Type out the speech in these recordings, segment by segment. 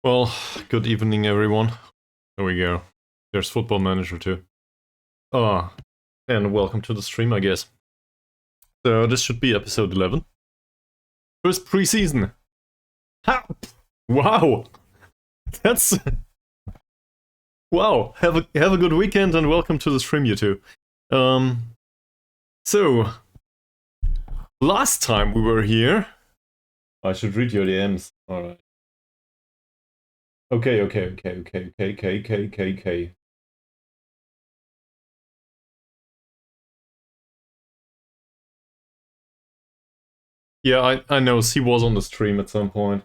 Well, good evening, everyone. There we go. There's Football Manager too. And welcome to the stream, I guess. So this should be episode 11. First preseason. Ha! Wow! That's... Wow! Have a good weekend and welcome to the stream, you two. So... Last time we were here... I should read your DMs. Alright. Okay. Yeah, I know, he was on the stream at some point.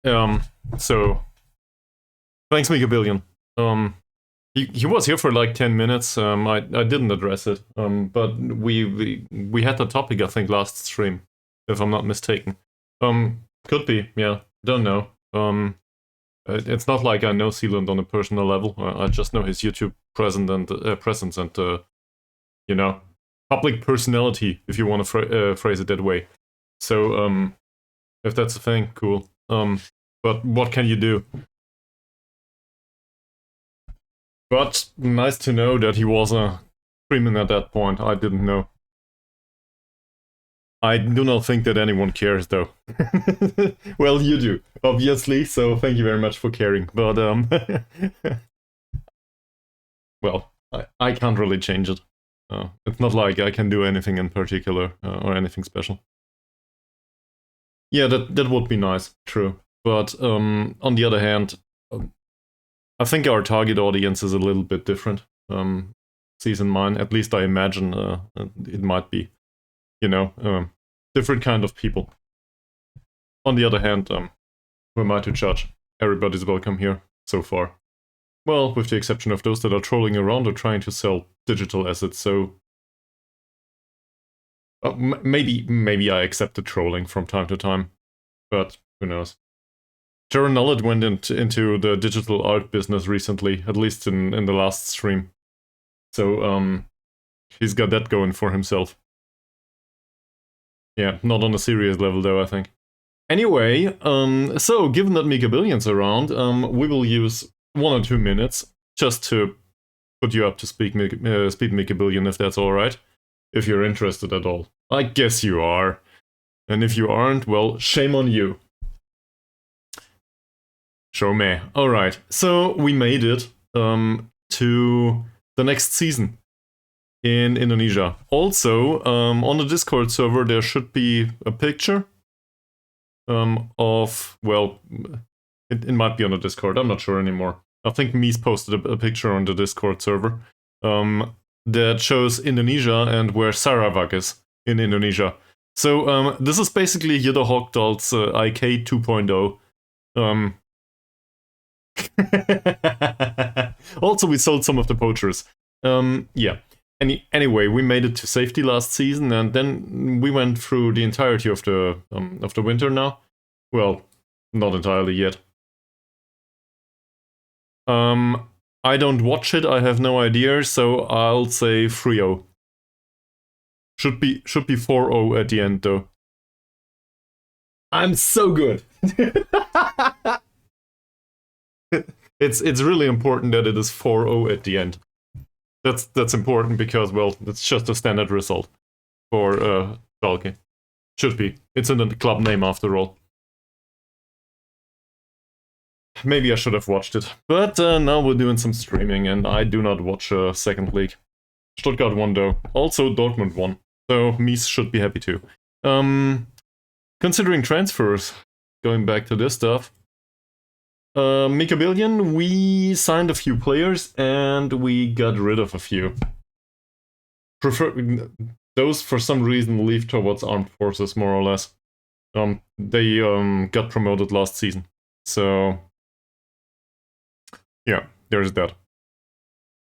So... Thanks, Mega Billion. He was here for like 10 minutes, I didn't address it, but we had the topic, I think, last stream, if I'm not mistaken. Could be, yeah, don't know. It's not like I know Sealand on a personal level, I just know his YouTube presence and, you know, public personality, if you want to phrase it that way. So, if that's a thing, cool. But what can you do? But nice to know that he was streaming at that point. I didn't know. I do not think that anyone cares, though. Well, you do, obviously, so thank you very much for caring. But, well, I can't really change it. It's not like I can do anything in particular, or anything special. Yeah, that would be nice, true. But, on the other hand, I think our target audience is a little bit different. Season mine, at least I imagine it might be, you know, different kind of people. On the other hand, who am I to judge? Everybody's welcome here, so far. Well, with the exception of those that are trolling around or trying to sell digital assets, so... maybe I accept the trolling from time to time, but who knows. Jaron Nullet went into the digital art business recently, at least in the last stream. So, he's got that going for himself. Yeah, not on a serious level though, I think. Anyway, so given that Mega Billion's around, we will use 1 or 2 minutes just to put you up to speed Mega Billion, if that's alright. If you're interested at all. I guess you are. And if you aren't, well, shame on you. Show me. Alright, so we made it to the next season in Indonesia. Also, on the Discord server there should be a picture of, well, it might be on the Discord, I'm not sure anymore. I think Mies posted a picture on the Discord server that shows Indonesia and where Sarawak is in Indonesia. So this is basically Jidda Hogdal's IK 2.0. Also, we sold some of the poachers. Yeah. Anyway, we made it to safety last season, and then we went through the entirety of the winter now. Well, not entirely yet. I don't watch it. I have no idea, so I'll say 3-0. Should be 4-0 at the end, though. I'm so good. It's really important that it is 4-0 at the end. That's important because, well, it's just a standard result for Schalke. Should be. It's in the club name after all. Maybe I should have watched it. But now we're doing some streaming and I do not watch second league. Stuttgart won though. Also Dortmund won. So Mies should be happy too. Considering transfers, going back to this stuff. Mega Billion, we signed a few players and we got rid of a few. Those for some reason leave towards armed forces, more or less. They got promoted last season. So yeah, there's that.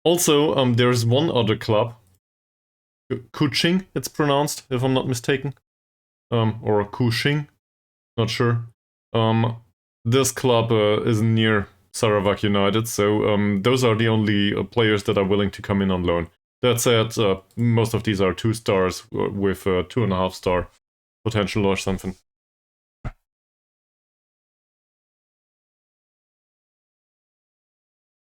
Also, there's one other club, Kuching, it's pronounced, if I'm not mistaken. Or Kuching, not sure. This club is near Sarawak United, so those are the only players that are willing to come in on loan. That said, most of these are 2 stars with 2.5 star potential or something.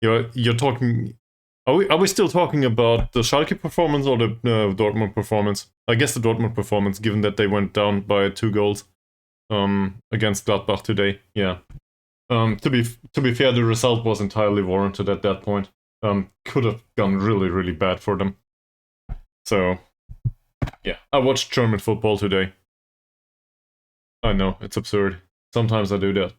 You're talking. Are we still talking about the Schalke performance or the Dortmund performance? I guess the Dortmund performance, given that they went down by 2 goals against Gladbach today. Yeah. To be fair, the result was entirely warranted at that point. Could have gone really, really bad for them. So, yeah, I watched German football today. I know, it's absurd. Sometimes I do that.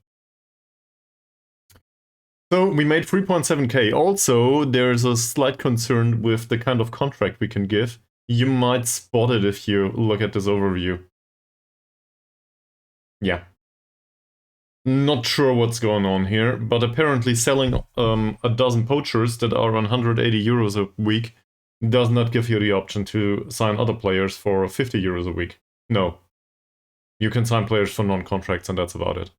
So we made 3.7k. Also, there's a slight concern with the kind of contract we can give. You might spot it if you look at this overview. Yeah. Not sure what's going on here, but apparently selling a dozen poachers that are on 180 euros a week does not give you the option to sign other players for 50 euros a week. No. You can sign players for non-contracts and that's about it.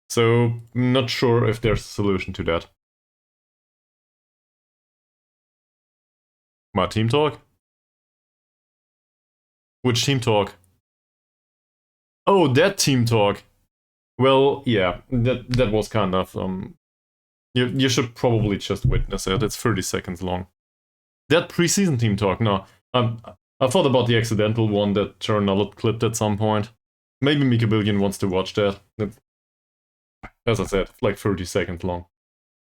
So, not sure if there's a solution to that. My team talk? Which team talk? Oh, that team talk. Well, yeah, that was kind of you should probably just witness it. It's 30 seconds long. That preseason team talk, no. I thought about the accidental one that Chernobyl clipped at some point. Maybe Mika Billion wants to watch that. As I said, like 30 seconds long.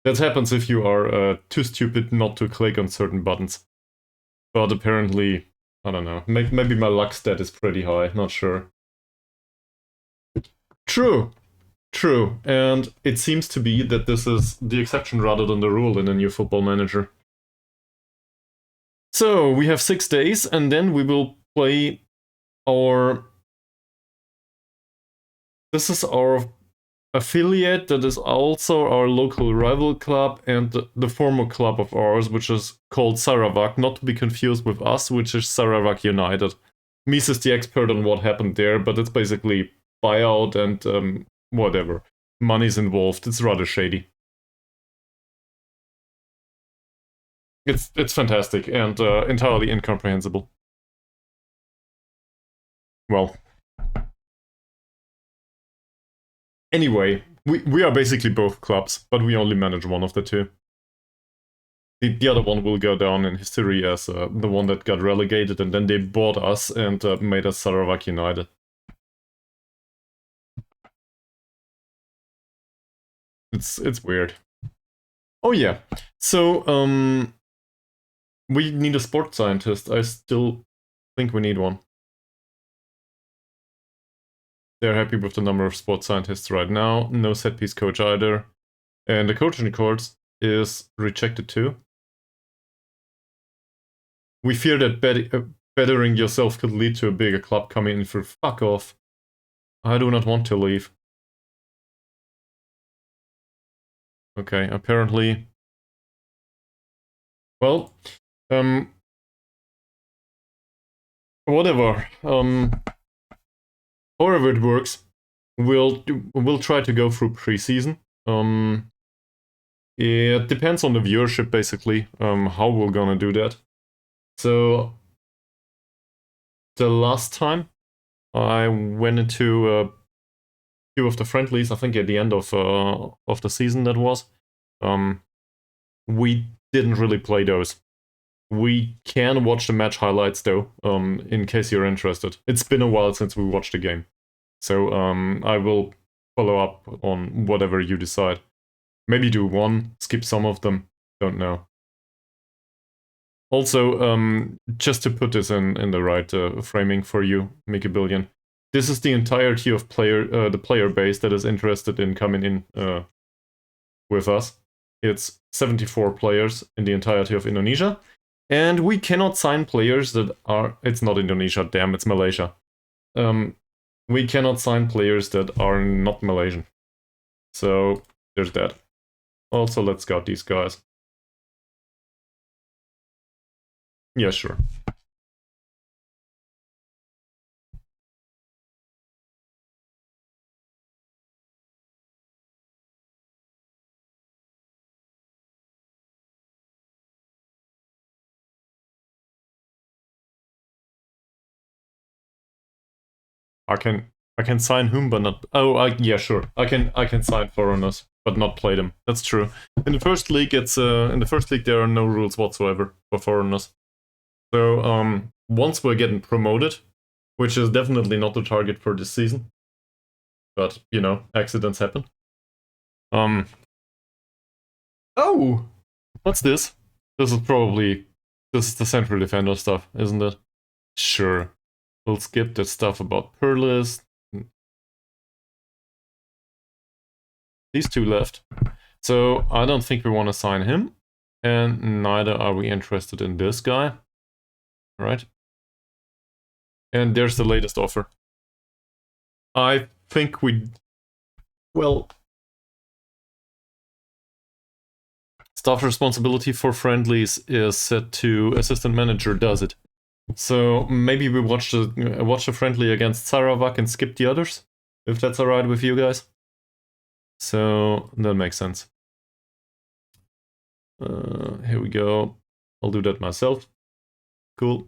That happens if you are too stupid not to click on certain buttons. But apparently, I don't know. Maybe my luck stat is pretty high, not sure. True. True. And it seems to be that this is the exception rather than the rule in a new football manager. So, we have 6 days, and then we will play our... This is our affiliate that is also our local rival club and the former club of ours, which is called Sarawak, not to be confused with us, which is Sarawak United. Mies is the expert on what happened there, but it's basically buyout and whatever. Money's involved. It's rather shady. It's fantastic and entirely incomprehensible. Well, anyway, we are basically both clubs, but we only manage one of the two. The other one will go down in history as the one that got relegated, and then they bought us and made us Sarawak United. It's weird. Oh yeah, so we need a sports scientist. I still think we need one. They're happy with the number of sports scientists right now. No set piece coach either, and the coaching course is rejected too. We fear that bettering yourself could lead to a bigger club coming in for fuck off. I do not want to leave. Okay, apparently. Well, whatever. However it works, we'll try to go through preseason. It depends on the viewership, basically, how we're gonna do that. So, the last time I went into a few of the friendlies, I think at the end of the season that was, we didn't really play those. We can watch the match highlights though, in case you're interested. It's been a while since we watched the game. So I will follow up on whatever you decide. Maybe do one, skip some of them, don't know. Also, just to put this in the right framing for you, Mickey Billion, this is the entirety of the player base that is interested in coming in with us. It's 74 players in the entirety of Indonesia, and we cannot sign players that are... It's not Indonesia, damn, it's Malaysia. We cannot sign players that are not Malaysian. So, there's that. Also, let's scout these guys. Yeah, sure. I can sign whom, but not. Oh, yeah, sure. I can sign foreigners, but not play them. That's true. In the first league, there are no rules whatsoever for foreigners. So once we're getting promoted, which is definitely not the target for this season, but you know, accidents happen. Oh, what's this? This is the central defender stuff, isn't it? Sure. We'll skip the stuff about Perlis. These two left. So I don't think we want to sign him. And neither are we interested in this guy. Right? And there's the latest offer. I think well, staff responsibility for friendlies is set to assistant manager does it. So maybe we watch the friendly against Sarawak and skip the others, if that's alright with you guys. So that makes sense. Here we go. I'll do that myself. Cool.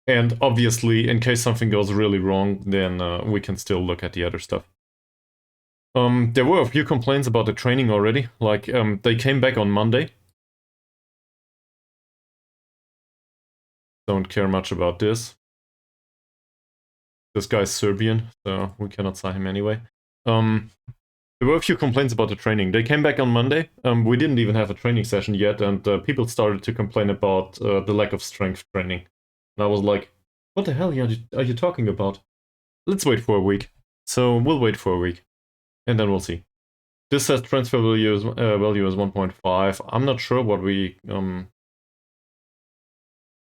And obviously, in case something goes really wrong, then we can still look at the other stuff. There were a few complaints about the training already. Like, they came back on Monday. Don't care much about this. This guy's Serbian, so we cannot sign him anyway. There were a few complaints about the training. They came back on Monday. We didn't even have a training session yet, and people started to complain about the lack of strength training. And I was like, what the hell are you talking about? Let's wait for a week. So we'll wait for a week, and then we'll see. This says transfer value is 1.5. I'm not sure what we...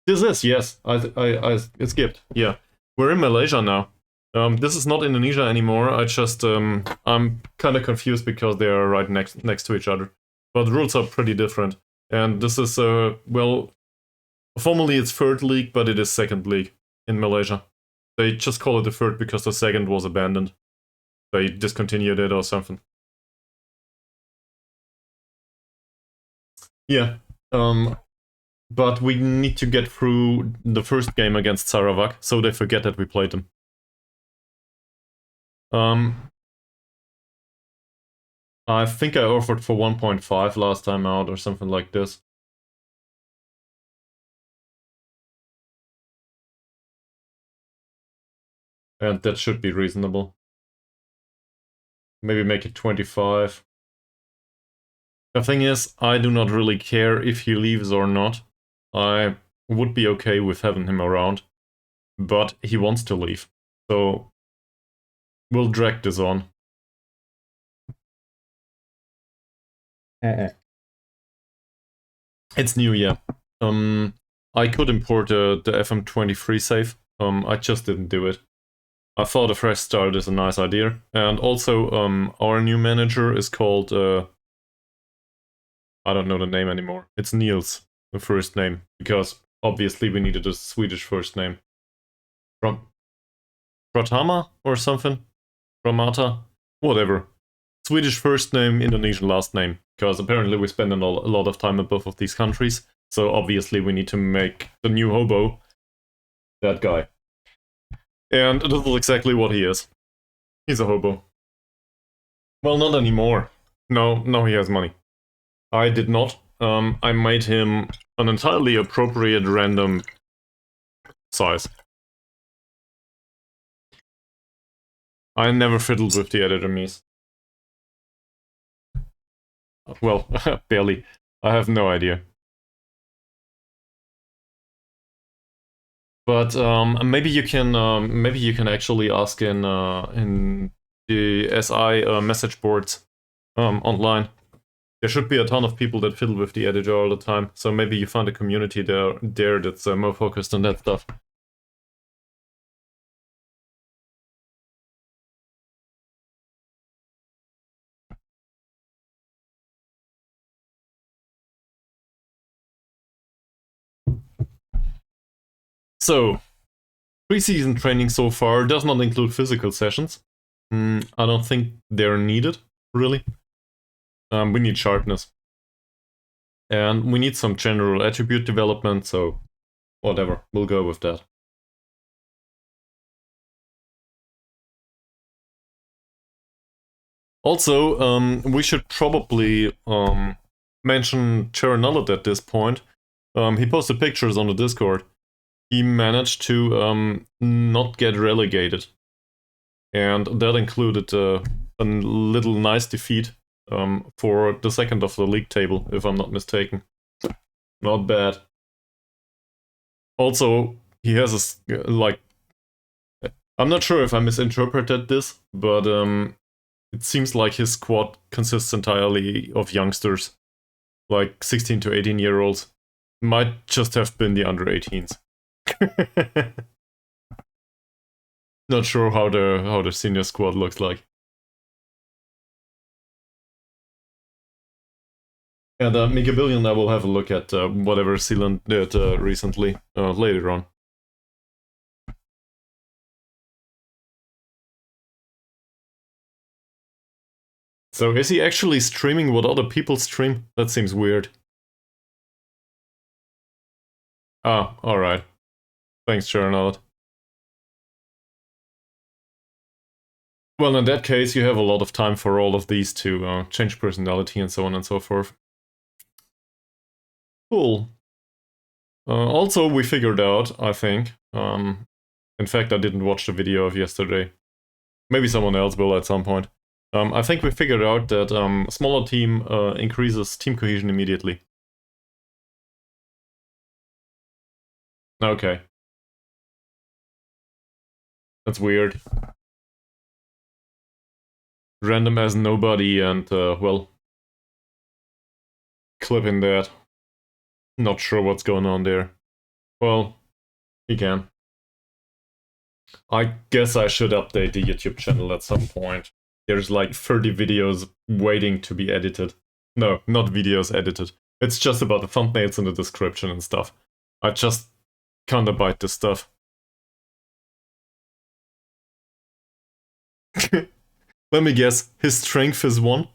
This is, yes. I skipped. Yeah. We're in Malaysia now. This is not Indonesia anymore. I'm kind of confused because they are right next to each other. But the rules are pretty different. And this is, well, formally it's third league, but it is second league in Malaysia. They just call it the third because the second was abandoned. They discontinued it or something. Yeah. But we need to get through the first game against Sarawak, so they forget that we played them. I think I offered for 1.5 last time out or something like this. And that should be reasonable. Maybe make it 25. The thing is, I do not really care if he leaves or not. I would be okay with having him around. But he wants to leave. So we'll drag this on. It's new, yeah. I could import the FM23 save. I just didn't do it. I thought a fresh start is a nice idea. And also, our new manager is called... I don't know the name anymore. It's Niels, the first name. Because obviously we needed a Swedish first name. From Pratama or something? Pramata? Whatever. Swedish first name, Indonesian last name. Because apparently we spend a lot of time in both of these countries. So obviously we need to make the new Hobo that guy. And this is exactly what he is. He's a hobo. Well, not anymore. No, he has money. I did not. I made him an entirely appropriate random size. I never fiddled with the editor me's. Well, barely. I have no idea. But maybe you can actually ask in the SI message boards online. There should be a ton of people that fiddle with the editor all the time, so maybe you find a community there that's more focused on that stuff. So, preseason training so far does not include physical sessions. I don't think they're needed, really. We need sharpness. And we need some general attribute development, so whatever, we'll go with that. Also, we should probably mention Chernullet at this point. He posted pictures on the Discord. He managed to not get relegated. And that included a little nice defeat for the second of the league table, if I'm not mistaken. Not bad. Also, he has a, like, I'm not sure if I misinterpreted this, but it seems like his squad consists entirely of youngsters, like 16 to 18-year-olds. Might just have been the under 18s. Not sure how the senior squad looks like. And Mega Billion, I will have a look at whatever Sealand did recently later on. So is he actually streaming what other people stream? That seems weird. Ah, alright. Thanks, Chernard. Well, in that case, you have a lot of time for all of these to change personality and so on and so forth. Cool. Also, we figured out, I think, in fact, I didn't watch the video of yesterday. Maybe someone else will at some point. I think we figured out that a smaller team increases team cohesion immediately. Okay. That's weird. Random as nobody and, well, clipping that. Not sure what's going on there. Well, he can. I guess I should update the YouTube channel at some point. There's like 30 videos waiting to be edited. No, not videos edited. It's just about the thumbnails and the description and stuff. I just can't abide this stuff. Let me guess, his strength is 1?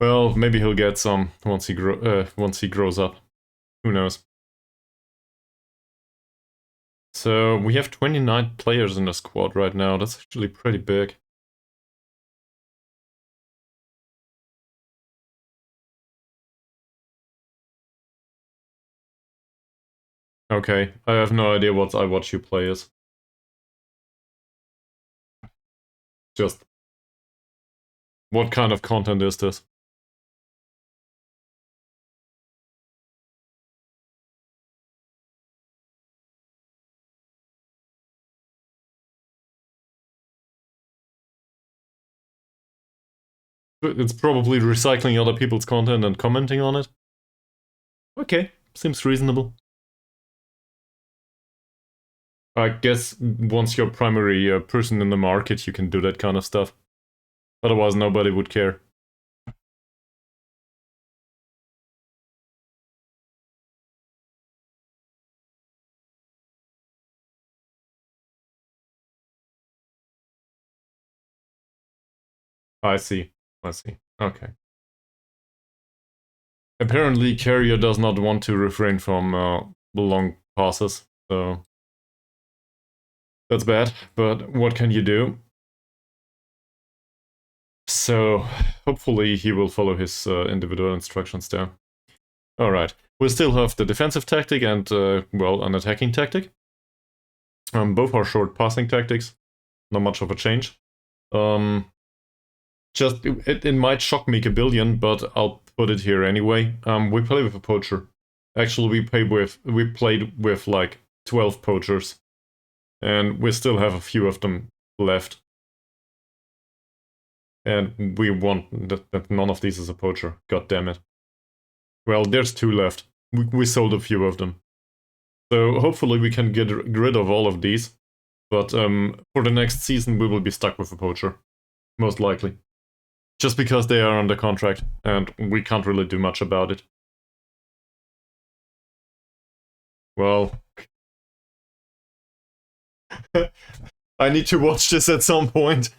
Well, maybe he'll get some once he grows up. Who knows? So we have 29 players in the squad right now. That's actually pretty big. Okay, I have no idea what I Watch You Play is. Just, what kind of content is this? It's probably recycling other people's content and commenting on it. Okay, seems reasonable. I guess once you're primary person in the market, you can do that kind of stuff. Otherwise, nobody would care. I see. I see. Okay. Apparently, Carrier does not want to refrain from long passes, so that's bad, but what can you do? So, hopefully he will follow his individual instructions there. Alright, we still have the defensive tactic and, well, an attacking tactic. Both are short passing tactics, not much of a change. Just, it might shock me a billion, but I'll put it here anyway. We play with a poacher. Actually, we played with like 12 poachers. And we still have a few of them left. And we want that none of these is a poacher. God damn it. Well, there's 2 left. We sold a few of them. So hopefully we can get rid of all of these. But for the next season we will be stuck with a poacher. Most likely. Just because they are under contract, and we can't really do much about it. Well... I need to watch this at some point.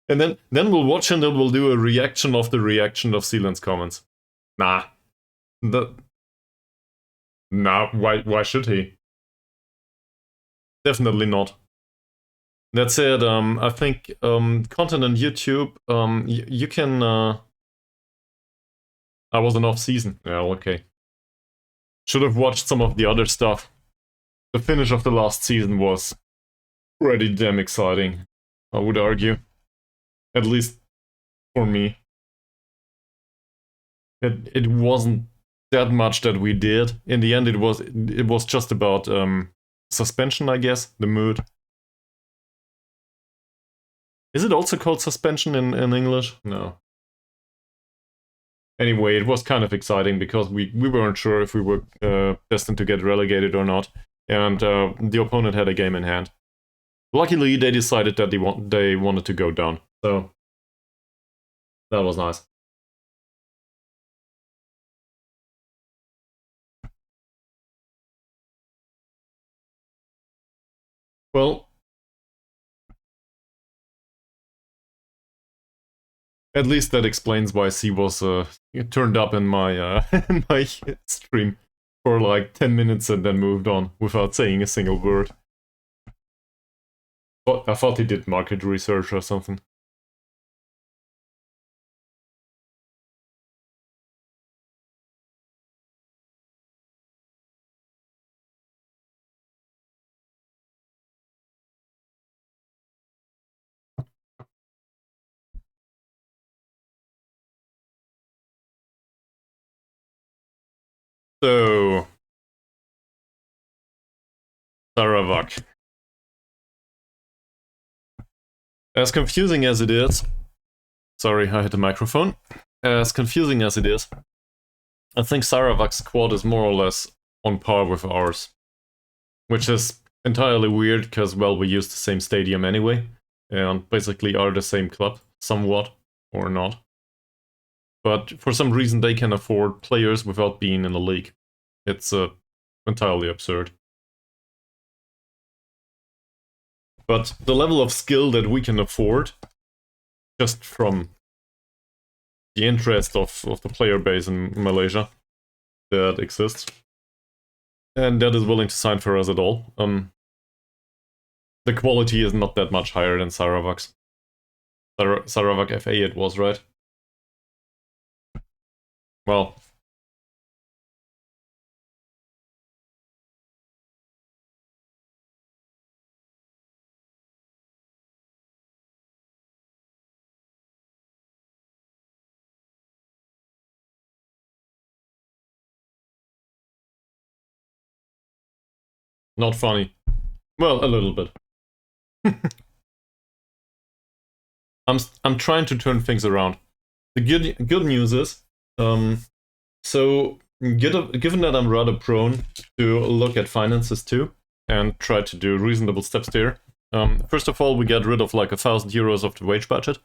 And then we'll watch and then we'll do a reaction of the reaction of Sealand's comments. Nah. Nah, why should he? Definitely not. That said, I think content on YouTube, you can... I wasn't off season. Yeah, okay. Should have watched some of the other stuff. The finish of the last season was pretty damn exciting, I would argue. At least for me. It wasn't that much that we did. In the end, it was just about suspension, I guess, the mood. Is it also called suspension in English? No. Anyway, it was kind of exciting because we weren't sure if we were destined to get relegated or not, and the opponent had a game in hand. Luckily, they decided that they wanted to go down, so that was nice. Well, at least that explains why C was turned up in my in my stream for like 10 minutes and then moved on without saying a single word. But I thought he did market research or something. So, Sarawak. As confusing as it is, sorry, I hit the microphone. As confusing as it is, I think Sarawak's squad is more or less on par with ours. Which is entirely weird because, well, we use the same stadium anyway, and basically are the same club, somewhat, or not. But for some reason they can afford players without being in the league. It's entirely absurd. But the level of skill that we can afford, just from the interest of the player base in Malaysia that exists, and that is willing to sign for us at all, the quality is not that much higher than Sarawak's. Sarawak FA it was, right? Well, not funny. Well, a little bit. I'm trying to turn things around. The good news is, so given that I'm rather prone to look at finances too and try to do reasonable steps there. First of all, we get rid of like 1,000 euros of the wage budget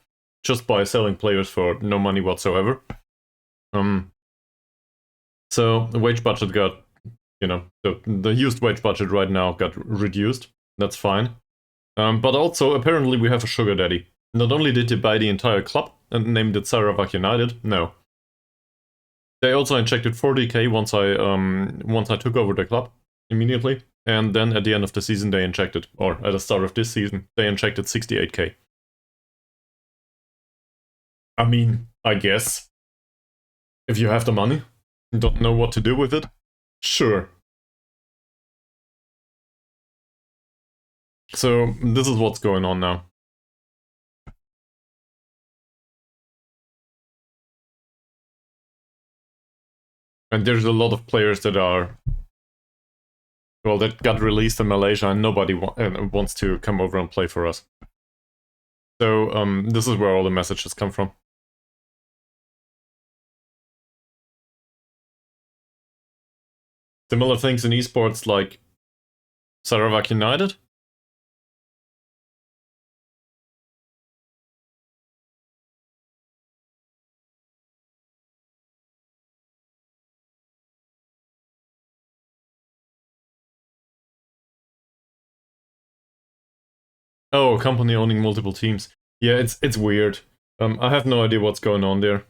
just by selling players for no money whatsoever. So the wage budget got, the used wage budget right now got reduced. That's fine. But also, apparently we have a sugar daddy. Not only did they buy the entire club and named it Sarawak United, no. They also injected 40k once I took over the club immediately, and then at the end of the season they injected, or at the start of this season, they injected 68k. I mean, I guess if you have the money and don't know what to do with it, sure. So this is what's going on now. And there's a lot of players that are, well, that got released in Malaysia and nobody wants to come over and play for us. So this is where all the messages come from. Similar things in esports like Sarawak United. Oh, a company owning multiple teams. Yeah, it's weird. I have no idea what's going on there.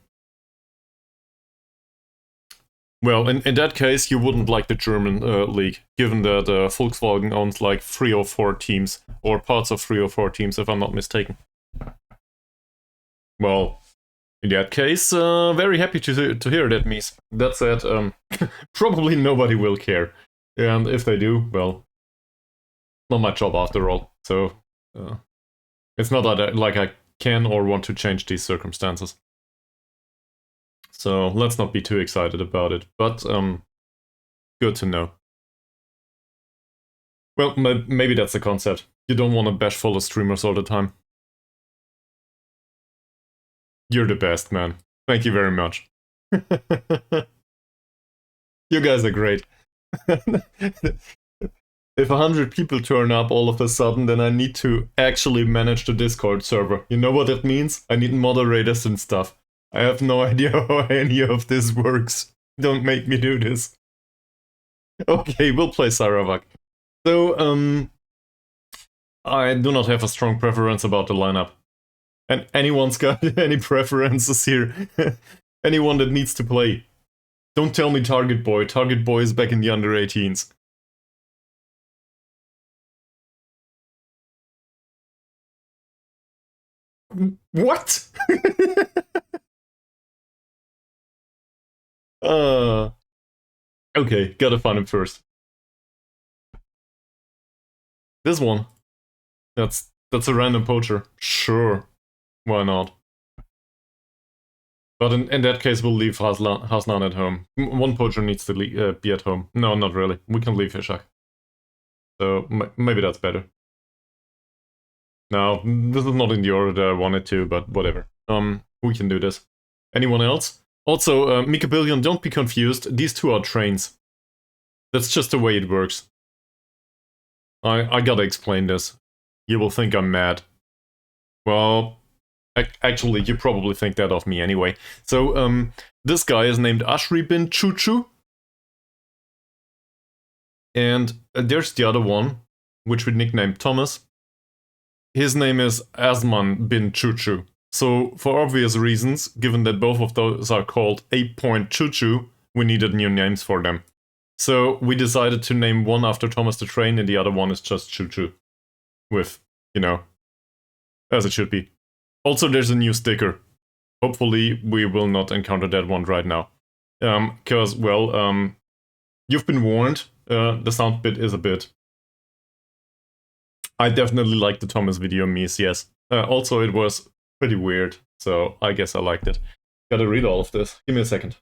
Well, in that case, you wouldn't like the German league, given that Volkswagen owns like 3 or 4 teams, or parts of 3 or 4 teams, if I'm not mistaken. Well, in that case, very happy to hear that, Mies. That said, probably nobody will care. And if they do, well, not my job after all. So, it's not that like I can or want to change these circumstances. So let's not be too excited about it, but good to know. Well, maybe that's the concept. You don't want to bash fellow streamers all the time. You're the best, man. Thank you very much. You guys are great. If 100 people turn up all of a sudden, then I need to actually manage the Discord server. You know what that means? I need moderators and stuff. I have no idea how any of this works. Don't make me do this. Okay, we'll play Sarawak. So, I do not have a strong preference about the lineup. And anyone's got any preferences here? Anyone that needs to play? Don't tell me Target Boy. Target Boy is back in the under 18s. What? Okay, gotta find him first. This one. That's a random poacher. Sure. Why not? But in that case, we'll leave Haslan at home. One poacher needs to be at home. No, not really. We can leave Ishak. So maybe that's better. No, this is not in the order that I wanted to, but whatever. We can do this. Anyone else? Also, Mika Billion, don't be confused. These two are trains. That's just the way it works. I gotta explain this. You will think I'm mad. Well, actually, you probably think that of me anyway. So, this guy is named Ashri bin Chuchu. And there's the other one, which we nicknamed Thomas. His name is Asman bin Chuchu. So, for obvious reasons, given that both of those are called 8-point Chuchu, we needed new names for them. So, we decided to name one after Thomas the Train, and the other one is just Chuchu. With, you know, as it should be. Also, there's a new sticker. Hopefully, we will not encounter that one right now. Because, well, you've been warned. The sound bit is a bit. I definitely liked the Thomas video, Mies, yes. Also, it was pretty weird, so I guess I liked it. Gotta read all of this. Give me a second.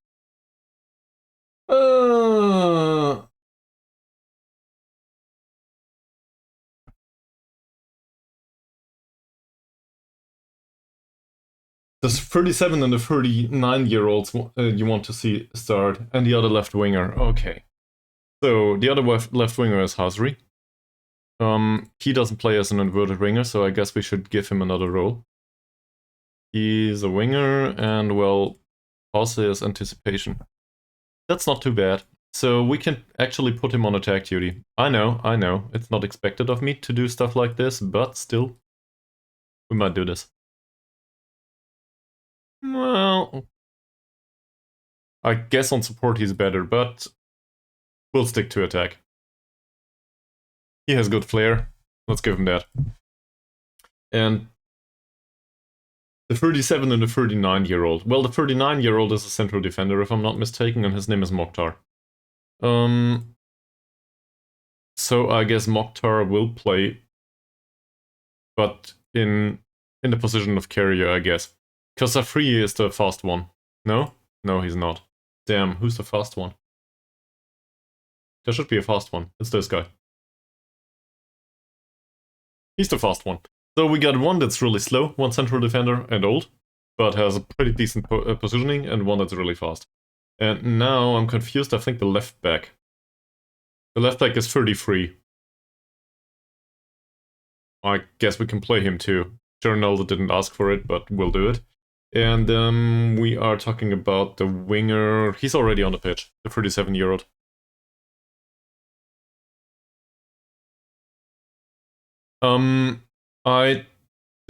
There's 37 and the 39-year-olds you want to see start, and the other left winger. Okay. So, the other left winger is Hasri. He doesn't play as an inverted winger, so I guess we should give him another role. He's a winger, and well, also is anticipation. That's not too bad. So we can actually put him on attack duty. I know, it's not expected of me to do stuff like this, but still, we might do this. Well, I guess on support he's better, but we'll stick to attack. He has good flair. Let's give him that. And the 37 and the 39-year-old. Well, the 39-year-old is a central defender, if I'm not mistaken, and his name is Mokhtar. So I guess Mokhtar will play, but in the position of carrier, I guess. Because Safri is the fast one. No? No, he's not. Damn, who's the fast one? There should be a fast one. It's this guy. He's the fast one. So we got one that's really slow, one central defender and old, but has a pretty decent positioning, and one that's really fast. And now I'm confused, I think the left back. The left back is 33. I guess we can play him too. Journal didn't ask for it, but we'll do it. And we are talking about the winger. He's already on the pitch, the 37-year-old. I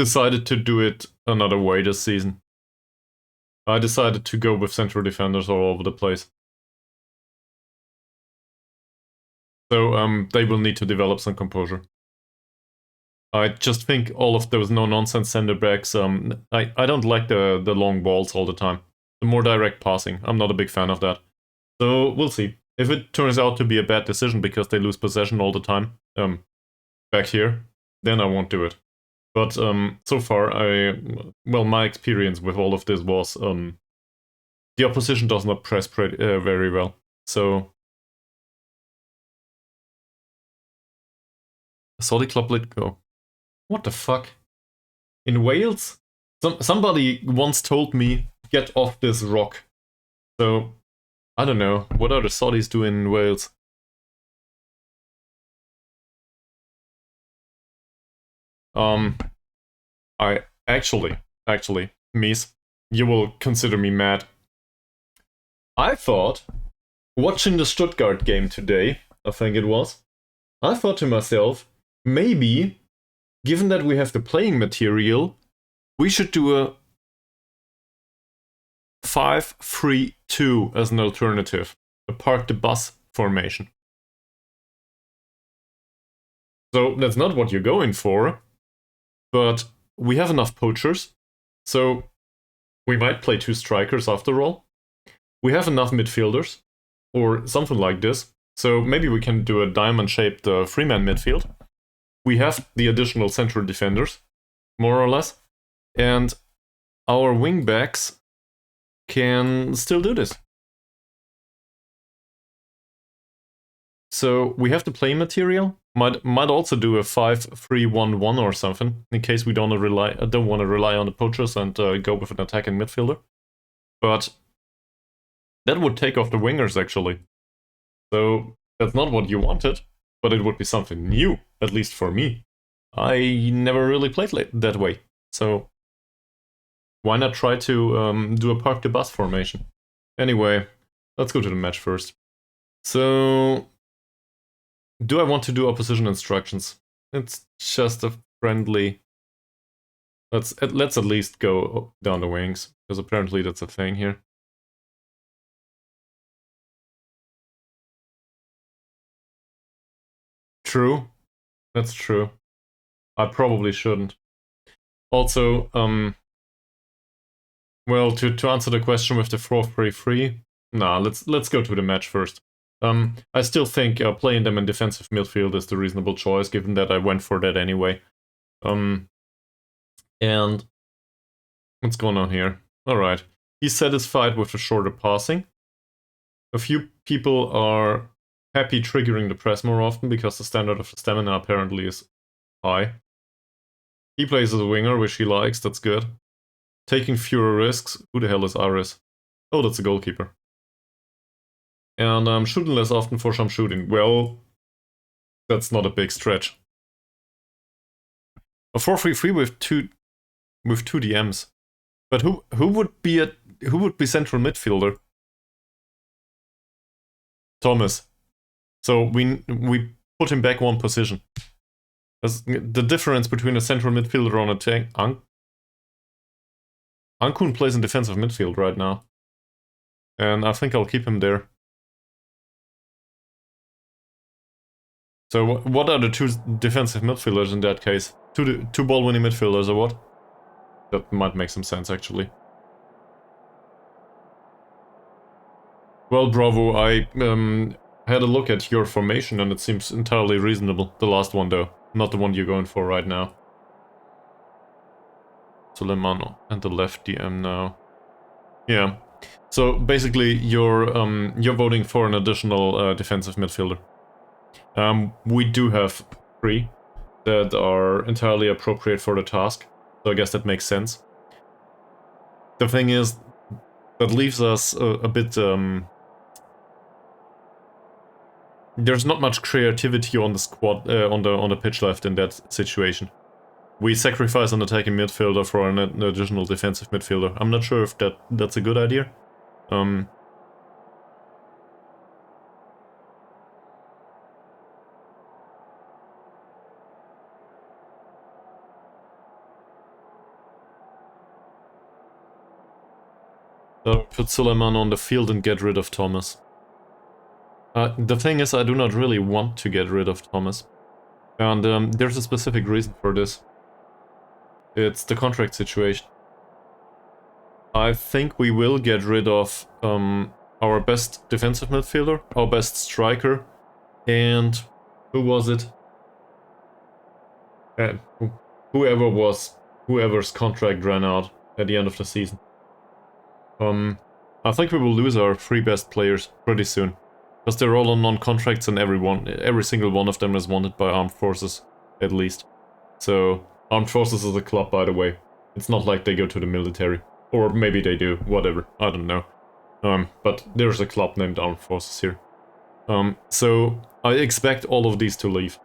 decided to do it another way this season. I decided to go with central defenders all over the place. So they will need to develop some composure. I just think all of those no-nonsense center backs, I don't like the long balls all the time. The more direct passing, I'm not a big fan of that. So we'll see. If it turns out to be a bad decision because they lose possession all the time, back here, then I won't do it. But so far, my experience with all of this was the opposition does not press very well. So Saudi club let go. What the fuck? In Wales? Somebody once told me, get off this rock. So, I don't know. What are the Saudis doing in Wales? I actually, Mies, you will consider me mad. I thought, watching the Stuttgart game today, I think it was, I thought to myself, maybe, given that we have the playing material, we should do a 5-3-2 as an alternative, a park the bus formation. So that's not what you're going for, but we have enough poachers, so we might play 2 strikers after all. We have enough midfielders, or something like this, so maybe we can do a diamond-shaped 3-man midfield. We have the additional central defenders, more or less, and our wingbacks can still do this. So we have the play material. Might also do a 5-3-1-1 or something, in case we don't want to rely on the poachers and go with an attacking midfielder. But that would take off the wingers, actually. So that's not what you wanted, but it would be something new, at least for me. I never really played that way, so why not try to do a park the bus formation? Anyway, let's go to the match first. So, do I want to do opposition instructions? It's just a friendly... Let's at least go down the wings, because apparently that's a thing here. True. That's true. I probably shouldn't. Also, well, to answer the question with the 4-3-3, nah, let's go to the match first. I still think playing them in defensive midfield is the reasonable choice, given that I went for that anyway. And what's going on here? Alright, he's satisfied with the shorter passing. A few people are happy triggering the press more often because the standard of the stamina apparently is high. He plays as a winger, which he likes, that's good. Taking fewer risks. Who the hell is Aris? Oh, that's a goalkeeper. And shooting less often for some shooting. Well, that's not a big stretch. A 4-3-3 with two DMs. But who would be central midfielder? Thomas. So we put him back one position. The difference between a central midfielder on a tank. Ankun plays in defensive midfield right now. And I think I'll keep him there. So what are the 2 defensive midfielders in that case? Two ball-winning midfielders or what? That might make some sense, actually. Well, Bravo, I had a look at your formation and it seems entirely reasonable. The last one, though. Not the one you're going for right now. Suleimano and the left DM now. Yeah. So basically, you're voting for an additional defensive midfielder. We do have 3 that are entirely appropriate for the task, so I guess that makes sense. The thing is, that leaves us a bit... there's not much creativity on the squad, on the pitch left in that situation. We sacrifice an attacking midfielder for an additional defensive midfielder. I'm not sure if that's a good idea. Put Suleiman on the field and get rid of Thomas. The thing is, I do not really want to get rid of Thomas. And there's a specific reason for this. It's the contract situation. I think we will get rid of our best defensive midfielder, our best striker, and who was it? Whoever's contract ran out at the end of the season. I think we will lose our 3 best players pretty soon. Because they're all on non-contracts and every single one of them is wanted by Armed Forces, at least. So, Armed Forces is a club, by the way. It's not like they go to the military. Or maybe they do, whatever, I don't know. But there's a club named Armed Forces here. So, I expect all of these to leave.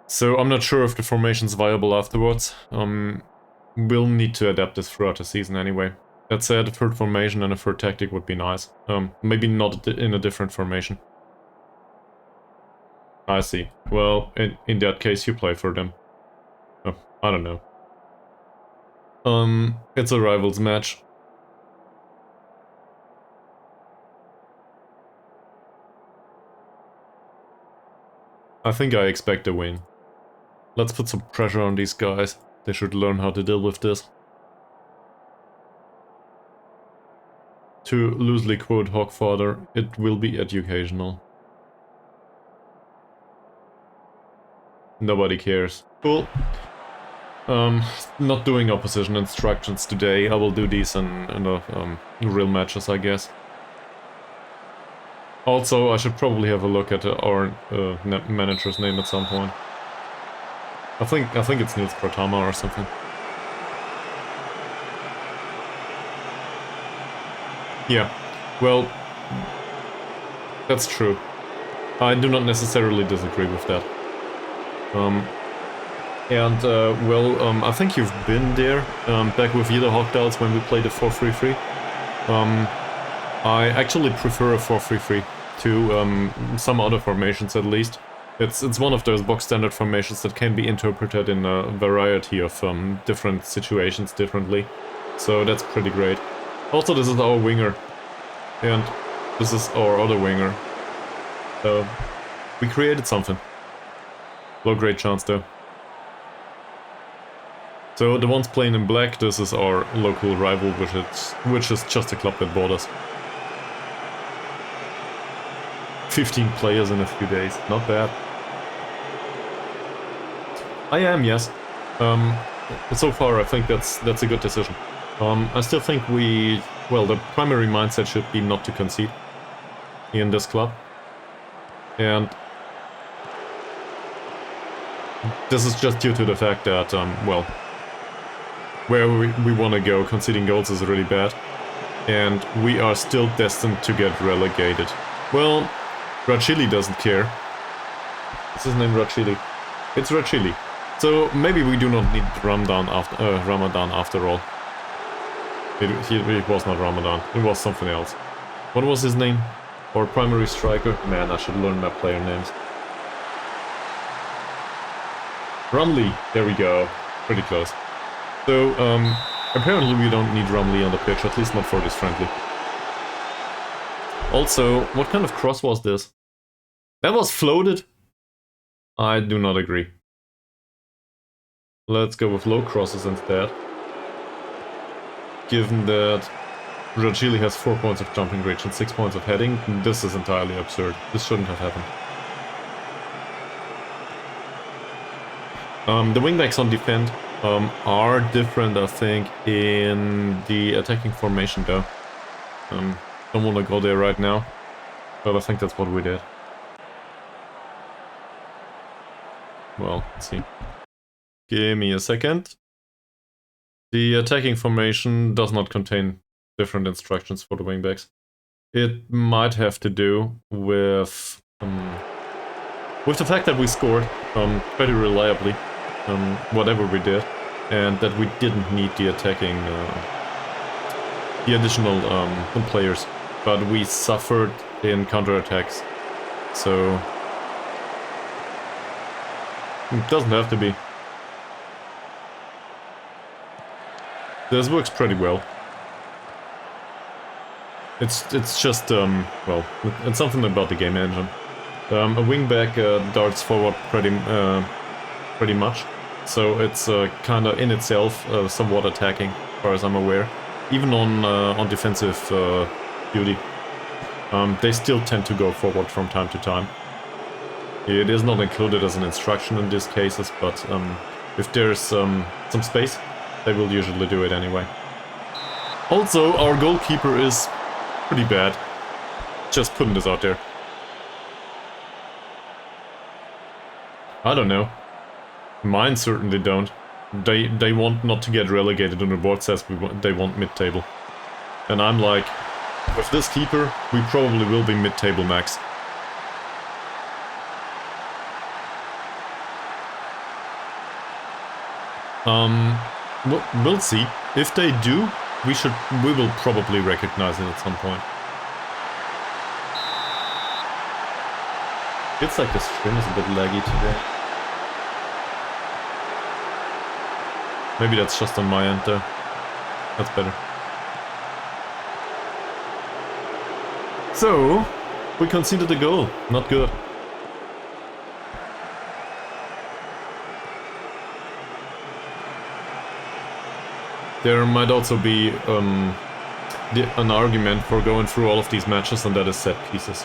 So, I'm not sure if the formation's viable afterwards. We'll need to adapt this throughout the season anyway. That said, a third formation and a third tactic would be nice. Maybe not in a different formation. I see. Well, in that case, you play for them. Oh, I don't know. It's a rivals match. I think I expect a win. Let's put some pressure on these guys. They should learn how to deal with this. To loosely quote Hogfather, it will be educational. Nobody cares. Cool. Not doing opposition instructions today. I will do these in real matches, I guess. Also, I should probably have a look at our manager's name at some point. I think it's Nils Pratama or something. Yeah, well, that's true. I do not necessarily disagree with that. I think you've been there, back with Yida Hogdals when we played a 4-3-3. I actually prefer a 4-3-3 to some other formations at least. It's one of those box standard formations that can be interpreted in a variety of different situations differently. So that's pretty great. Also, this is our winger. And this is our other winger. So, we created something. Low grade chance though. So the ones playing in black, this is our local rival, which is just a club that bought us. 15 players in a few days, not bad. I am, yes. So far I think that's a good decision. I still think the primary mindset should be not to concede in this club. And this is just due to the fact that, where we want to go, conceding goals is really bad. And we are still destined to get relegated. Well, Rachili doesn't care. What's his name, Rachili? It's Rachili. So maybe we do not need Ramadan after all. It was not Ramadan, it was something else. What was his name? Our primary striker? Man, I should learn my player names. Rumley, there we go. Pretty close. So, apparently we don't need Rumley on the pitch, at least not for this friendly. Also, what kind of cross was this? That was floated? I do not agree. Let's go with low crosses instead. Given that Rachili has 4 points of jumping reach and 6 points of heading, this is entirely absurd. This shouldn't have happened. The wingbacks on defend are different, I think, in the attacking formation though. Don't want to go there right now, but I think that's what we did. Well, let's see. Give me a second. The attacking formation does not contain different instructions for the wingbacks. It might have to do with the fact that we scored pretty reliably, whatever we did, and that we didn't need the attacking, the additional players, but we suffered in counterattacks, so it doesn't have to be. this works pretty well. It's just, well, it's something about the game engine. A wingback darts forward pretty much, so it's kind of in itself somewhat attacking, as far as I'm aware. Even on defensive duty, they still tend to go forward from time to time. It is not included as an instruction in these cases, but if there's some space, they will usually do it anyway. Also, our goalkeeper is pretty bad. Just putting this out there. I don't know. Mine certainly don't. They want not to get relegated, and the board says they want mid-table. And I'm like, with this keeper, we probably will be mid-table max. We'll see. If they do, we will probably recognize it at some point. It's like the stream is a bit laggy today. Maybe that's just on my end though. That's better. So, we conceded a goal. Not good. There might also be an argument for going through all of these matches, and that is set pieces.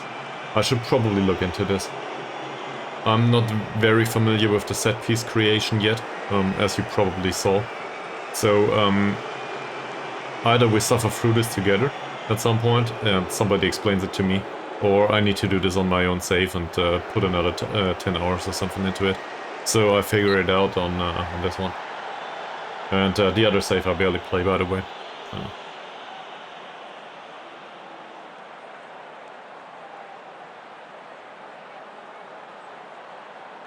I should probably look into this. I'm not very familiar with the set piece creation yet, as you probably saw. So either we suffer through this together at some point, and somebody explains it to me, or I need to do this on my own save and put another 10 hours or something into it. So I figure it out on this one. And the other save I barely play, by the way.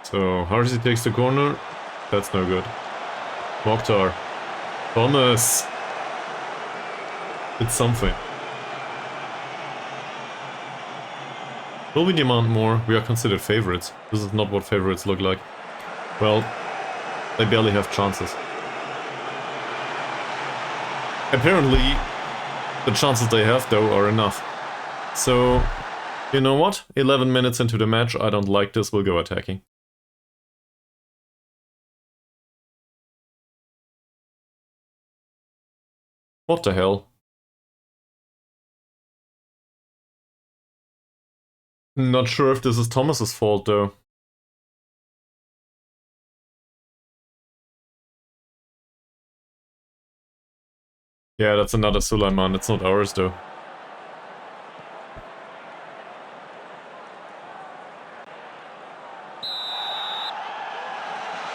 So, Harsey takes the corner. That's no good. Mokhtar. Thomas! It's something. Will we demand more? We are considered favorites. This is not what favorites look like. Well, they barely have chances. Apparently, the chances they have, though, are enough. So, you know what? 11 minutes into the match, I don't like this, we'll go attacking. What the hell? Not sure if this is Thomas's fault, though. Yeah, that's another Suleiman, it's not ours, though.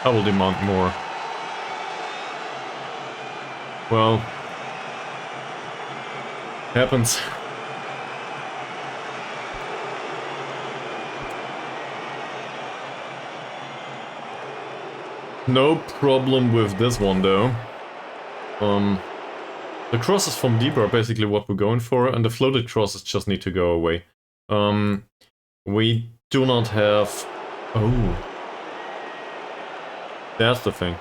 I will demand more. Well... happens. No problem with this one, though. The crosses from deep are basically what we're going for, and the floated crosses just need to go away. We do not have... Oh. That's the thing.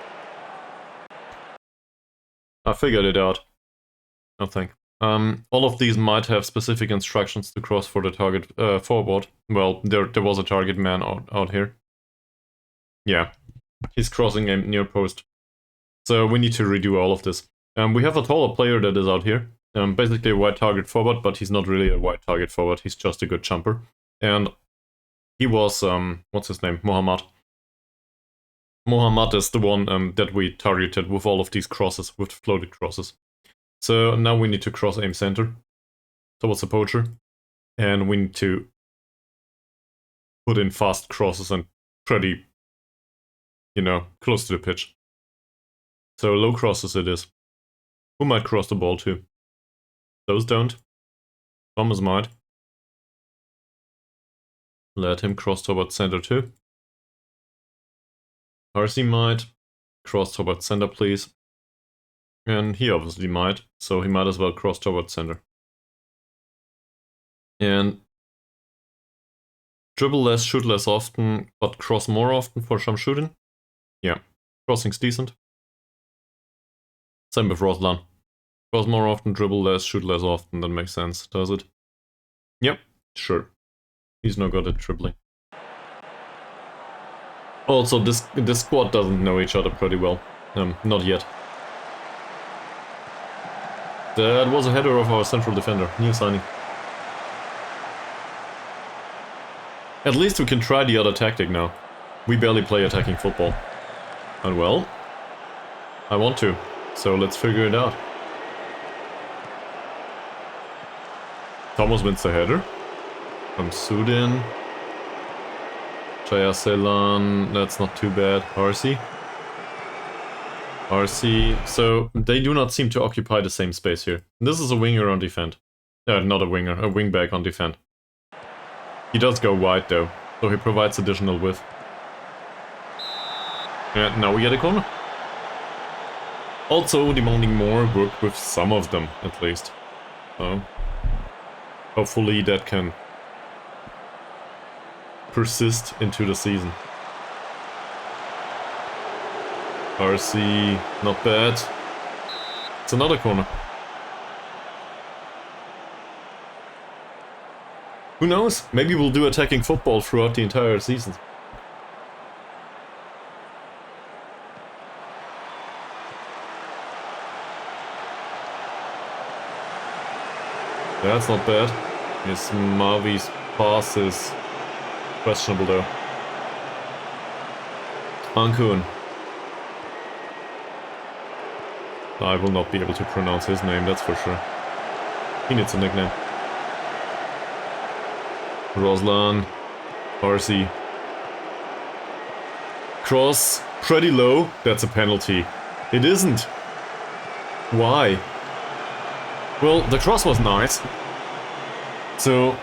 I figured it out. I think. All of these might have specific instructions to cross for the target forward. Well, there was a target man out here. Yeah. He's crossing a near post. So we need to redo all of this. We have a taller player that is out here. Basically a wide target forward, but he's not really a wide target forward. He's just a good jumper. And he was, what's his name? Mohammad. Mohammad is the one that we targeted with all of these crosses, with floated crosses. So now we need to cross aim center towards the poacher. And we need to put in fast crosses and pretty, you know, close to the pitch. So low crosses it is. Who might cross the ball to? Those don't. Thomas might. Let him cross towards center too. Harsey might. Cross towards center, please. And he obviously might, so he might as well cross towards center. And dribble less, shoot less often, but cross more often for some shooting. Yeah, crossing's decent. Same with Roslan. Cross more often, dribble less, shoot less often. That makes sense, does it? Yep, sure. He's no good at dribbling. Also, this squad doesn't know each other pretty well. Not yet. That was a header of our central defender. New signing. At least we can try the other tactic now. We barely play attacking football. And well, I want to. So let's figure it out. Thomas wins the header. From Sudin. Jaya Selan, that's not too bad. RC. So they do not seem to occupy the same space here. This is a winger on defend. Not a winger, a wingback on defend. He does go wide though, so he provides additional width. And now we get a corner. Also demanding more work with some of them, at least. So hopefully that can persist into the season. RC, not bad. It's another corner. Who knows? Maybe we'll do attacking football throughout the entire season. That's not bad. Yes, Mavi's pass is questionable though. Ankun. I will not be able to pronounce his name, that's for sure. He needs a nickname. Roslan. RC. Cross. Pretty low. That's a penalty. It isn't. Why? Well, the cross was nice. So...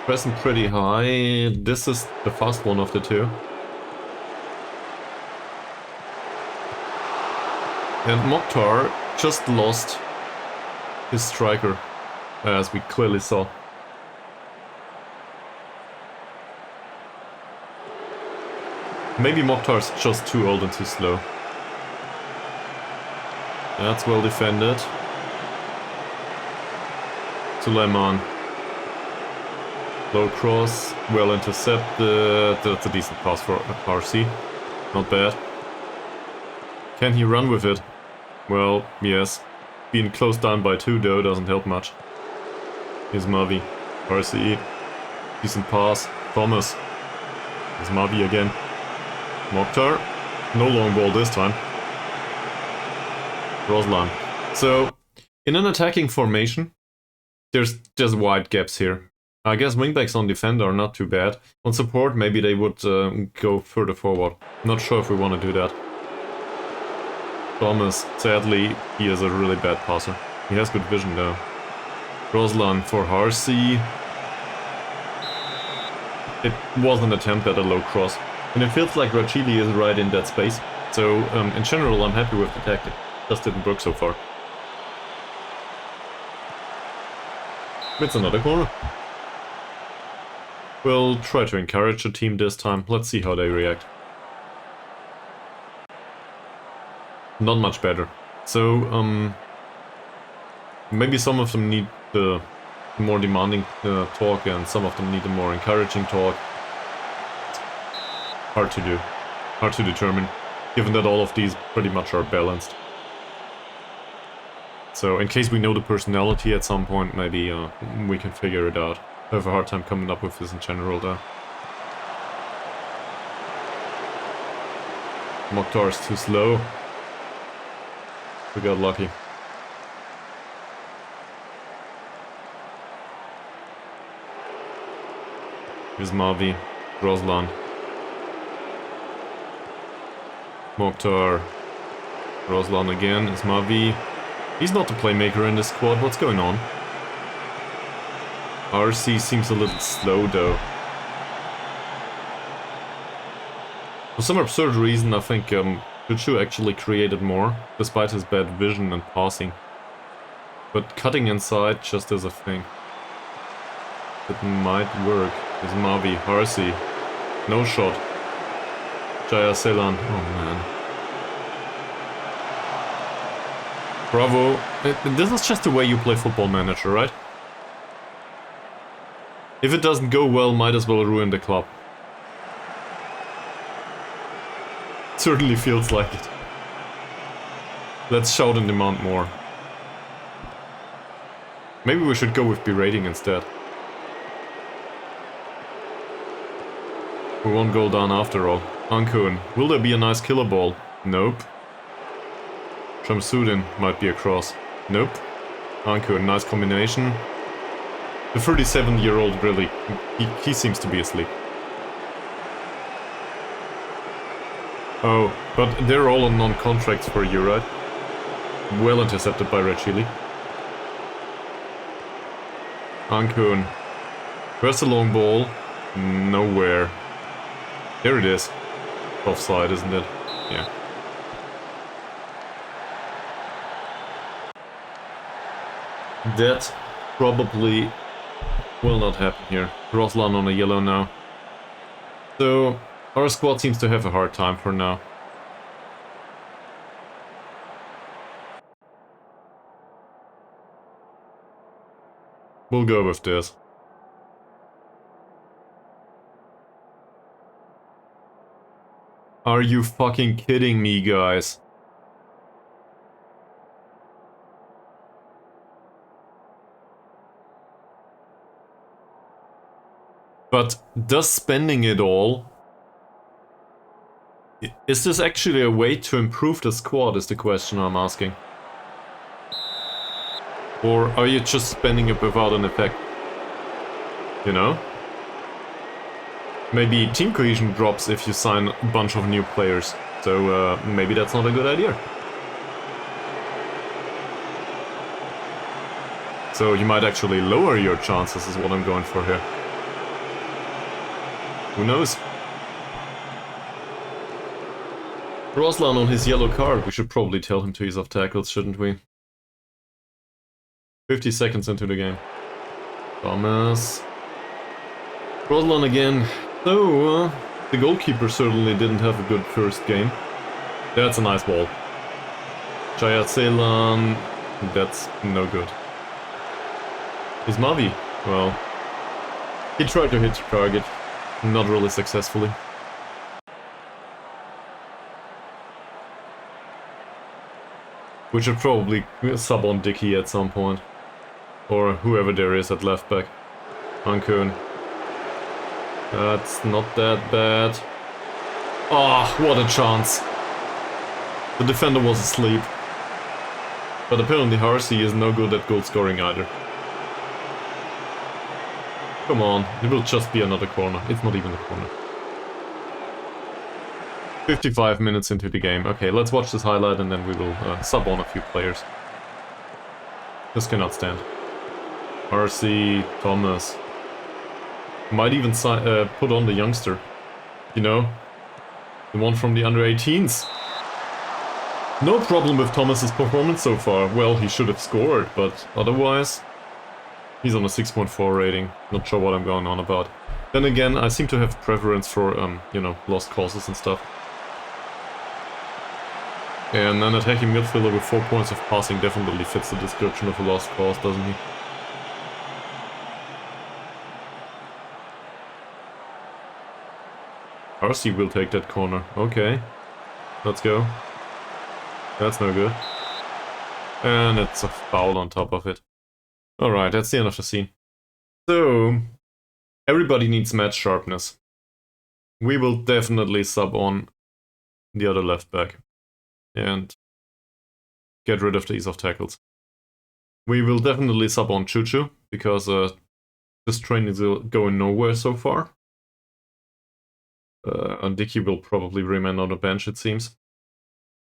pressing pretty high. This is the fast one of the two. And Mokhtar just lost his striker, as we clearly saw. Maybe Mokhtar's just too old and too slow. That's well defended. Suleiman. Low cross, well intercepted. That's a decent pass for RC. Not bad. Can he run with it? Well, yes. Being closed down by two though doesn't help much. Here's Mavi. RC. Decent pass. Thomas. Here's Mavi again. Mokhtar. No long ball this time. Roslan. So, in an attacking formation, there's just wide gaps here. I guess wingbacks on defender are not too bad. On support, maybe they would go further forward. Not sure if we want to do that. Thomas, sadly, he is a really bad passer. He has good vision though. Roslan for Harsi. It was an attempt at a low cross. And it feels like Rachili is right in that space. So, in general, I'm happy with the tactic. Just didn't work so far. It's another corner. We'll try to encourage the team this time. Let's see how they react. Not much better. So, maybe some of them need the more demanding talk and some of them need a more encouraging talk. Hard to do. Hard to determine, given that all of these pretty much are balanced. So, in case we know the personality at some point, maybe we can figure it out. I have a hard time coming up with this in general though. Mokhtar's too slow. We got lucky. Here's Mavi. Roslan. Mokhtar. Roslan again. It's Mavi. He's not the playmaker in this squad. What's going on? RC seems a little slow though. For some absurd reason, I think Chuchu actually created more, despite his bad vision and passing. But cutting inside just is a thing. It might work. Is Mavi, Harsi. No shot. Jaya Ceylon. Oh man. Bravo. This is just the way you play Football Manager, right? If it doesn't go well, might as well ruin the club. Certainly feels like it. Let's shout and demand more. Maybe we should go with berating instead. We won't go down after all. Ankun, will there be a nice killer ball? Nope. Shamsuddin might be a cross. Nope. Ankun, nice combination. The 37-year-old really, he seems to be asleep. Oh, but they're all on non-contracts for you, right? Well intercepted by Red Chili. Ankun. Where's the long ball? Nowhere. There it is. Offside, isn't it? Yeah. That probably will not happen here. Roslan on a yellow now. So, our squad seems to have a hard time for now. We'll go with this. Are you fucking kidding me, guys? But does spending it all... Is this actually a way to improve the squad, is the question I'm asking. Or are you just spending it without an effect? You know? Maybe team cohesion drops if you sign a bunch of new players. So maybe that's not a good idea. So you might actually lower your chances is what I'm going for here. Who knows? Roslan on his yellow card. We should probably tell him to ease off tackles, shouldn't we? 50 seconds into the game. Thomas. Roslan again. So, the goalkeeper certainly didn't have a good first game. That's a nice ball. Jayat Ceylon. That's no good. Ismavi. Well, he tried to hit the target. Not really successfully. We should probably sub on Dickey at some point. Or whoever there is at left back. Ankun. That's not that bad. Oh, what a chance. The defender was asleep. But apparently Harsi is no good at goal scoring either. Come on, it will just be another corner. It's not even a corner. 55 minutes into the game. Okay, let's watch this highlight and then we will sub on a few players. This cannot stand. RC, Thomas. Might even put on the youngster. You know? The one from the under-18s. No problem with Thomas's performance so far. Well, he should have scored, but otherwise... He's on a 6.4 rating. Not sure what I'm going on about. Then again, I seem to have preference for, you know, lost causes and stuff. And an attacking midfielder with 4 points of passing definitely fits the description of a lost cause, doesn't he? RC will take that corner. Okay. Let's go. That's no good. And it's a foul on top of it. Alright, that's the end of the scene. So, everybody needs match sharpness. We will definitely sub on the other left back. And get rid of the ease of tackles. We will definitely sub on Chuchu, because this train is going nowhere so far. And Dickey will probably remain on the bench, it seems.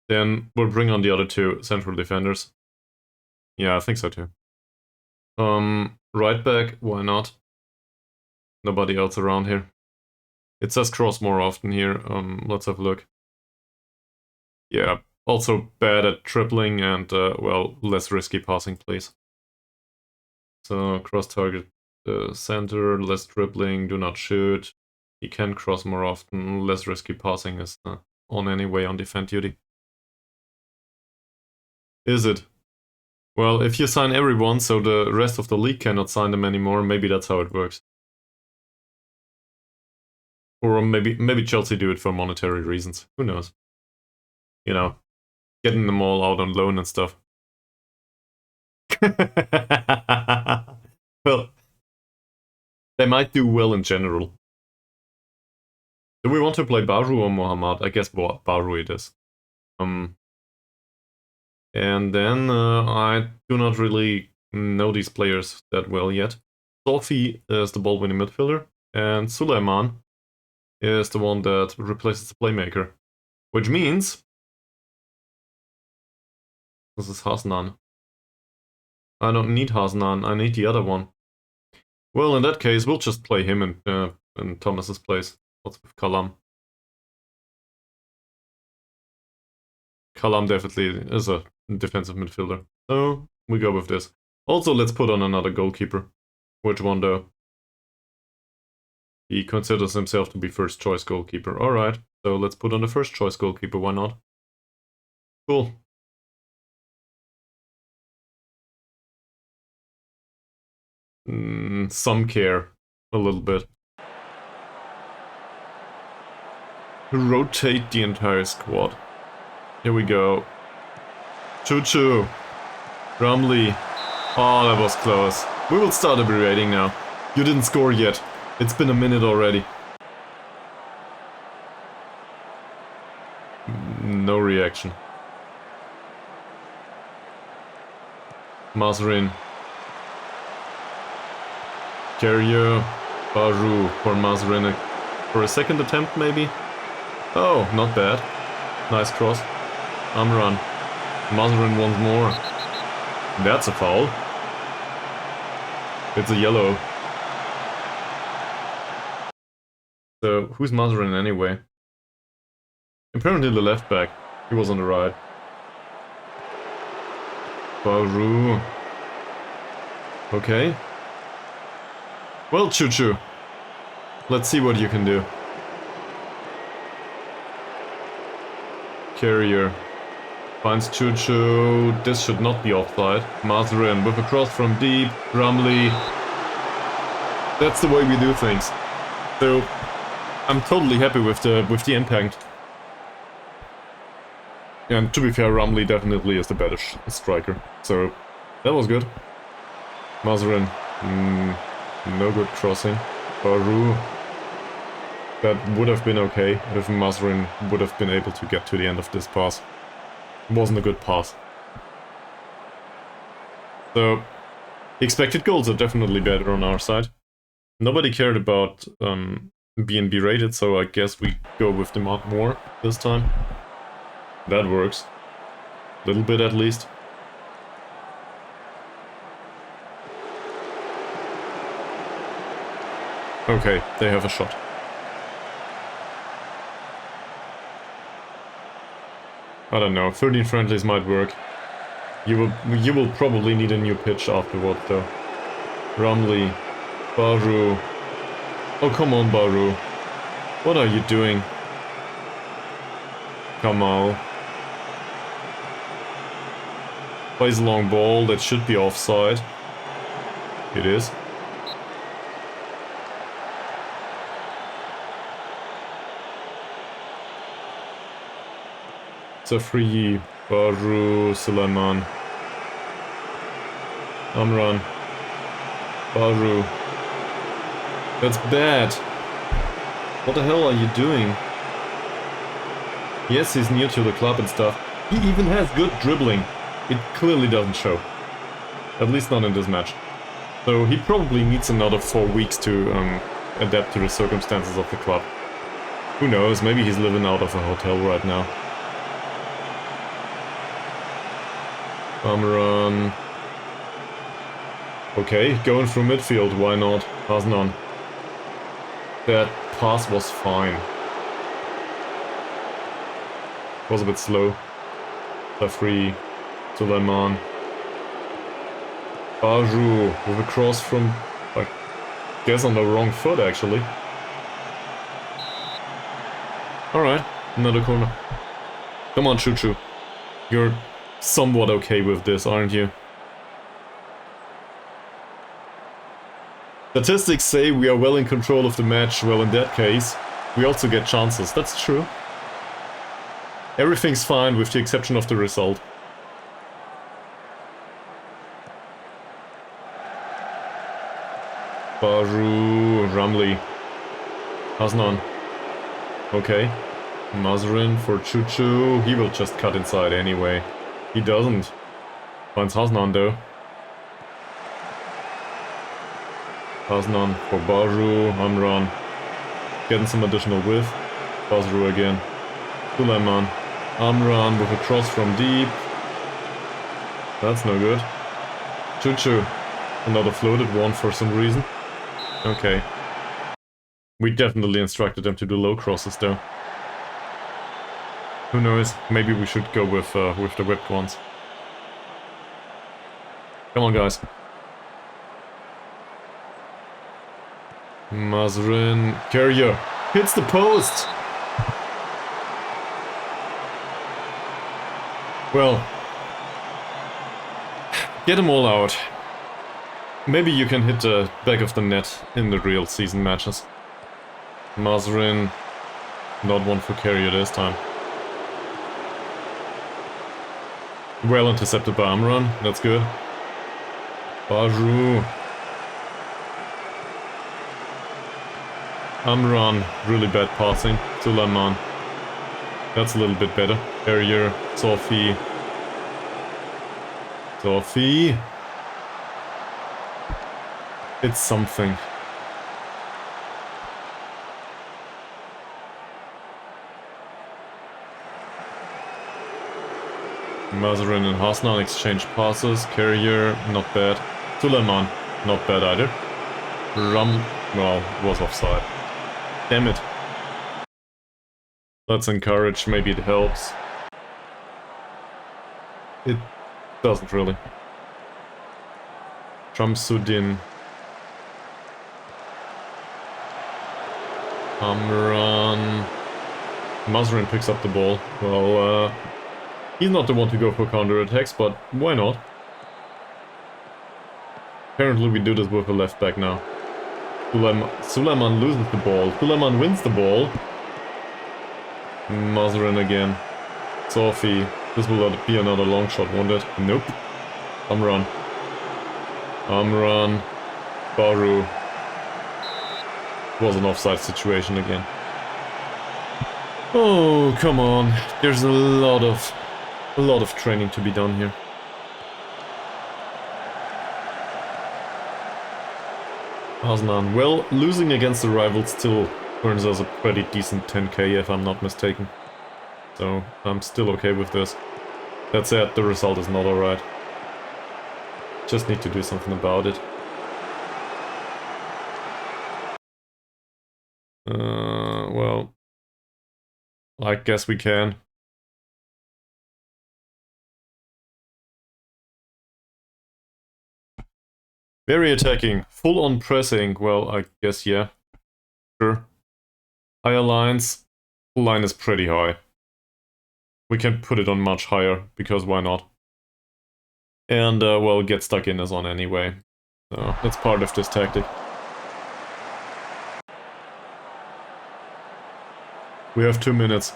Then we'll bring on the other two central defenders. Yeah, I think so too. Right back, why not? Nobody else around here. It says cross more often here. Let's have a look. Yeah, also bad at tripling and, well, less risky passing plays. So, cross target center, less dribbling, do not shoot. He can cross more often, less risky passing is on anyway on defend duty. Is it? Well, if you sign everyone so the rest of the league cannot sign them anymore, maybe that's how it works. Or maybe Chelsea do it for monetary reasons. Who knows? You know, getting them all out on loan and stuff. Well, they might do well in general. Do we want to play Baru or Mohammad? I guess Baru it is. And then I do not really know these players that well yet. Sophie is the ball-winning midfielder, and Suleiman is the one that replaces the playmaker. Which means... this is Hasnan. I don't need Hasnan, I need the other one. Well, in that case, we'll just play him in Thomas's place. What's with Kalam? Kalam definitely is a defensive midfielder. So, we go with this. Also, let's put on another goalkeeper. Which one, though? He considers himself to be first choice goalkeeper. Alright, so let's put on the first choice goalkeeper, why not? Cool. Some care. A little bit. Rotate the entire squad. Here we go. Choo-choo. Rumley. Oh, that was close. We will start abbreviating now. You didn't score yet. It's been a minute already. No reaction. Mazrin. Carrier. Baru for Mazrin. For a second attempt, maybe? Oh, not bad. Nice cross. Amran. Mazrin once more. That's a foul. It's a yellow. So, who's Mazrin anyway? Apparently the left back. He was on the right. Baru. Okay. Well, Choo-choo. Let's see what you can do. Carrier. Finds Choo-choo. This should not be offside. Mazrin with a cross from deep. Rumley. That's the way we do things. So, I'm totally happy with the impact. And to be fair, Rumley definitely is the better striker. So, that was good. Mazrin. No good crossing. Baru. That would have been okay if Mazrin would have been able to get to the end of this pass. It wasn't a good pass. So, expected goals are definitely better on our side. Nobody cared about being berated, so I guess we go with the mod more this time. That works. A little bit at least. Okay, they have a shot. I don't know, 13 friendlies might work. You will probably need a new pitch afterward though. Rumley. Baru. Oh, come on, Baru. What are you doing? Kamal. Plays a long ball, that should be offside. It is. It's a free. Baru, Suleiman. Amran. Baru. That's bad. What the hell are you doing? Yes, he's new to the club and stuff. He even has good dribbling. It clearly doesn't show. At least not in this match. So he probably needs another 4 weeks to adapt to the circumstances of the club. Who knows, maybe he's living out of a hotel right now. Amran. Okay, going through midfield, why not? Hasnan. That pass was fine. Was a bit slow. Free. Suleiman. Baru with a cross from... like, Guess on the wrong foot, actually. Alright, another corner. Come on, Choo Choo. You're somewhat okay with this, aren't you? Statistics say we are well in control of the match. Well, in that case, we also get chances. That's true. Everything's fine with the exception of the result. Baru, Ramli, Hasnan. Okay. Mazrin for Choo Choo. He will just cut inside anyway. He doesn't. Finds Hasnan though. Hasnan for Baru, Amran. Getting some additional width. Basru again. Suleiman. Amran with a cross from deep. That's no good. Choo Choo. Another floated one for some reason. Okay. We definitely instructed them to do low crosses though. Who knows? Maybe we should go with the whipped ones. Come on, guys. Mazrin. Carrier. Hits the post! Well. Get them all out. Maybe you can hit the back of the net in the real season matches. Mazrin. Not one for Carrier this time. Well intercepted by Amran. That's good. Baru. Amran, really bad passing. Suleiman. That's a little bit better. Carrier, Sophie. Sophie. It's something. Mazarin and Hasnan exchange passes. Carrier, not bad. Suleiman, not bad either. Well, was offside. Damn it. Let's encourage, maybe it helps. It doesn't really. Shamsuddin. Amran. Mazrin picks up the ball. Well, he's not the one to go for counter-attacks, but why not? Apparently we do this with a left back now. Suleiman loses the ball. Suleiman wins the ball. Mazrin again. Sophie. This will be another long shot, won't it? Nope. Amran. Amran. Baru. Was an offside situation again. Oh, come on. There's a lot of training to be done here. Hasnan. Well, losing against the rival still earns us a pretty decent 10k if I'm not mistaken. So, I'm still okay with this. That said, the result is not alright. Just need to do something about it. Well, I guess we can. Very attacking, full on pressing. Well, I guess yeah. Sure. Higher lines. Line is pretty high. We can put it on much higher, because why not? And, well, get stuck in is on anyway. So, that's part of this tactic. We have 2 minutes.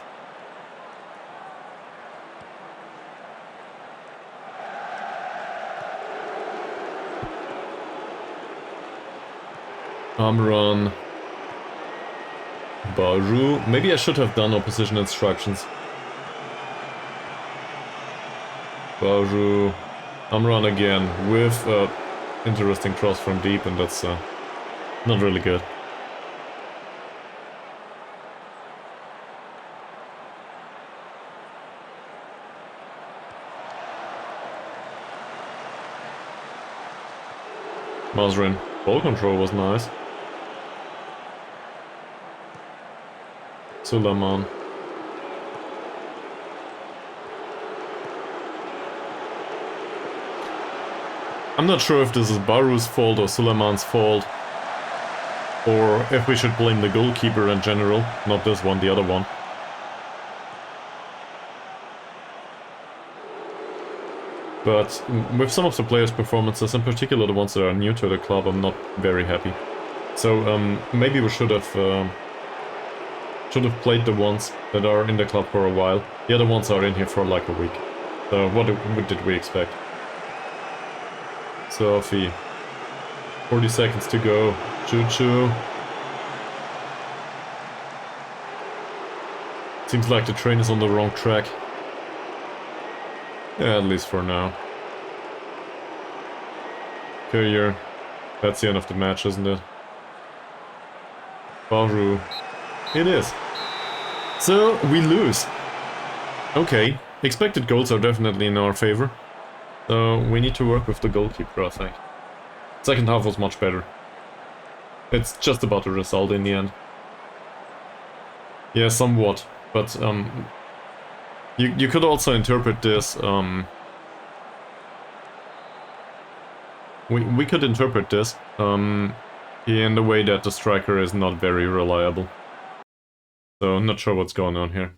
Amran. Baru. Maybe I should have done opposition instructions. Baru. Amran again with interesting cross from deep, and that's not really good. Mazrin. Ball control was nice. Suleiman. I'm not sure if this is Baru's fault or Suleiman's fault. or if we should blame the goalkeeper in general, not this one, the other one. But with some of the players' performances, in particular the ones that are new to the club, I'm not very happy. So maybe we should have played the ones that are in the club for a while. The other ones are in here for like a week. So what did we expect? Sophie. 40 seconds to go. Choo-choo. Seems like the train is on the wrong track. Yeah, at least for now. Courier. That's the end of the match, isn't it? Baru. It is. So, we lose. Okay. Expected goals are definitely in our favor. So, we need to work with the goalkeeper, I think. Second half was much better. It's just about the result in the end. Yeah, somewhat. But, you could also interpret this, we could interpret this, in the way that the striker is not very reliable. So, I'm not sure what's going on here.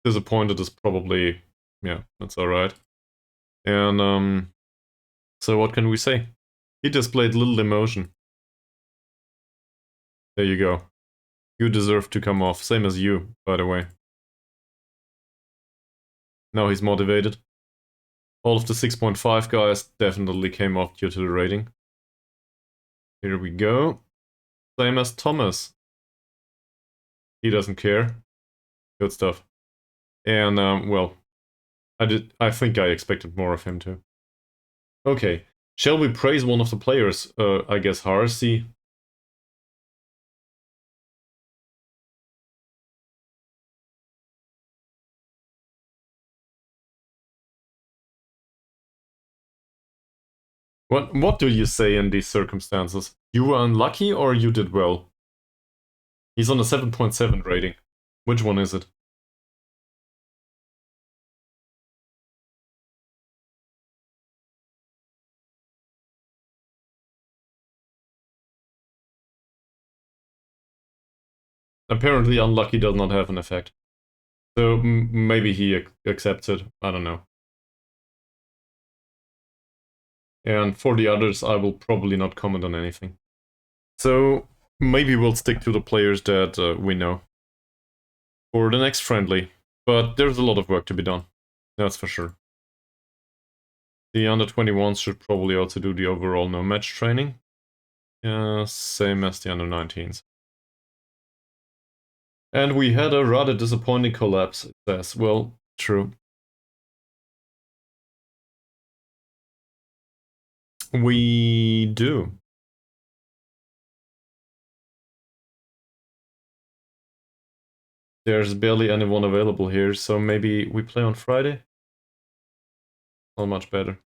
Disappointed is probably, yeah, that's alright. And, so what can we say? He displayed little emotion. There you go. You deserve to come off, same as you, by the way. Now he's motivated. All of the 6.5 guys definitely came off due to the rating. Here we go. Same as Thomas. He doesn't care. Good stuff. And, well, I think I expected more of him too. Okay, shall we praise one of the players? I guess Harsey. What do you say in these circumstances? You were unlucky or you did well? He's on a 7.7 rating. Which one is it? Apparently unlucky does not have an effect. So maybe he accepts it, I don't know. And for the others, I will probably not comment on anything. So maybe we'll stick to the players that we know for the next friendly. But there's a lot of work to be done, that's for sure. The under-21s should probably also do the overall no-match training. Same as the under-19s. And we had a rather disappointing collapse, it says. Well, true. We do. There's barely anyone available here, so maybe we play on Friday? Not much better.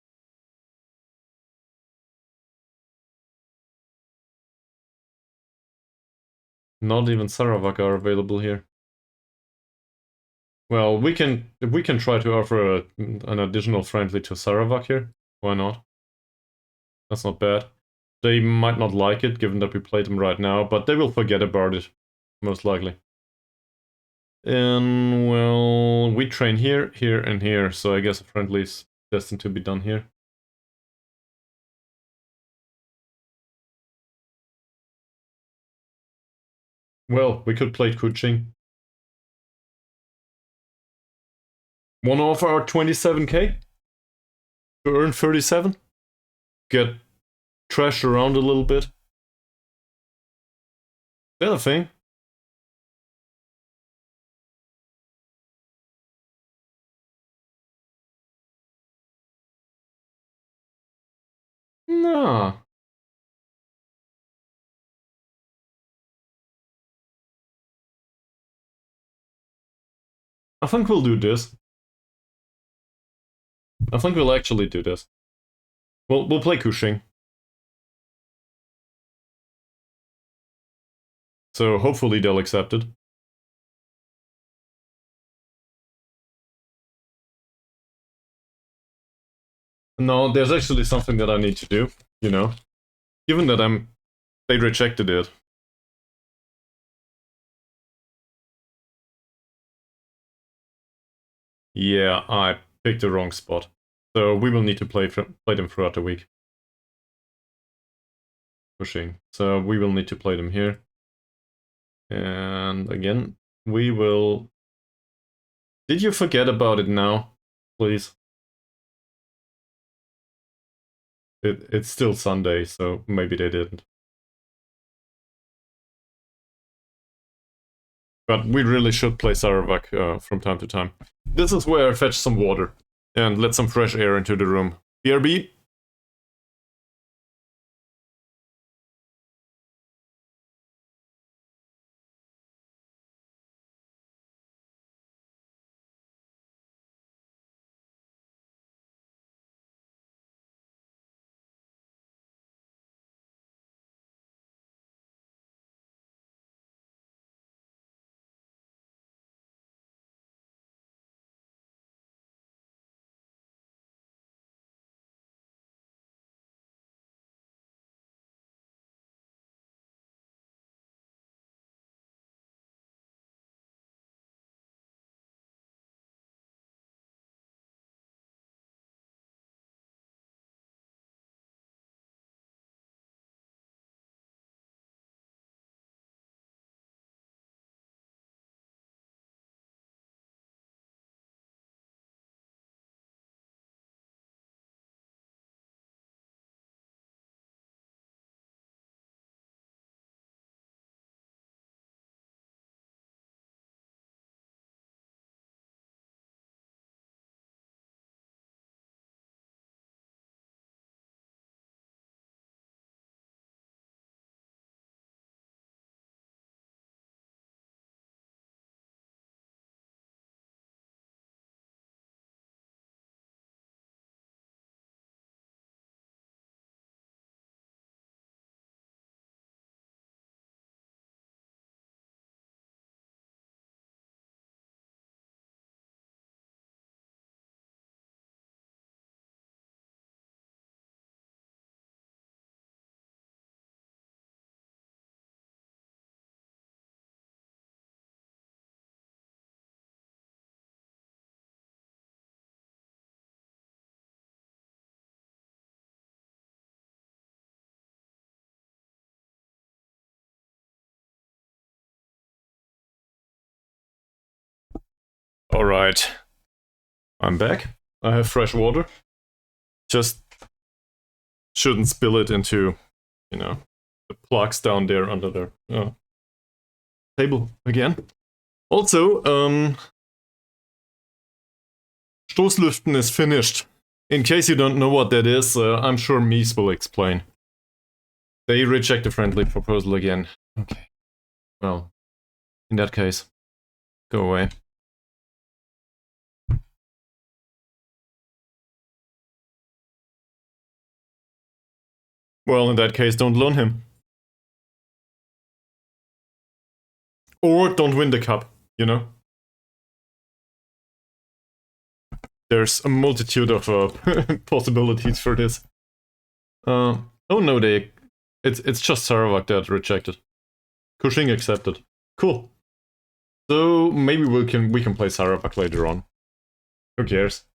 Not even Sarawak are available here. Well, we can try to offer an additional friendly to Sarawak here. Why not? That's not bad. They might not like it, given that we played them right now, but they will forget about it, most likely. And, well, we train here, here, and here, so I guess a friendly is destined to be done here. Well, we could play Kuching. Wanna offer our 27k? To earn 37? Get trashed around a little bit? Is that a thing? Nah. I think we'll do this. I think we'll actually do this. We'll play Kuching. So hopefully they'll accept it. No, there's actually something that I need to do, you know. Given that they rejected it. Yeah, I picked the wrong spot. So we will need to play them throughout the week. Pushing. So we will need to play them here. And again, we will... Did you forget about it now, please? It's still Sunday, so maybe they didn't. But we really should play Sarawak from time to time. This is where I fetch some water and let some fresh air into the room. BRB? Alright. I'm back. I have fresh water. Just shouldn't spill it into, you know, the plugs down there under the table again. Also, Stoßlüften is finished. In case you don't know what that is, I'm sure Mies will explain. They reject the friendly proposal again. Okay. Well, in that case, go away. Well, in that case, don't loan him. Or don't win the cup, you know? There's a multitude of possibilities for this. Oh no, it's just Sarawak that rejected. Cushing accepted. Cool. So maybe we can play Sarawak later on. Who cares?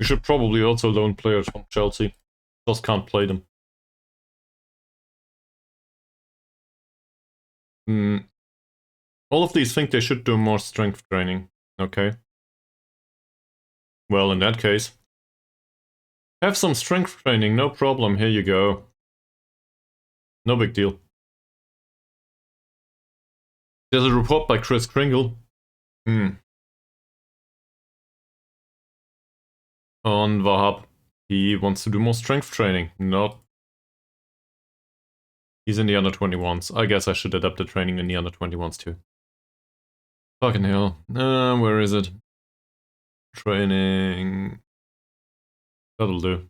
We should probably also loan players from Chelsea. Just can't play them. All of these think they should do more strength training. Okay. Well, in that case, have some strength training, no problem, here you go. No big deal. There's a report by Chris Kringle. On Wahab. He wants to do more strength training. Not. He's in the under 21s. I guess I should adapt the training in the under 21s too. Fucking hell. Where is it? training. That'll do.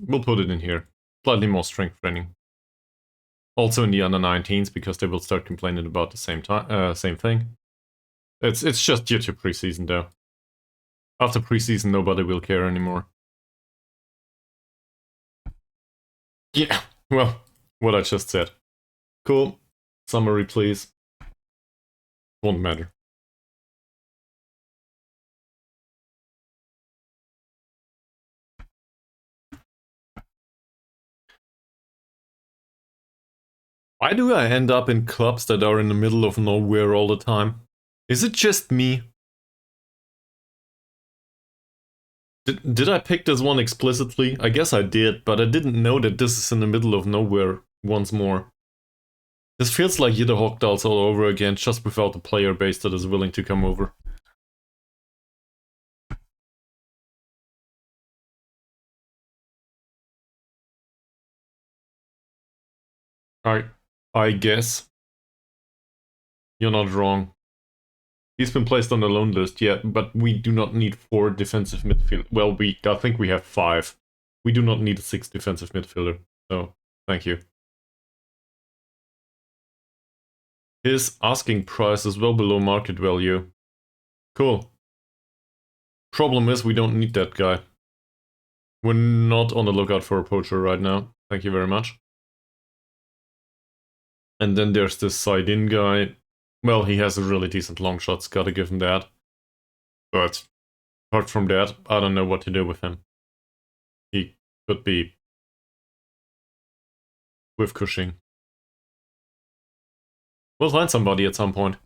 We'll put it in here. Slightly more strength training. Also in the under 19s, because they will start complaining about the same thing. It's just due to preseason though. After preseason, nobody will care anymore. Yeah, well, what I just said. Cool. Summary, please. Won't matter. Why do I end up in clubs that are in the middle of nowhere all the time? Is it just me? Did I pick this one explicitly? I guess I did, but I didn't know that this is in the middle of nowhere once more. This feels like Yitter Hawkdals all over again, just without a player base that is willing to come over. I guess. You're not wrong. He's been placed on the loan list, yeah, but we do not need 4 defensive midfield. Well, I think we have 5. We do not need a 6th defensive midfielder, so thank you. His asking price is well below market value. Cool. Problem is, we don't need that guy. We're not on the lookout for a poacher right now. Thank you very much. And then there's this side-in guy. Well, he has a really decent long shots, gotta give him that. But apart from that, I don't know what to do with him. He could be with Cushing. We'll find somebody at some point.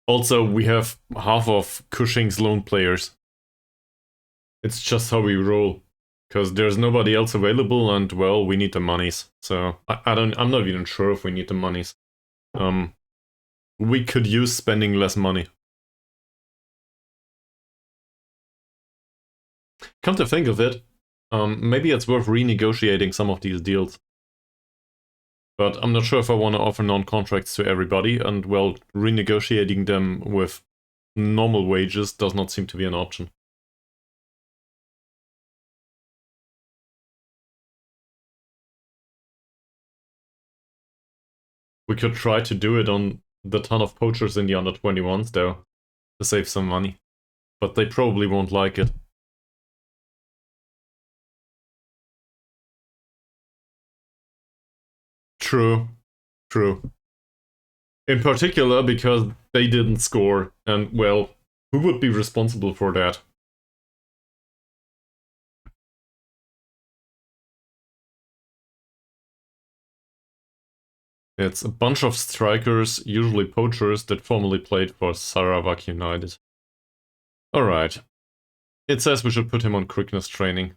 Also, we have half of Cushing's loan players. It's just how we roll. Because there's nobody else available, and well, we need the monies. So I'm not even sure if we need the monies. We could use spending less money. Come to think of it, maybe it's worth renegotiating some of these deals. But I'm not sure if I want to offer non-contracts to everybody, and well, renegotiating them with normal wages does not seem to be an option. We could try to do it on the ton of poachers in the under 21s though, to save some money. But they probably won't like it. True. In particular because they didn't score, and well, who would be responsible for that? It's a bunch of strikers, usually poachers, that formerly played for Sarawak United. Alright. It says we should put him on quickness training.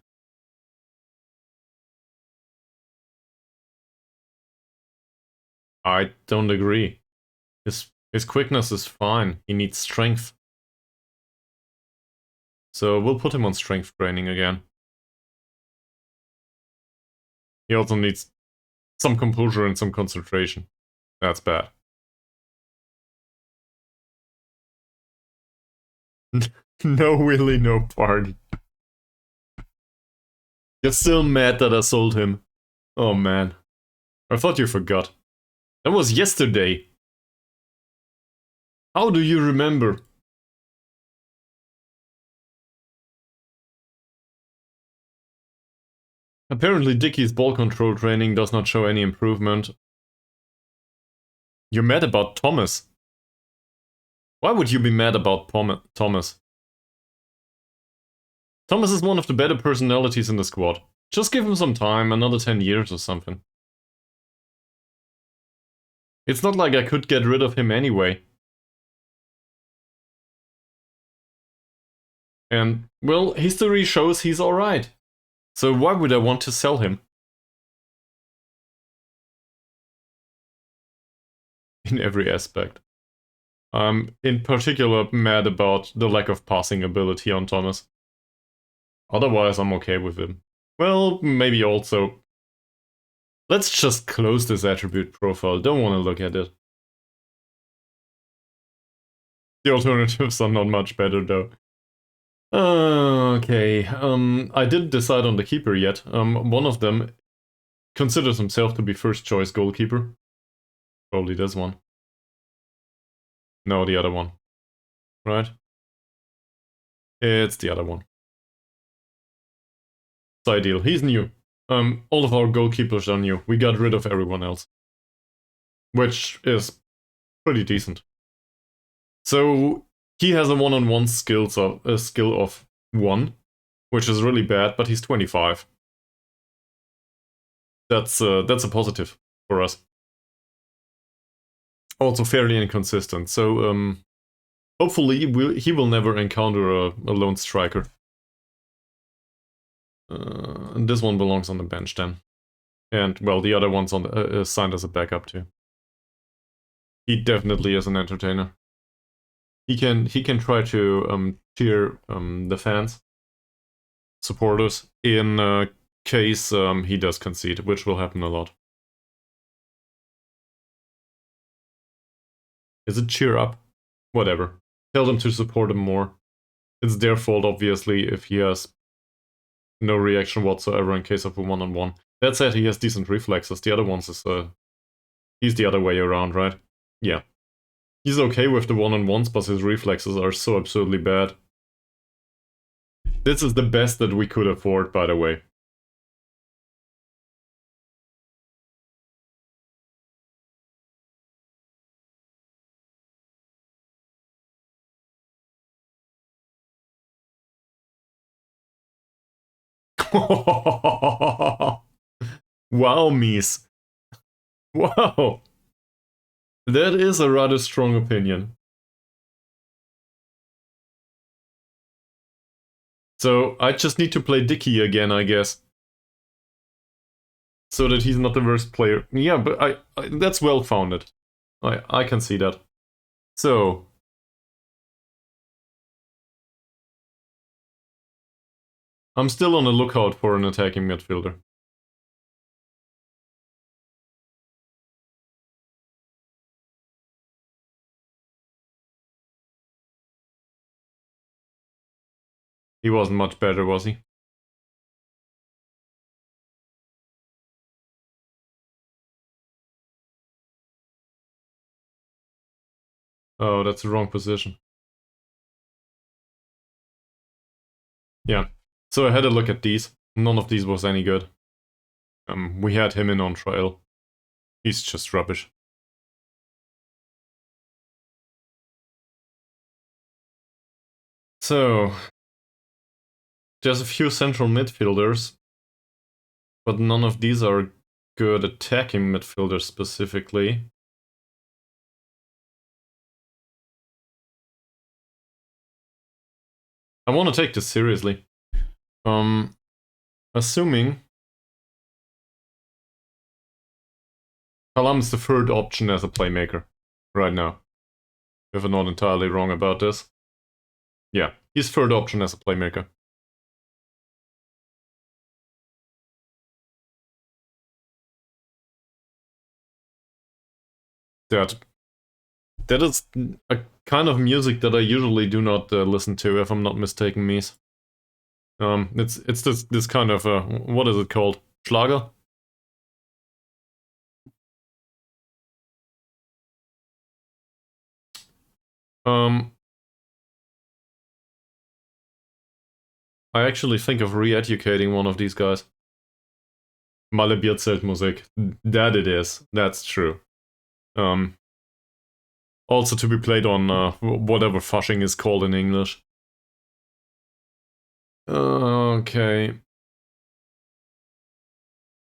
I don't agree. His quickness is fine. He needs strength. So we'll put him on strength training again. He also needs some composure and some concentration. That's bad. No Willy, no party. You're still mad that I sold him. Oh man. I thought you forgot. That was yesterday. How do you remember? Apparently Dickie's ball control training does not show any improvement. You're mad about Thomas. Why would you be mad about Thomas? Thomas is one of the better personalities in the squad. Just give him some time, another 10 years or something. It's not like I could get rid of him anyway. And, well, history shows he's alright. So why would I want to sell him? In every aspect. I'm in particular mad about the lack of passing ability on Thomas. Otherwise, I'm okay with him. Well, maybe also Let's just close this attribute profile. Don't want to look at it. The alternatives are not much better though. Okay, I didn't decide on the keeper yet. One of them considers himself to be first choice goalkeeper. Probably this one. No, the other one. Right? It's the other one. It's ideal. He's new. All of our goalkeepers are new. We got rid of everyone else. Which is pretty decent. So he has a one-on-one skill of 1, which is really bad, but he's 25. That's a positive for us. Also fairly inconsistent, so hopefully he will never encounter a lone striker. And this one belongs on the bench then. And, well, the other one's on the, signed as a backup too. He definitely is an entertainer. He can try to cheer the fans, supporters, in case he does concede, which will happen a lot. Is it cheer up? Whatever. Tell them to support him more. It's their fault, obviously, if he has no reaction whatsoever in case of a one-on-one. That said, he has decent reflexes. The other ones is, he's the other way around, right? Yeah. He's okay with the one-on-ones, but his reflexes are so absurdly bad. This is the best that we could afford, by the way. Wow, Mies. Wow. That is a rather strong opinion. So I just need to play Dicky again, I guess. So that he's not the worst player. Yeah, but I that's well-founded. I can see that. So I'm still on the lookout for an attacking midfielder. He wasn't much better, was he? Oh, that's the wrong position. Yeah. So I had a look at these. None of these was any good. We had him in on trial. He's just rubbish. So there's a few central midfielders, but none of these are good attacking midfielders specifically. I want to take this seriously. Assuming Kalam's the third option as a playmaker right now. If I'm not entirely wrong about this. Yeah, he's third option as a playmaker. That is a kind of music that I usually do not listen to, if I'm not mistaken, Mies. It's this kind of what is it called? Schlager? I actually think of re-educating one of these guys. Malle Bierzeltmusik. That it is. That's true. Also to be played on whatever fushing is called in English. Okay.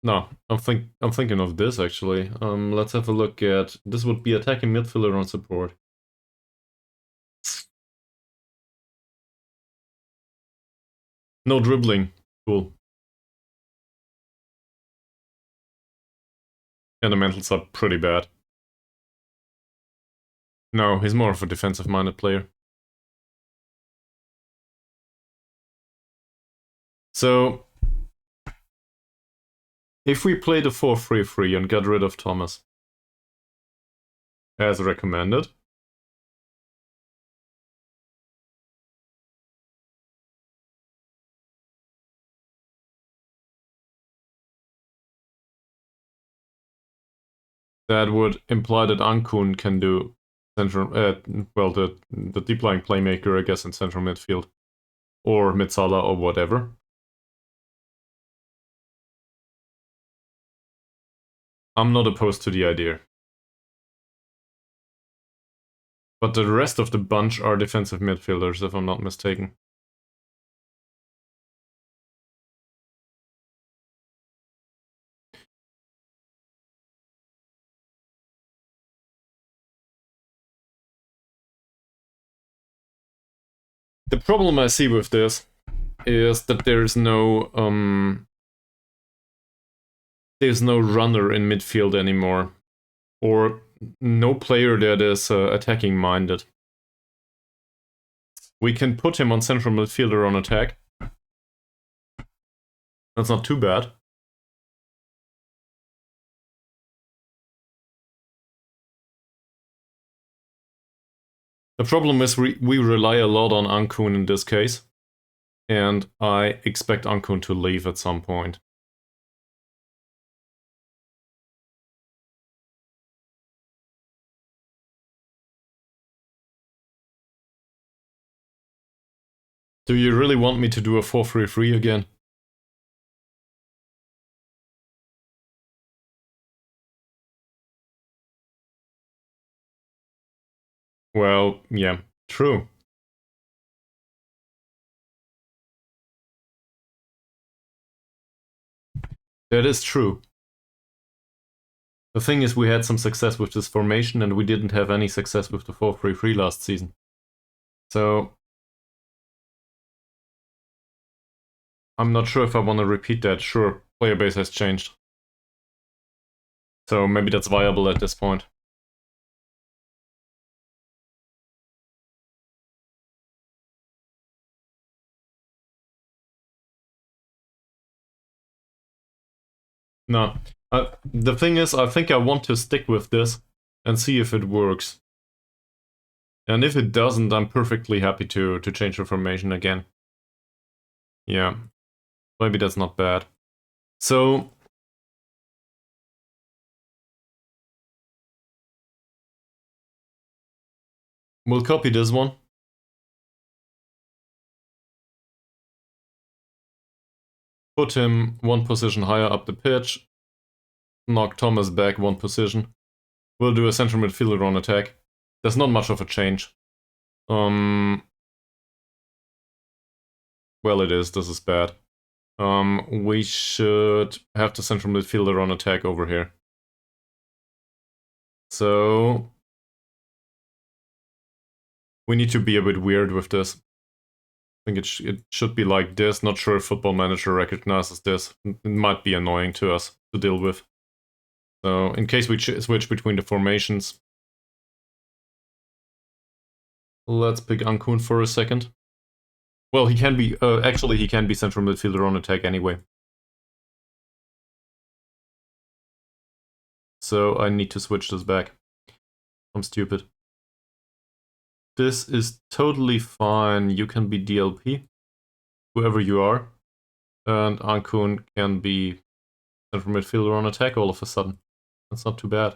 No, I'm thinking of this actually. Let's have a look at this. Would be attacking midfielder on support. No dribbling. Cool. Fundamentals are pretty bad. No, he's more of a defensive-minded player. So If we play the 4-3-3 and get rid of Thomas, as recommended, that would imply that Ankun can do central, well, the deep lying playmaker, I guess, in central midfield, or Mitsala, or whatever. I'm not opposed to the idea. But the rest of the bunch are defensive midfielders, if I'm not mistaken. The problem I see with this is that there's no runner in midfield anymore, or no player that is attacking minded. We can put him on central midfielder on attack. That's not too bad. The problem is we rely a lot on Ankun in this case, and I expect Ankun to leave at some point. Do you really want me to do a 4-3-3 again? Well, yeah, true. That is true. The thing is, we had some success with this formation, and we didn't have any success with the 4-3-3 last season. So I'm not sure if I want to repeat that. Sure, player base has changed. So maybe that's viable at this point. No. The thing is, I think I want to stick with this and see if it works. And if it doesn't, I'm perfectly happy to change the formation again. Yeah. Maybe that's not bad. So we'll copy this one. Put him one position higher up the pitch. Knock Thomas back one position. We'll do a central midfielder on attack. There's not much of a change. Well, it is. This is bad. We should have the central midfielder on attack over here. So we need to be a bit weird with this. I think it should be like this. Not sure if Football Manager recognizes this. It might be annoying to us to deal with. So in case we switch between the formations, let's pick Ankun for a second. Well, he can be, actually he can be central midfielder on attack anyway. So I need to switch this back. I'm stupid. This is totally fine. You can be DLP, whoever you are. And Ankun can be central midfielder on attack all of a sudden. That's not too bad.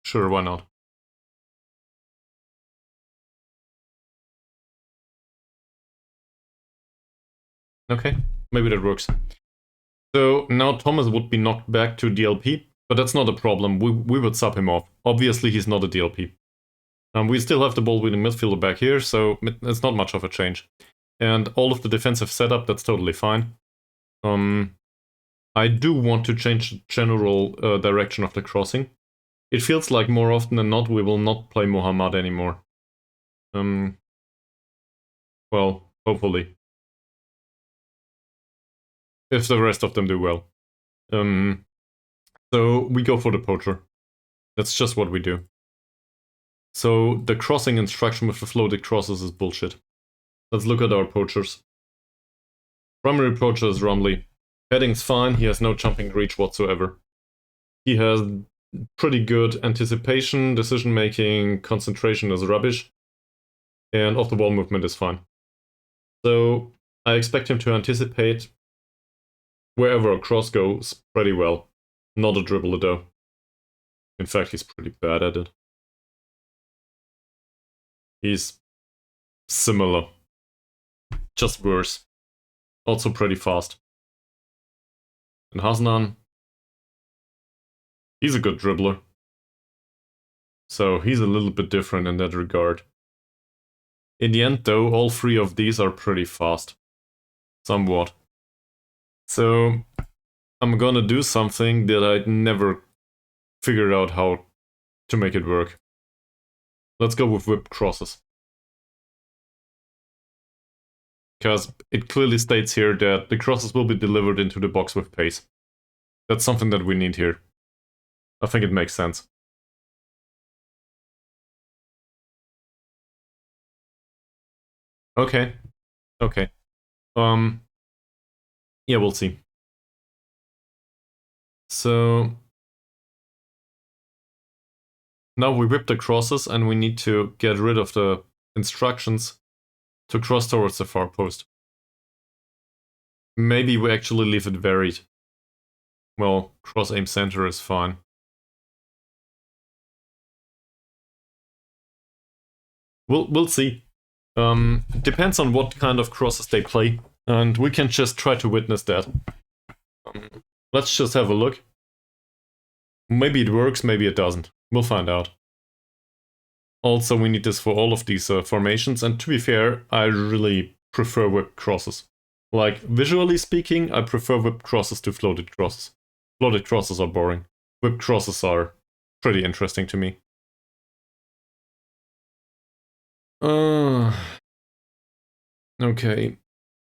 Sure, why not? Okay, maybe that works. So now Thomas would be knocked back to DLP, but that's not a problem. We would sub him off. Obviously, he's not a DLP. We still have the ball with the midfielder back here, so it's not much of a change. And all of the defensive setup, that's totally fine. I do want to change the general direction of the crossing. It feels like more often than not we will not play Mohammad anymore. Well, hopefully. If the rest of them do well. So we go for the poacher. That's just what we do. So the crossing instruction with the floated crosses is bullshit. Let's look at our poachers. Primary approach is Rumley. Heading's fine, he has no jumping reach whatsoever. He has pretty good anticipation, decision making, concentration is rubbish, and off the wall movement is fine. So I expect him to anticipate wherever a cross goes pretty well. Not a dribbler though. In fact, he's pretty bad at it. He's similar, just worse. Also pretty fast. And Hasnan, he's a good dribbler. So he's a little bit different in that regard. In the end though, all three of these are pretty fast. Somewhat. So I'm gonna do something that I never figured out how to make it work. Let's go with whipped crosses. Because it clearly states here that the crosses will be delivered into the box with pace. That's something that we need here. I think it makes sense. Okay. Okay. Yeah, we'll see. So now we whip the crosses and we need to get rid of the instructions to cross towards the far post. Maybe we actually leave it varied. Well, cross aim center is fine. We'll see. Depends on what kind of crosses they play, and we can just try to witness that. Let's just have a look. Maybe it works, maybe it doesn't. We'll find out. Also, we need this for all of these formations, and to be fair, I really prefer whipped crosses. Like, visually speaking, I prefer whipped crosses to floated crosses. Floated crosses are boring. Whipped crosses are pretty interesting to me. Okay.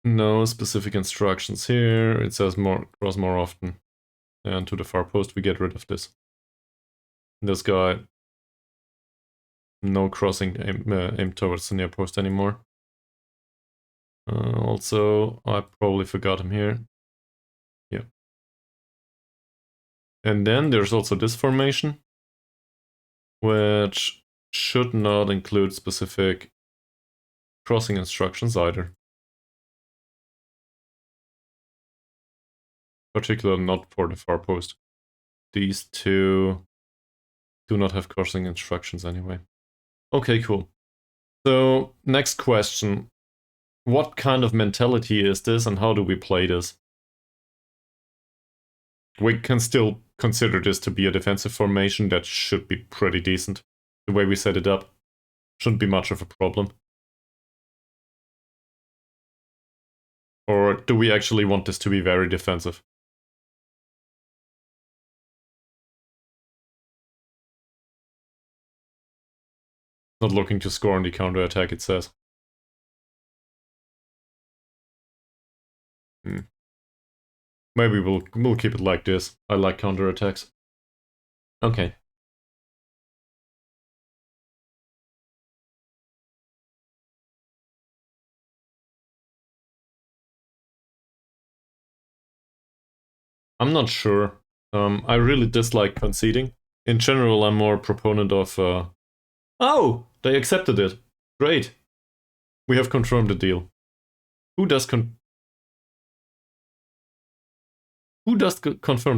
No specific instructions here. It says cross more often. And to the far post we get rid of this. This guy. No crossing aim towards the near post anymore. Also, I probably forgot him here. Yeah. And then there's also this formation, which should not include specific crossing instructions either. Particularly not for the far post. These two do not have crossing instructions anyway. Okay, cool. So, next question. What kind of mentality is this and how do we play this? We can still consider this to be a defensive formation that should be pretty decent. The way we set it up shouldn't be much of a problem. Or do we actually want this to be very defensive? Not looking to score on the counter-attack, it says. Maybe we'll keep it like this. I like counter-attacks. Okay. I'm not sure. I really dislike conceding. In general, I'm more a proponent of... Oh! They accepted it. Great. We have confirmed the deal. Who does confirm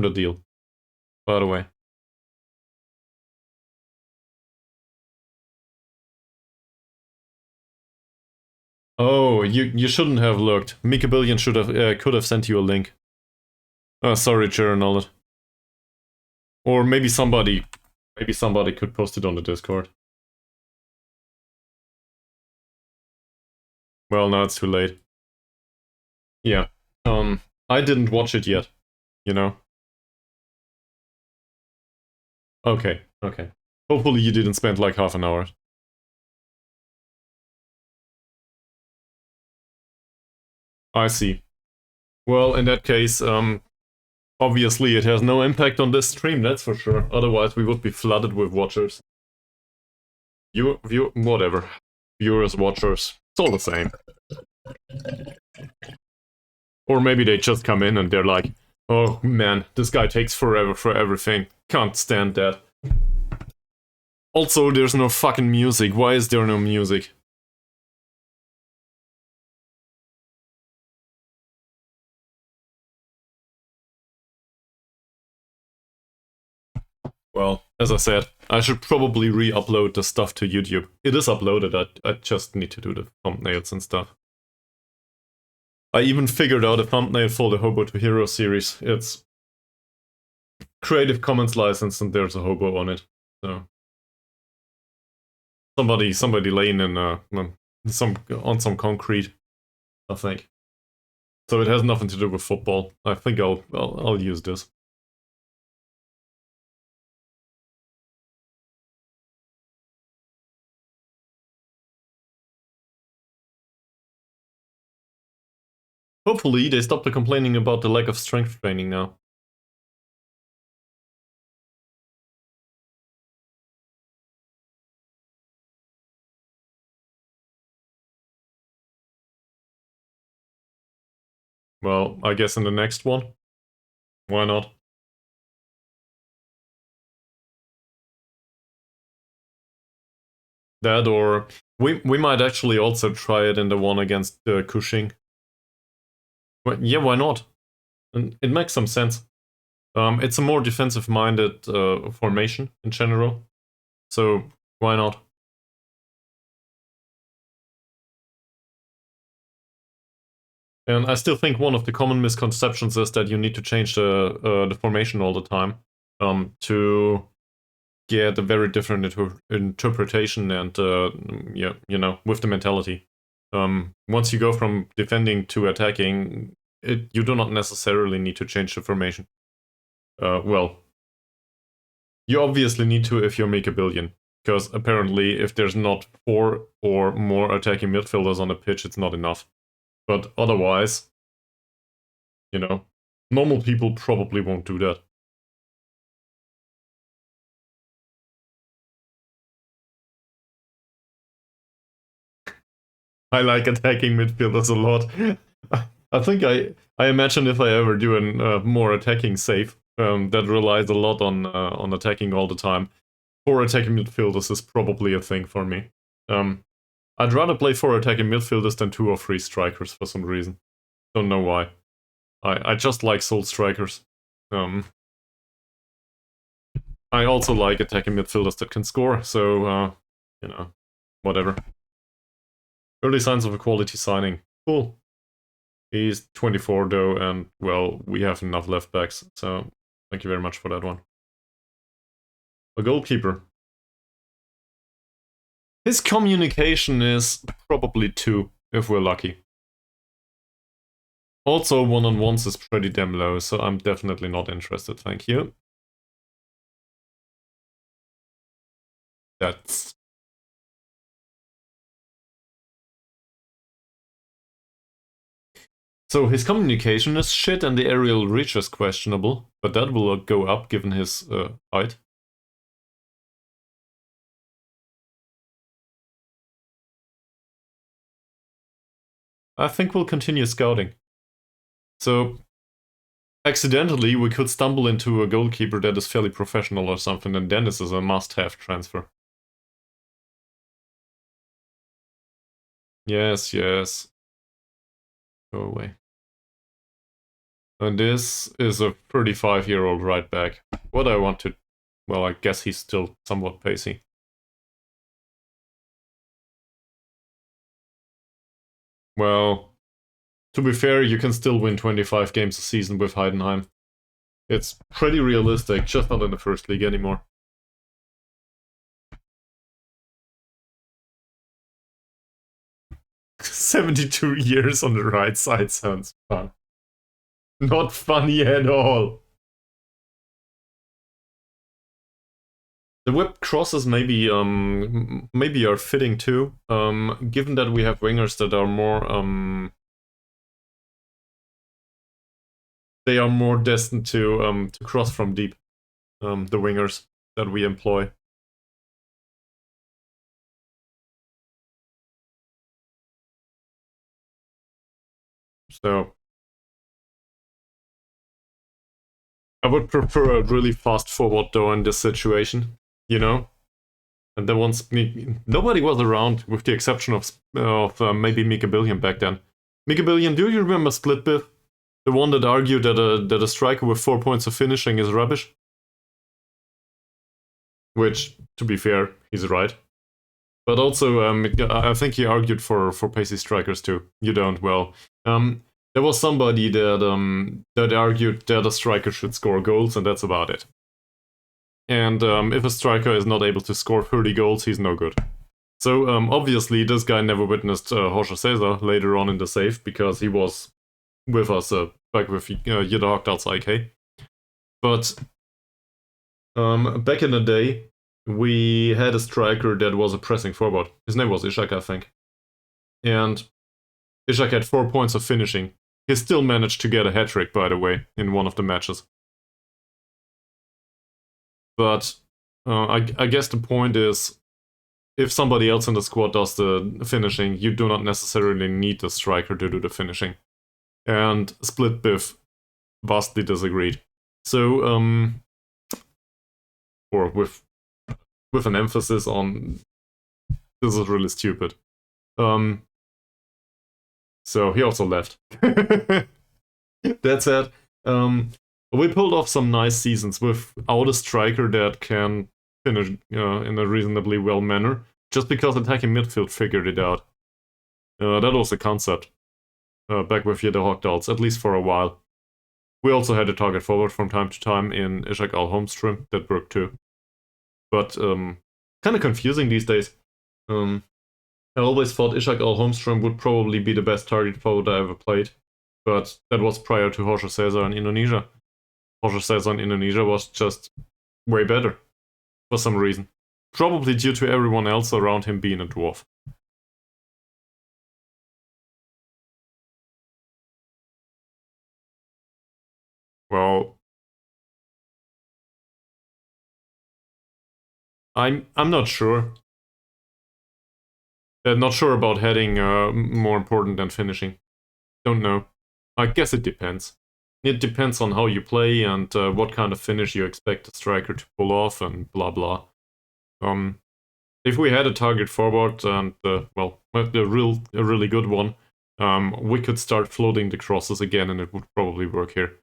the deal, by the way? Oh, you shouldn't have looked. Mika Billion could have sent you a link. Sorry, Jaron. Or maybe somebody could post it on the Discord. Well, now it's too late. Yeah. I didn't watch it yet, you know? Okay. Hopefully you didn't spend like half an hour. I see. Well, in that case, obviously it has no impact on this stream, that's for sure. Otherwise we would be flooded with watchers. Whatever. Viewers, watchers, it's all the same. Or maybe they just come in and they're like, oh man, this guy takes forever for everything. Can't stand that. Also, there's no fucking music. Why is there no music? Well, as I said, I should probably re-upload the stuff to YouTube. It is uploaded, I just need to do the thumbnails and stuff. I even figured out a thumbnail for the Hobo to Hero series. It's Creative Commons license and there's a hobo on it. So somebody laying in on some concrete, I think. So it has nothing to do with football. I think I'll use this. Hopefully they stop complaining about the lack of strength training now. Well, I guess in the next one. Why not? That, or we might actually also try it in the one against Cushing. Well, yeah, why not? And it makes some sense. It's a more defensive-minded formation in general, so why not? And I still think one of the common misconceptions is that you need to change the formation all the time to get a very different interpretation and yeah, you know, with the mentality. Once you go from defending to attacking, you do not necessarily need to change the formation. Well, you obviously need to if you make a billion, because apparently if there's not 4 or more attacking midfielders on the pitch, it's not enough. But otherwise, you know, normal people probably won't do that. I like attacking midfielders a lot. I think I imagine if I ever do a more attacking save that relies a lot on attacking all the time, 4 attacking midfielders is probably a thing for me. I'd rather play 4 attacking midfielders than 2 or 3 strikers for some reason. Don't know why. I just like soul strikers. I also like attacking midfielders that can score, so you know, whatever. Early signs of a quality signing. Cool. He's 24 though, and well, we have enough left backs, so thank you very much for that one. A goalkeeper. His communication is probably 2, if we're lucky. Also, one-on-ones is pretty damn low, so I'm definitely not interested, thank you. That's... So his communication is shit and the aerial reach is questionable, but that will go up given his height. I think we'll continue scouting. So, accidentally, we could stumble into a goalkeeper that is fairly professional or something, and then this is a must-have transfer. Yes, yes. Go away. And this is a 35-year-old right back. What I want to... Well, I guess he's still somewhat pacey. Well, to be fair, you can still win 25 games a season with Heidenheim. It's pretty realistic, just not in the first league anymore. 72 years on the right side sounds fun. Not funny at all. The whip crosses maybe are fitting too. Given that we have wingers that are more they are more destined to cross from deep. The wingers that we employ. So I would prefer a really fast forward though in this situation, you know? And then once nobody was around, with the exception of maybe Mika Billion back then. Mika Billion, do you remember Split Biff? The one that argued that a striker with 4 points of finishing is rubbish? Which, to be fair, he's right. But also, I think he argued for pacey strikers too. You don't? Well, there was somebody that argued that a striker should score goals, and that's about it. And if a striker is not able to score 30 goals, he's no good. So obviously, this guy never witnessed Jorge Cesar later on in the save, because he was with us back with Jeder Hochdahl's IK. But back in the day, we had a striker that was a pressing forward. His name was Ishak, I think. And Ishak had 4 points of finishing. He still managed to get a hat-trick, by the way, in one of the matches. But I guess the point is, if somebody else in the squad does the finishing, you do not necessarily need the striker to do the finishing. And Split Biff vastly disagreed. So, or with an emphasis on, this is really stupid. So he also left. That said, we pulled off some nice seasons without a striker that can finish in a reasonably well manner, just because attacking midfield figured it out. That was the concept back with Jeder Hochdahl's, at least for a while. We also had a target forward from time to time in Ishak Al-Holmström, that worked too. But kind of confusing these days. I always thought Ishak Al-Holmström would probably be the best target forward I ever played, but that was prior to Jorge Cesar in Indonesia. Jorge Cesar in Indonesia was just way better, for some reason. Probably due to everyone else around him being a dwarf. Well, I'm not sure. Not sure about heading more important than finishing. Don't know. I guess it depends. It depends on how you play and what kind of finish you expect a striker to pull off and blah blah. If we had a target forward and well, a really good one, we could start floating the crosses again, and it would probably work here.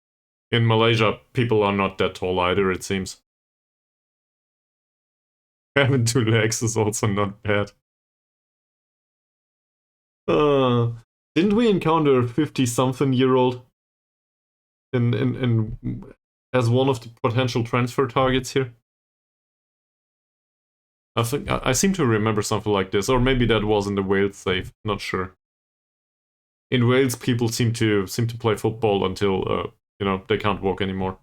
In Malaysia, people are not that tall either, it seems. Having 2 legs is also not bad. Didn't we encounter a 50-something-year-old in as one of the potential transfer targets here? I think I seem to remember something like this, or maybe that was in the Wales save. Not sure. In Wales, people seem to play football until they can't walk anymore.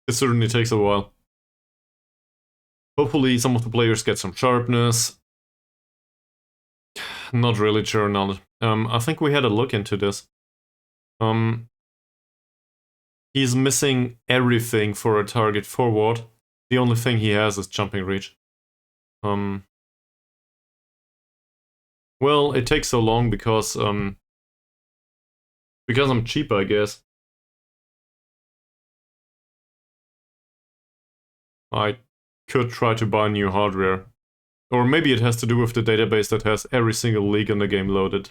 It certainly takes a while. Hopefully some of the players get some sharpness. Not really sure now. I think we had a look into this. He's missing everything for a target forward. The only thing he has is jumping reach. Well, it takes so long because I'm cheap, I guess. I could try to buy new hardware. Or maybe it has to do with the database that has every single league in the game loaded.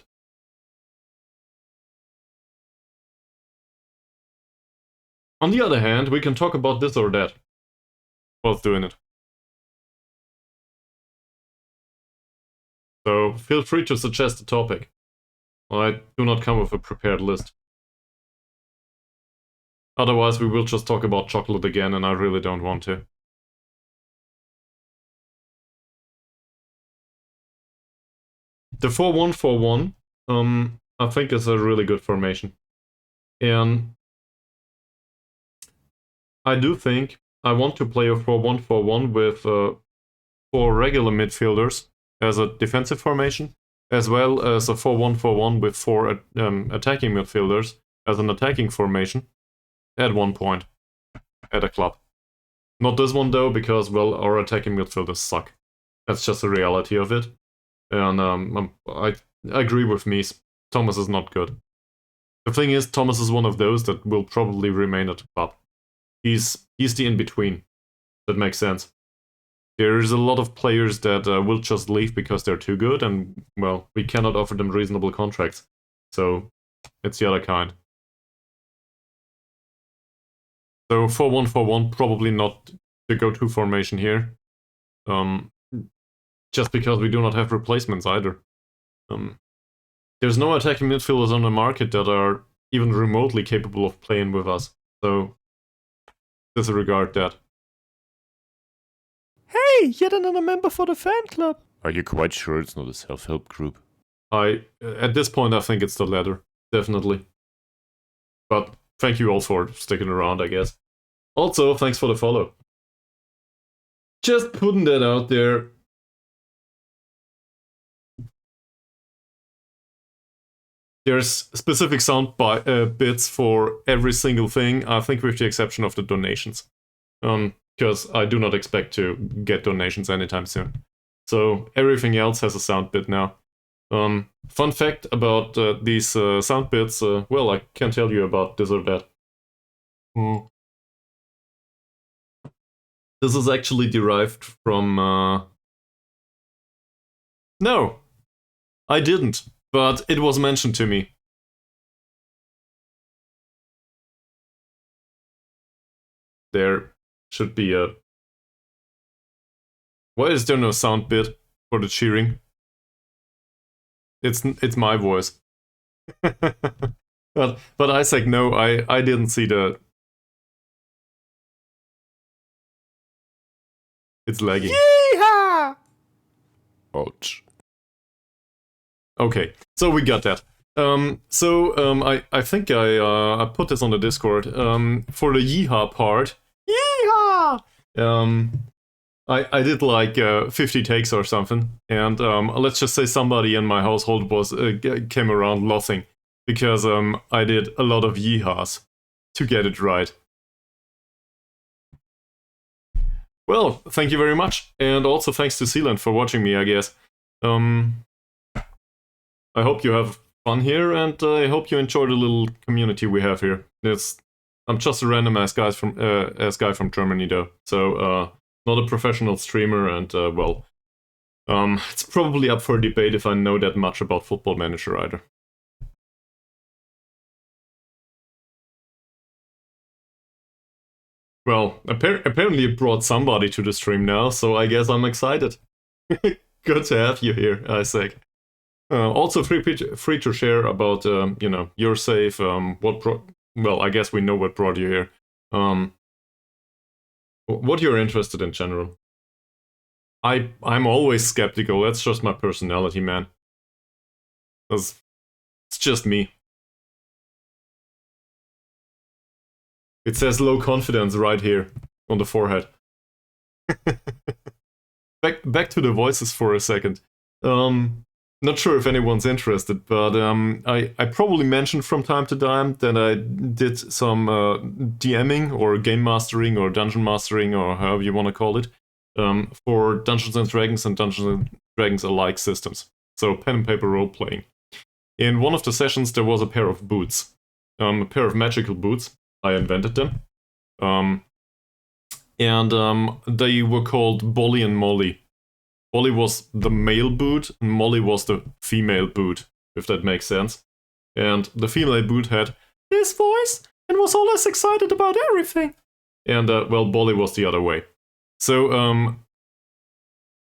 On the other hand, we can talk about this or that. Both doing it. So feel free to suggest a topic. I do not come with a prepared list. Otherwise, we will just talk about chocolate again, and I really don't want to. The 4-1-4-1, I think is a really good formation. And I do think I want to play a 4-1-4-1 with 4 regular midfielders as a defensive formation, as well as a 4-1-4-1 with 4 attacking midfielders as an attacking formation at one point. at a club. Not this one though, because, well, our attacking midfielders suck. That's just the reality of it. And I agree with Mies. Thomas is not good. The thing is, Thomas is one of those that will probably remain at the club. He's the in-between. That makes sense. There's a lot of players that will just leave because they're too good, and, well, we cannot offer them reasonable contracts. So, it's the other kind. So 4-1-4-1, probably not the go-to formation here. Just because we do not have replacements either. There's no attacking midfielders on the market that are even remotely capable of playing with us. So, disregard that. Hey, yet another member for the fan club. Are you quite sure it's not a self-help group? At this point, I think it's the latter. Definitely. But thank you all for sticking around, I guess. Also, thanks for the follow. Just putting that out there. There's specific sound bits for every single thing, I think with the exception of the donations. Because I do not expect to get donations anytime soon. So everything else has a sound bit now. Fun fact about these sound bits, well, I can tell you about this or that. This is actually derived from... No! I didn't, but it was mentioned to me. There should be a... Why is there no sound bit for the cheering? It's my voice. but Isaac, no, I didn't see the... It's lagging. Yeehaw! Ouch. Okay, so we got that. I think I put this on the Discord. For the yeehaw part, yeehaw! I did like 50 takes or something, and let's just say somebody in my household was came around laughing because I did a lot of yeehaws to get it right. Well, thank you very much, and also thanks to Sealand for watching me, I guess. I hope you have fun here, and I hope you enjoy the little community we have here. I'm just a random ass guy from Germany, though, so not a professional streamer, and well, it's probably up for debate if I know that much about Football Manager either. Well, apparently it brought somebody to the stream now, so I guess I'm excited. Good to have you here, Isaac. Also free to share about, you know, your save, well, I guess we know what brought you here. What you're interested in general. I'm always skeptical, that's just my personality, man. It's just me. It says low confidence right here on the forehead. Back to the voices for a second. Not sure if anyone's interested, but I probably mentioned from time to time that I did some DMing or game mastering or dungeon mastering or however you want to call it for Dungeons and Dragons and Dungeons and Dragons alike systems. So pen and paper role playing. In one of the sessions there was a pair of boots, a pair of magical boots. I invented them. They were called Bolly and Molly. Bolly was the male boot, and Molly was the female boot, if that makes sense. And the female boot had this voice and was always excited about everything. And, well, Bolly was the other way. So,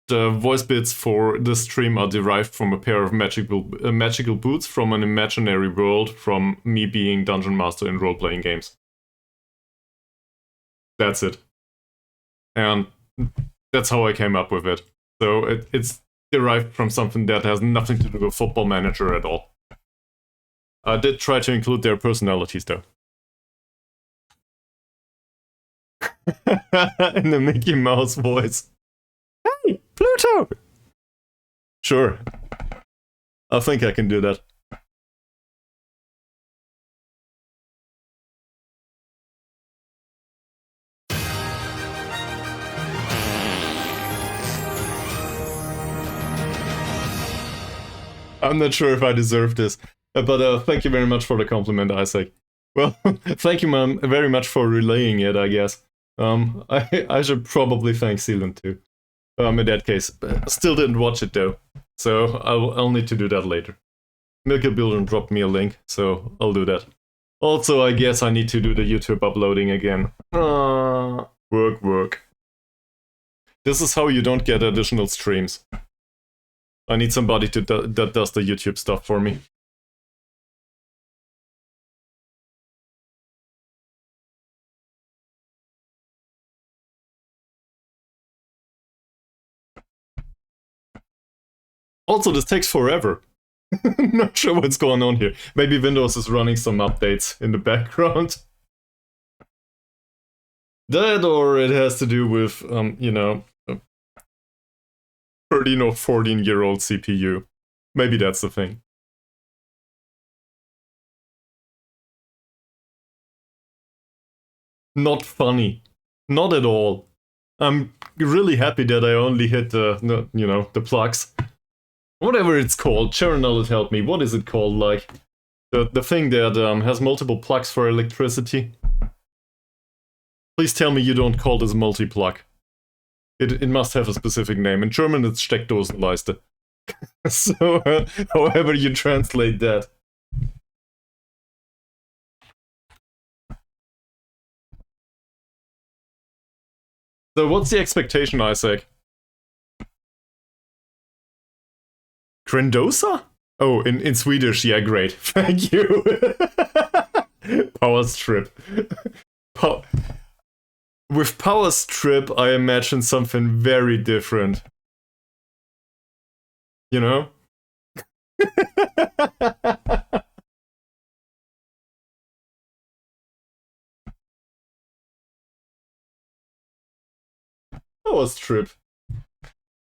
the voice bits for this stream are derived from a pair of magical boots from an imaginary world from me being Dungeon Master in role-playing games. That's it. And that's how I came up with it. So it's derived from something that has nothing to do with Football Manager at all. I did try to include their personalities, though. In the Mickey Mouse voice. Hey, Pluto! Sure. I think I can do that. I'm not sure if I deserve this. But thank you very much for the compliment, Isaac. Well, thank you, man, very much for relaying it, I guess. I should probably thank Sealant too. In that case. Still didn't watch it though. So I'll need to do that later. Milky Builder dropped me a link, so I'll do that. Also, I guess I need to do the YouTube uploading again. Work. This is how you don't get additional streams. I need somebody that does the YouTube stuff for me. Also, this takes forever. Not sure what's going on here. Maybe Windows is running some updates in the background. That, or it has to do with, you know, a 13 or 14-year-old CPU. Maybe that's the thing. Not funny. Not at all. I'm really happy that I only hit the you know, the plugs. Whatever it's called, Sharon will help me. What is it called? Like, the thing that has multiple plugs for electricity? Please tell me you don't call this multi-plug. It must have a specific name. In German it's Steckdosenleiste. So, however you translate that. So what's the expectation, Isaac? Grandosa? Oh, in Swedish, yeah, great. Thank you. Power strip. With power strip, I imagine something very different. You know? Power strip.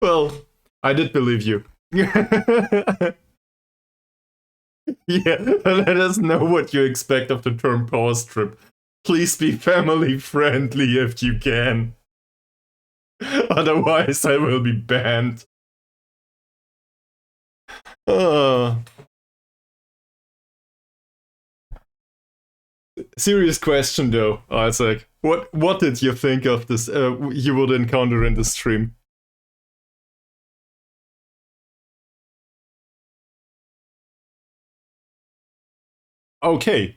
Well, I did believe you. Yeah, let us know what you expect of the term power strip. Please be family friendly if you can. Otherwise, I will be banned. Serious question though, Isaac. What did you think of this you would encounter in the stream? Okay.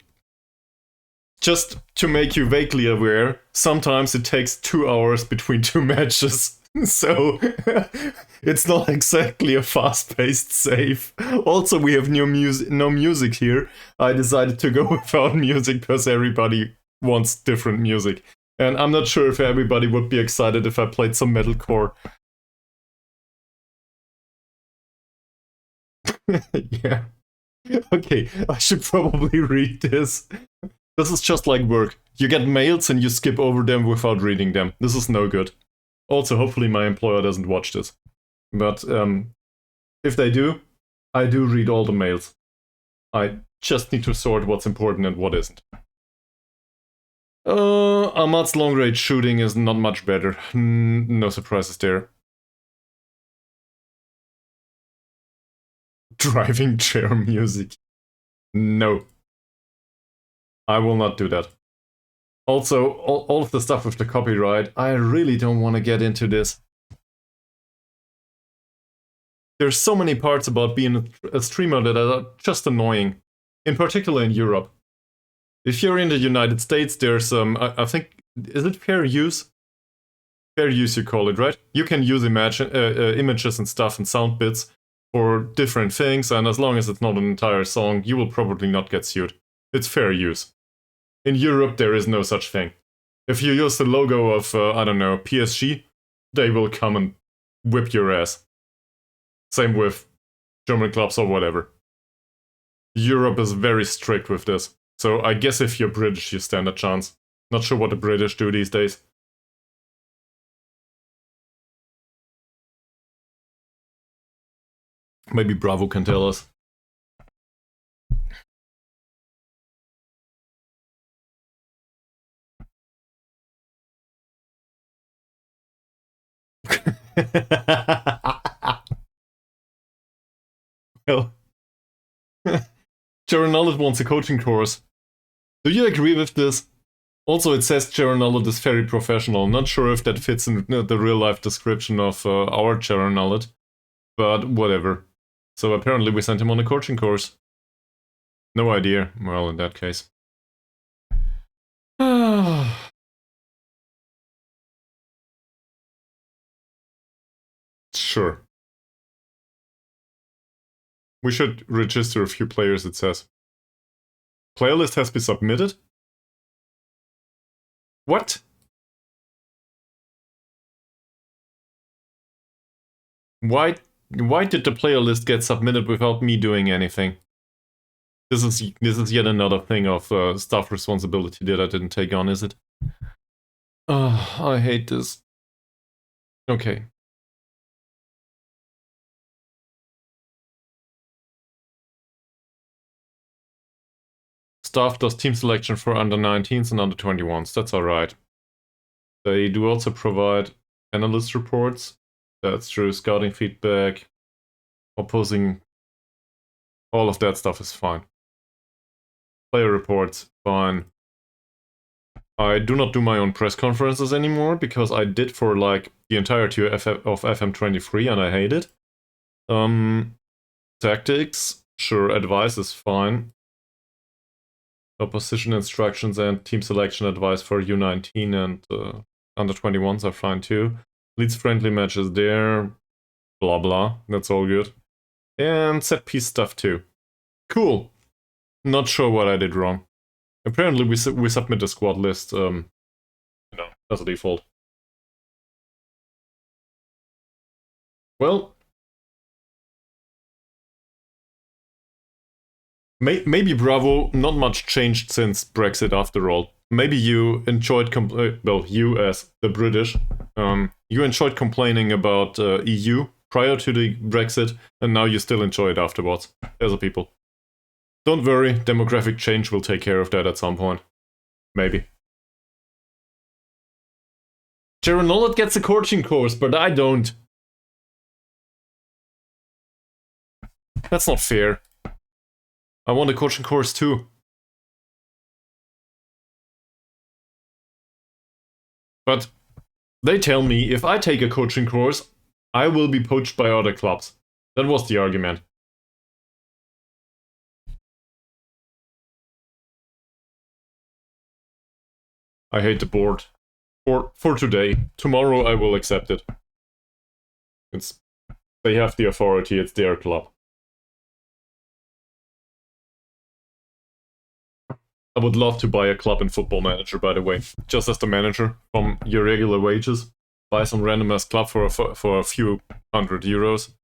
Just to make you vaguely aware, sometimes it takes 2 hours between 2 matches. So, it's not exactly a fast-paced save. Also, we have no music here. I decided to go without music because everybody wants different music. And I'm not sure if everybody would be excited if I played some metalcore. Yeah. Okay, I should probably read this. This is just like work. You get mails and you skip over them without reading them. This is no good. Also, hopefully my employer doesn't watch this. But if they do, I do read all the mails. I just need to sort what's important and what isn't. Ahmad's long-range shooting is not much better. No surprises there. Driving chair music. No. I will not do that. Also, all of the stuff with the copyright, I really don't want to get into this. There's so many parts about being a streamer that are just annoying. In particular in Europe. If you're in the United States, there's I think, is it fair use? Fair use you call it, right? You can use images and stuff and sound bits for different things, and as long as it's not an entire song, you will probably not get sued. It's fair use. In Europe, there is no such thing. If you use the logo of, I don't know, PSG, they will come and whip your ass. Same with German clubs or whatever. Europe is very strict with this. So I guess if you're British, you stand a chance. Not sure what the British do these days. Maybe Bravo can tell us. Well, Jaron Nullet wants a coaching course. Do you agree with this? Also, it says Jaron Nullet is very professional. Not sure if that fits in the real-life description of our Jaron Nullet, but whatever. So apparently we sent him on a coaching course. No idea. Well, in that case. Sure. We should register a few players, it says. Player list has been submitted? What? Why did the player list get submitted without me doing anything? This is yet another thing of staff responsibility that I didn't take on, is it? I hate this. Okay. Staff does team selection for under 19s and under 21s. That's alright. They do also provide analyst reports. That's true. Scouting feedback, opposing. All of that stuff is fine. Player reports, fine. I do not do my own press conferences anymore because I did for like the entirety of FM23 and I hate it. Tactics, sure. Advice is fine. Position instructions and team selection advice for U19 and under 21s are fine too. Leads friendly matches there. Blah blah. That's all good. And set piece stuff too. Cool. Not sure what I did wrong. Apparently we submit a squad list, as a default. Well, maybe Bravo, not much changed since Brexit after all. Maybe you enjoyed, well, you as the British, you enjoyed complaining about EU prior to the Brexit, and now you still enjoy it afterwards, as a people. Don't worry, demographic change will take care of that at some point. Maybe. Jaron Nullet gets a coaching course, but I don't. That's not fair. I want a coaching course too. But they tell me if I take a coaching course, I will be poached by other clubs. That was the argument. I hate the board. For today. Tomorrow I will accept it. They have the authority, it's their club. I would love to buy a club in Football Manager, by the way. Just as the manager, from your regular wages. Buy some random ass club for a few €100.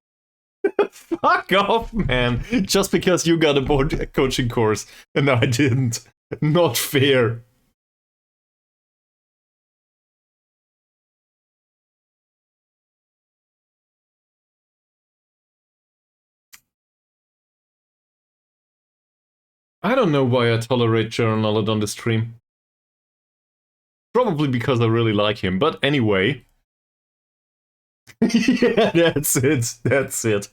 Fuck off, man! Just because you got a board coaching course and I didn't. Not fair. I don't know why I tolerate Jaron Nullet on the stream. Probably because I really like him, but anyway. Yeah, that's it.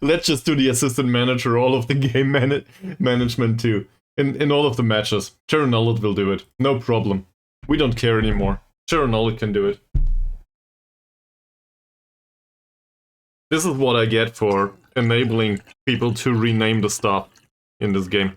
Let's just do the assistant manager, all of the game management too. In all of the matches. Jaron Nullet will do it. No problem. We don't care anymore. Jaron Nullet can do it. This is what I get for enabling people to rename the stuff in this game.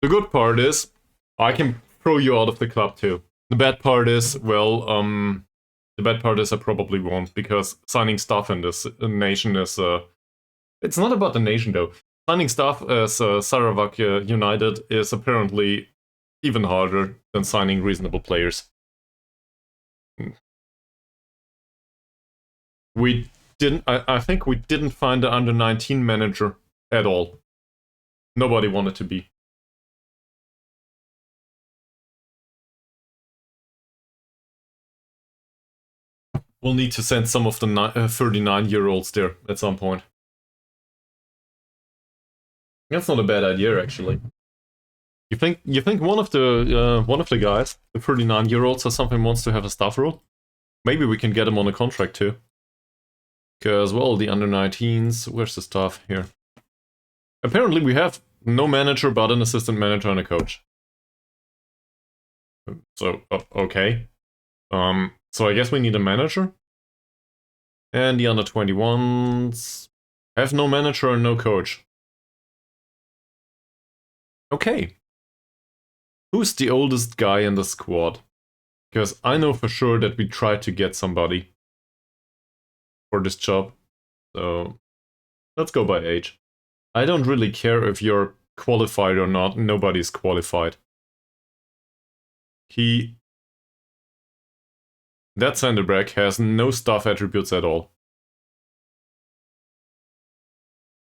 The good part is, I can throw you out of the club too. The bad part is, well, I probably won't, because signing staff in this nation is, it's not about the nation though. Signing staff as Sarawak United is apparently even harder than signing reasonable players. I think we didn't find the under 19 manager at all. Nobody wanted to be. We'll need to send some of the 39-year-olds there at some point. That's not a bad idea, actually. You think one of the guys, the 39-year-olds, or something wants to have a staff role? Maybe we can get him on a contract too. Because, well, the under-19s, where's the staff here? Apparently we have no manager but an assistant manager and a coach. So, okay. So I guess we need a manager. And the under-21s have no manager and no coach. Okay. Who's the oldest guy in the squad? Because I know for sure that we tried to get somebody for this job. So let's go by age. I don't really care if you're qualified or not. Nobody's qualified. That center back has no staff attributes at all.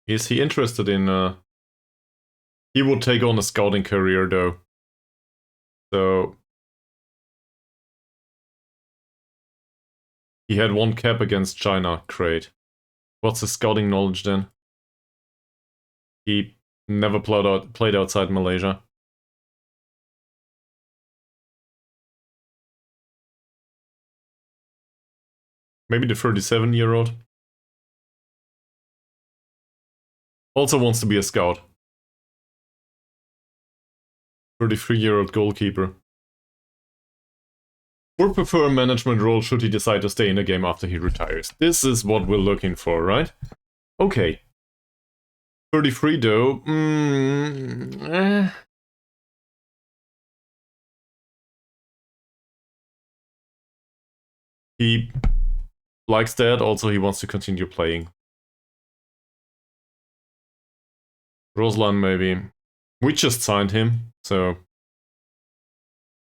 Is he interested in... He would take on a scouting career though. So... He had 1 cap against China, great. What's his scouting knowledge then? He never played outside Malaysia. Maybe the 37-year-old. Also wants to be a scout. 33-year-old goalkeeper. Would prefer a management role should he decide to stay in the game after he retires. This is what we're looking for, right? Okay. 33 though. He likes that, also he wants to continue playing. Roslan maybe. We just signed him, so...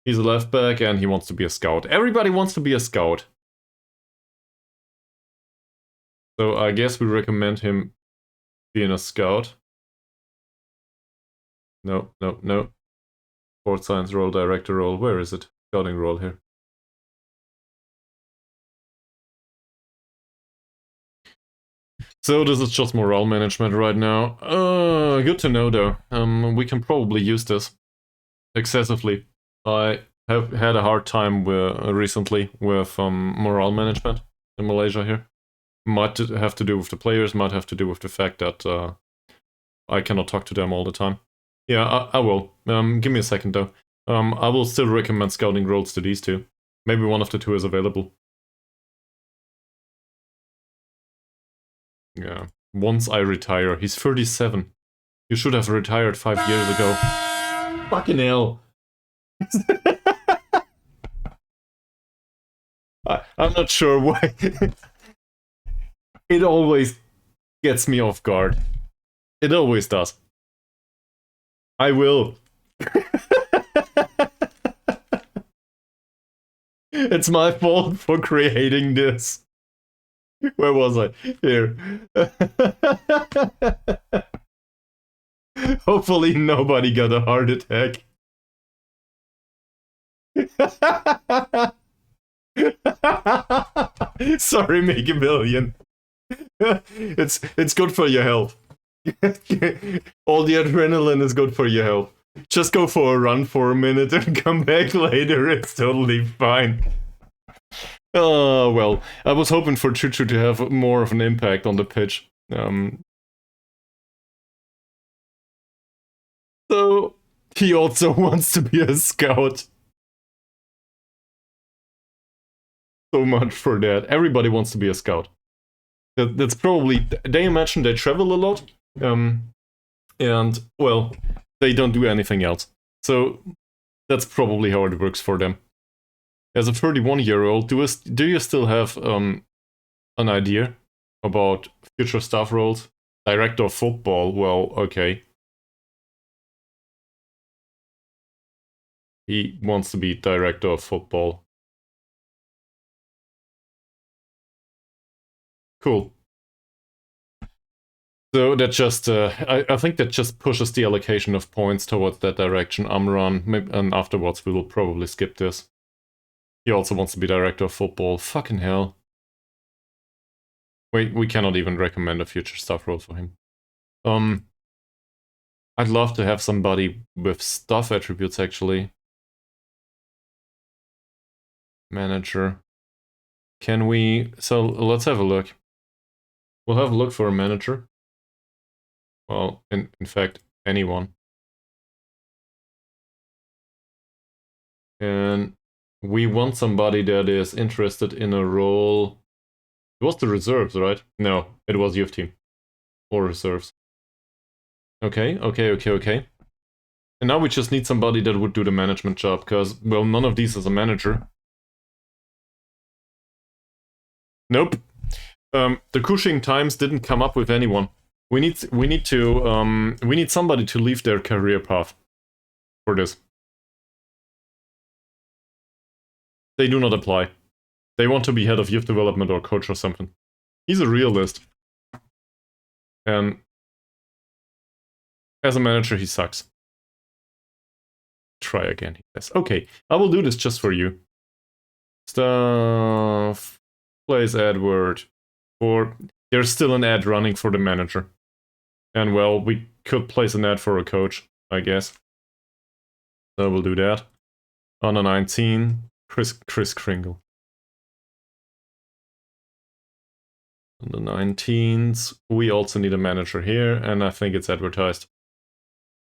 He's a left back and he wants to be a scout. Everybody wants to be a scout. So I guess we recommend him being a scout. No. Sports science role, director role. Where is it? Scouting role here. So this is just morale management right now. Good to know though. We can probably use this excessively. I have had a hard time recently with morale management in Malaysia here. Might have to do with the players, might have to do with the fact that I cannot talk to them all the time. Yeah, I will. Give me a second though. I will still recommend scouting roles to these two. Maybe one of the two is available. Yeah. Once I retire. He's 37. You should have retired 5 years ago. Fucking hell. I'm not sure why. It always gets me off guard. It always does. I will. It's my fault for creating this. Where was I? Here. Hopefully nobody got a heart attack. Sorry, Make a Million. It's good for your health. All the adrenaline is good for your health. Just go for a run for a minute and come back later. It's totally fine. Oh, well, I was hoping for Chuchu to have more of an impact on the pitch. So, he also wants to be a scout. So much for that. Everybody wants to be a scout. That's probably... They imagine they travel a lot. And, well, they don't do anything else. So, that's probably how it works for them. As a 31-year-old, do you still have an idea about future staff roles? Director of football, well, okay. He wants to be director of football. Cool. So that just, I think that just pushes the allocation of points towards that direction. Amran, and afterwards we will probably skip this. He also wants to be director of football. Fucking hell. Wait, we cannot even recommend a future staff role for him. I'd love to have somebody with staff attributes, actually. Manager. Can we... So, let's have a look. We'll have a look for a manager. Well, in fact, anyone. And we want somebody that is interested in a role. It was the reserves, right? No, it was youth team. Or reserves. Okay. And now we just need somebody that would do the management job, because, well, none of these is a manager. Nope. The Cushing Times didn't come up with anyone. We need somebody to leave their career path for this. They do not apply. They want to be head of youth development or coach or something. He's a realist. And as a manager, he sucks. Try again, he says. Okay, I will do this just for you. Stuff. Plays Edward. Or there's still an ad running for the manager. And well, we could place an ad for a coach, I guess. So we'll do that. On a 19, Chris Kringle. On the 19s, we also need a manager here, and I think it's advertised.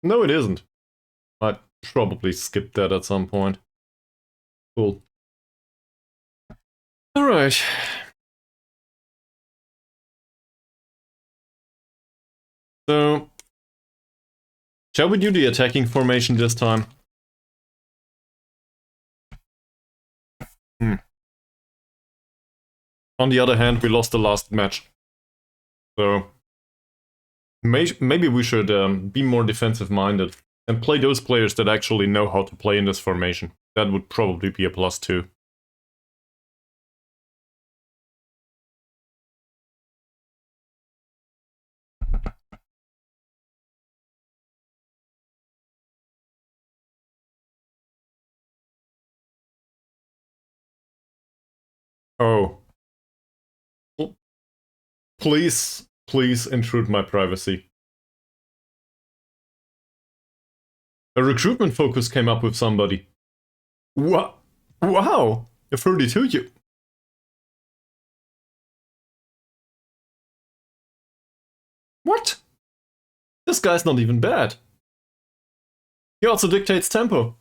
No, it isn't. I probably skipped that at some point. Cool. Alright. So, shall we do the attacking formation this time? On the other hand, we lost the last match. So, maybe we should be more defensive-minded and play those players that actually know how to play in this formation. That would probably be a +2. Oh. Please intrude my privacy. A recruitment focus came up with somebody. Wow! A 32 you. What? This guy's not even bad. He also dictates tempo.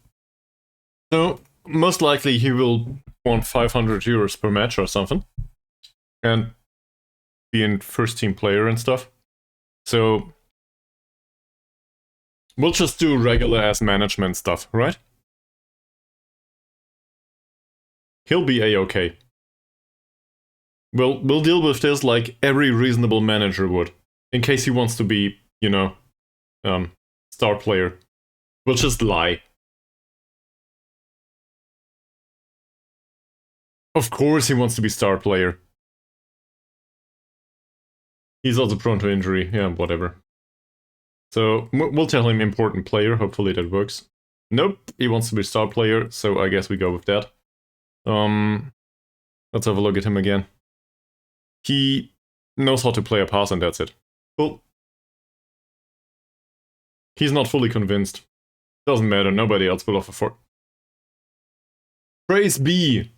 So, most likely he will want 500 euros per match or something. And being first team player and stuff. So we'll just do regular ass management stuff, right? He'll be a-okay. We'll deal with this like every reasonable manager would. In case he wants to be, you know, star player. We'll just lie. Of course he wants to be star player. He's also prone to injury, yeah, whatever. So, we'll tell him important player, hopefully that works. Nope, he wants to be star player, so I guess we go with that. Let's have a look at him again. He knows how to play a pass and that's it. Cool. He's not fully convinced. Doesn't matter, nobody else will offer for. Praise be!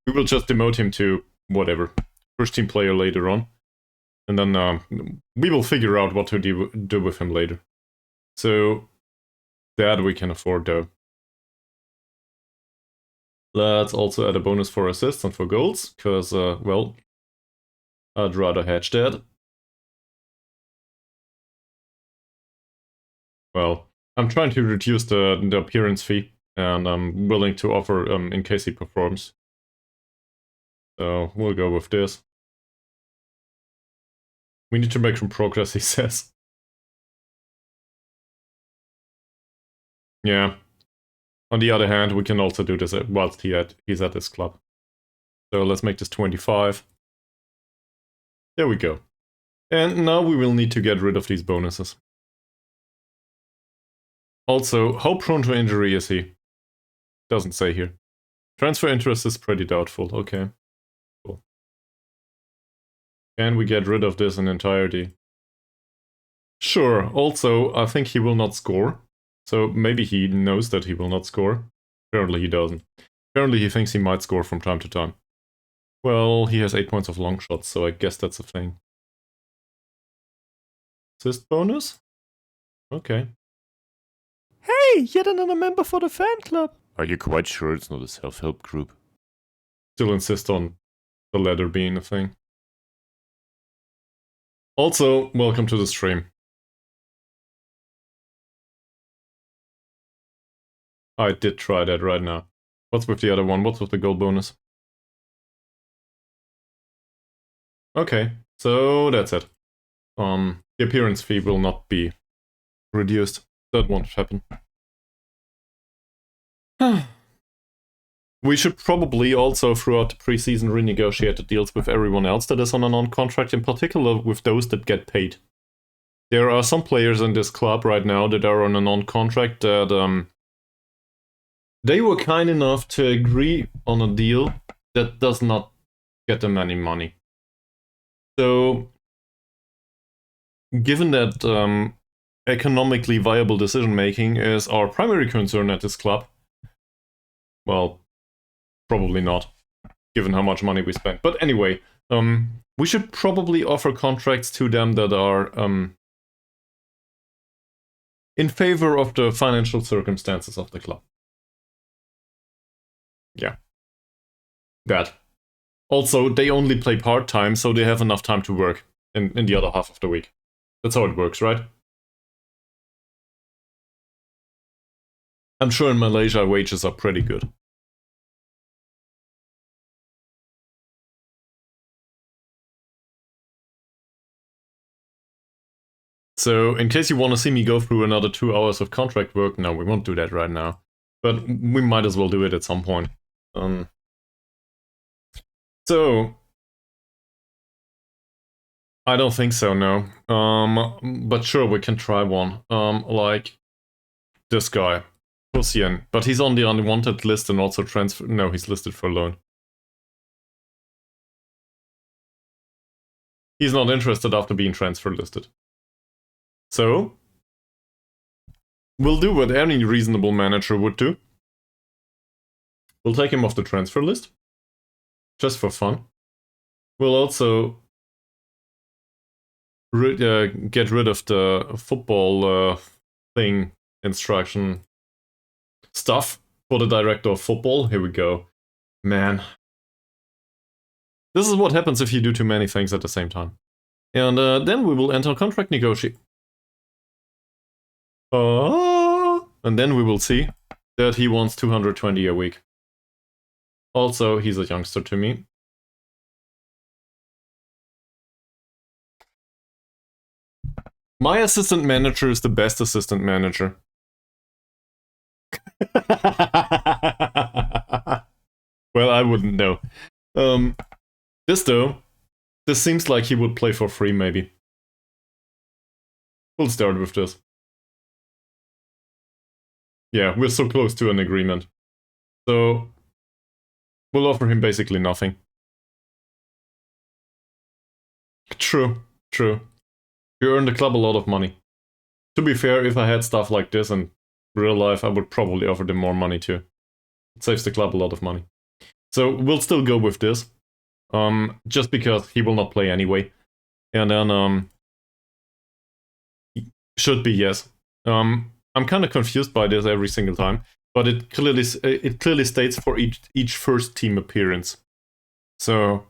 We will just demote him to whatever. First team player later on. And then we will figure out what to do with him later. So, that we can afford though. Let's also add a bonus for assists and for goals, because, well, I'd rather hedge that. Well, I'm trying to reduce the appearance fee, and I'm willing to offer in case he performs. So, we'll go with this. We need to make some progress, he says. Yeah. On the other hand, we can also do this whilst he's at this club. So let's make this 25. There we go. And now we will need to get rid of these bonuses. Also, how prone to injury is he? Doesn't say here. Transfer interest is pretty doubtful. Okay. Cool. Can we get rid of this in entirety? Sure. Also, I think he will not score. So maybe he knows that he will not score. Apparently he doesn't. Apparently he thinks he might score from time to time. Well, he has 8 points of long shots, so I guess that's a thing. Assist bonus? Okay. Hey, yet another member for the fan club. Are you quite sure it's not a self-help group? Still insist on the letter being a thing. Also, welcome to the stream. I did try that right now. What's with the other one? What's with the gold bonus? Okay, so that's it. The appearance fee will not be reduced. That won't happen. We should probably also, throughout the preseason, renegotiate the deals with everyone else that is on a non-contract, in particular with those that get paid. There are some players in this club right now that are on a non-contract that they were kind enough to agree on a deal that does not get them any money. So, given that economically viable decision-making is our primary concern at this club, well, probably not, given how much money we spent. But anyway, we should probably offer contracts to them that are in favor of the financial circumstances of the club. Yeah. That. Also, they only play part-time, so they have enough time to work in the other half of the week. That's how it works, right? I'm sure in Malaysia wages are pretty good. So, in case you want to see me go through another 2 hours of contract work, no, we won't do that right now. But we might as well do it at some point. So, I don't think so, no. But sure, we can try one. Like this guy, Hussein. But he's on the unwanted list and also transfer. No, he's listed for loan. He's not interested after being transfer listed. So, we'll do what any reasonable manager would do. We'll take him off the transfer list. Just for fun. We'll also get rid of the football thing instruction stuff for the director of football. Here we go. Man. This is what happens if you do too many things at the same time. And then we will enter contract negotiation. And then we will see that he wants 220 a week. Also, he's a youngster to me. My assistant manager is the best assistant manager. Well, I wouldn't know. This seems like he would play for free, maybe. We'll start with this. Yeah, we're so close to an agreement. So, we'll offer him basically nothing. True. You earn the club a lot of money. To be fair, if I had stuff like this in real life, I would probably offer them more money too. It saves the club a lot of money. So we'll still go with this. Just because he will not play anyway. And then, should be yes. I'm kind of confused by this every single time, but it clearly states for each first team appearance. So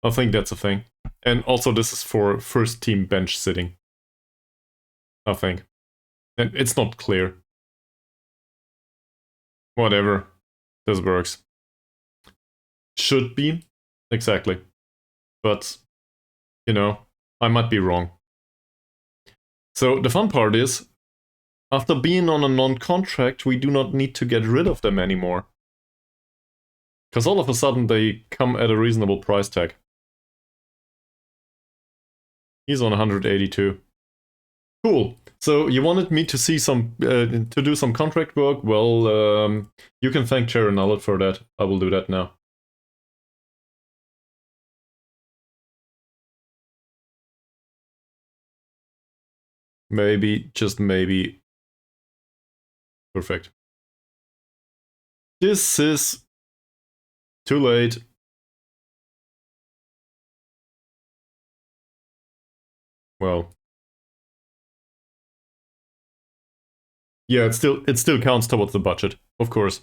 I think that's a thing. And also this is for first team bench sitting. I think. And it's not clear. Whatever. This works. Should be. Exactly. But, you know, I might be wrong. So the fun part is, after being on a non-contract, we do not need to get rid of them anymore. Because all of a sudden they come at a reasonable price tag. He's on 182. Cool. So you wanted me to see some, to do some contract work? Well, you can thank Chair Nullet for that. I will do that now. Maybe, just maybe. Perfect. This is too late. Well, Yeah, it still counts towards the budget, of course.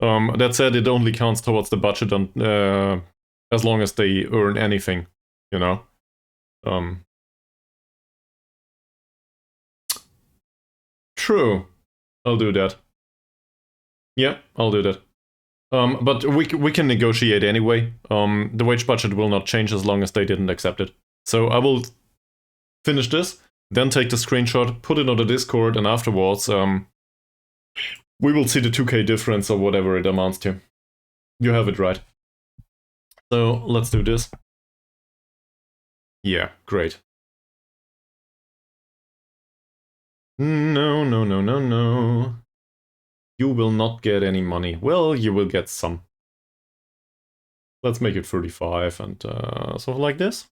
That said, it only counts towards the budget as long as they earn anything, you know. True. I'll do that. Yeah, I'll do that. But we can negotiate anyway. The wage budget will not change as long as they didn't accept it. So I will finish this, then take the screenshot, put it on the Discord, and afterwards, we will see the 2K difference or whatever it amounts to. You have it right. So let's do this. Yeah, great. No, no, no, no, no. You will not get any money. Well, you will get some. Let's make it 35 and something like this.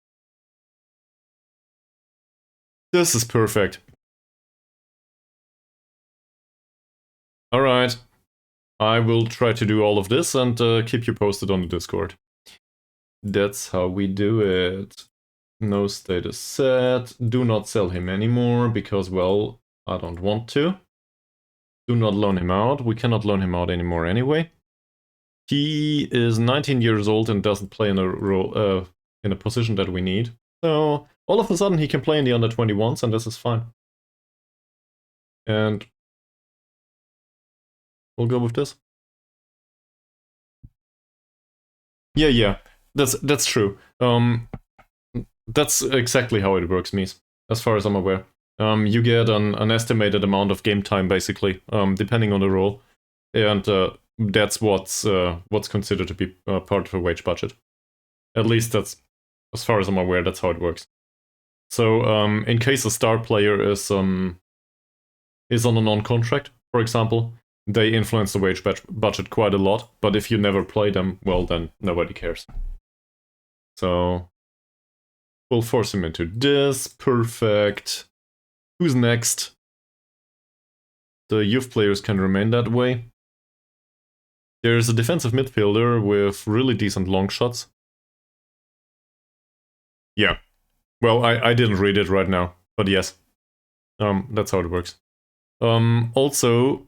This is perfect. Alright. I will try to do all of this and keep you posted on the Discord. That's how we do it. No status set. Do not sell him anymore because, well, I don't want to. Do not loan him out. We cannot loan him out anymore anyway. He is 19 years old and doesn't play in a role in a position that we need. So all of a sudden he can play in the under 21s and this is fine. And we'll go with this. Yeah. That's true. That's exactly how it works, Mies, as far as I'm aware. You get an estimated amount of game time, basically, depending on the role, and that's what's considered to be part of a wage budget. At least that's, as far as I'm aware, that's how it works. So, in case a star player is on a non-contract, for example, they influence the wage budget quite a lot. But if you never play them, well, then nobody cares. So we'll force him into this. Perfect. Who's next? The youth players can remain that way. There's a defensive midfielder with really decent long shots. Yeah. Well, I didn't read it right now, but yes. That's how it works. Also,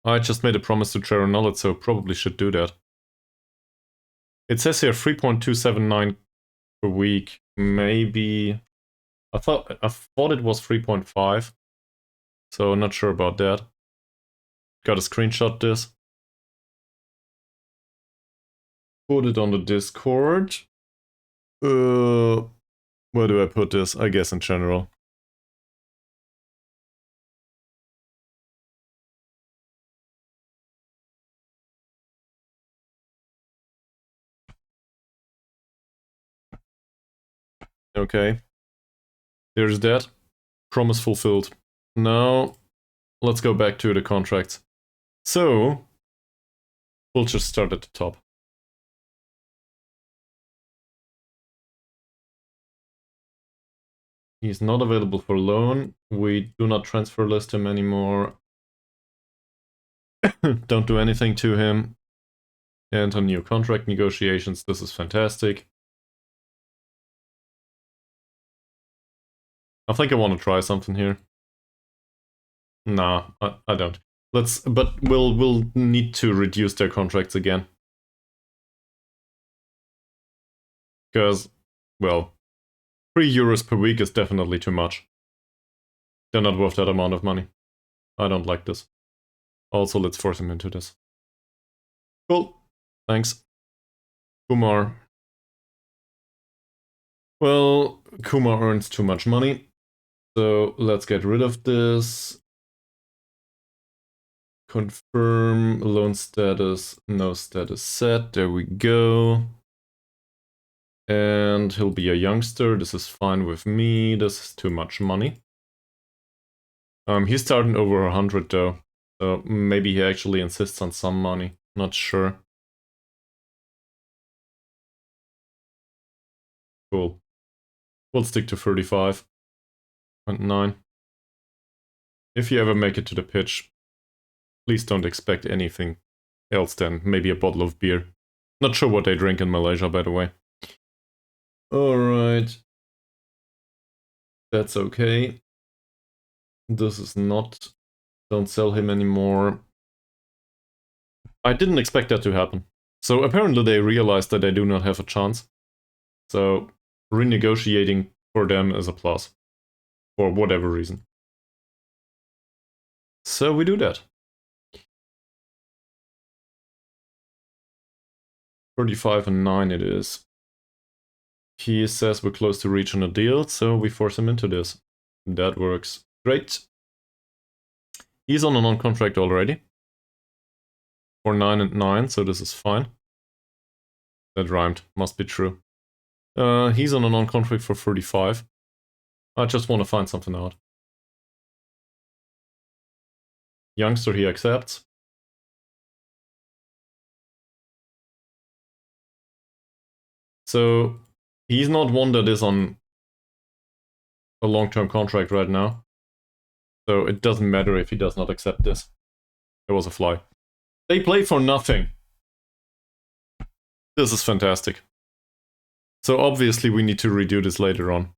I just made a promise to Charon Nullet, so probably should do that. It says here 3.279 per week. Maybe I thought it was 3.5. So not sure about that. Gotta screenshot this. Put it on the Discord. Where do I put this? I guess in general. Okay. There's that. Promise fulfilled. Now, let's go back to the contracts. So, we'll just start at the top. He's not available for loan. We do not transfer list him anymore. Don't do anything to him. And on new contract negotiations, this is fantastic. I think I want to try something here. Nah, I don't. But we'll need to reduce their contracts again. Because, well, €3 per week is definitely too much. They're not worth that amount of money. I don't like this. Also, let's force him into this. Cool. Thanks. Kumar. Well, Kumar earns too much money. So let's get rid of this. Confirm loan status, no status set. There we go. And he'll be a youngster. This is fine with me. This is too much money. He's starting over 100 though. So maybe he actually insists on some money. Not sure. Cool. We'll stick to 35.9. If you ever make it to the pitch, please don't expect anything else than maybe a bottle of beer. Not sure what they drink in Malaysia, by the way. Alright. That's okay. This is not Don't sell him anymore. I didn't expect that to happen. So apparently they realized that they do not have a chance. So renegotiating for them is a plus. For whatever reason. So we do that. 35 and 9 it is. He says we're close to reaching a deal, so we force him into this. That works. Great. He's on a non-contract already. For 9 and 9, so this is fine. That rhymed. Must be true. He's on a non-contract for 35. I just want to find something out. Youngster he accepts. So he's not one that is on a long-term contract right now. So it doesn't matter if he does not accept this. It was a fly. They play for nothing. This is fantastic. So obviously we need to redo this later on.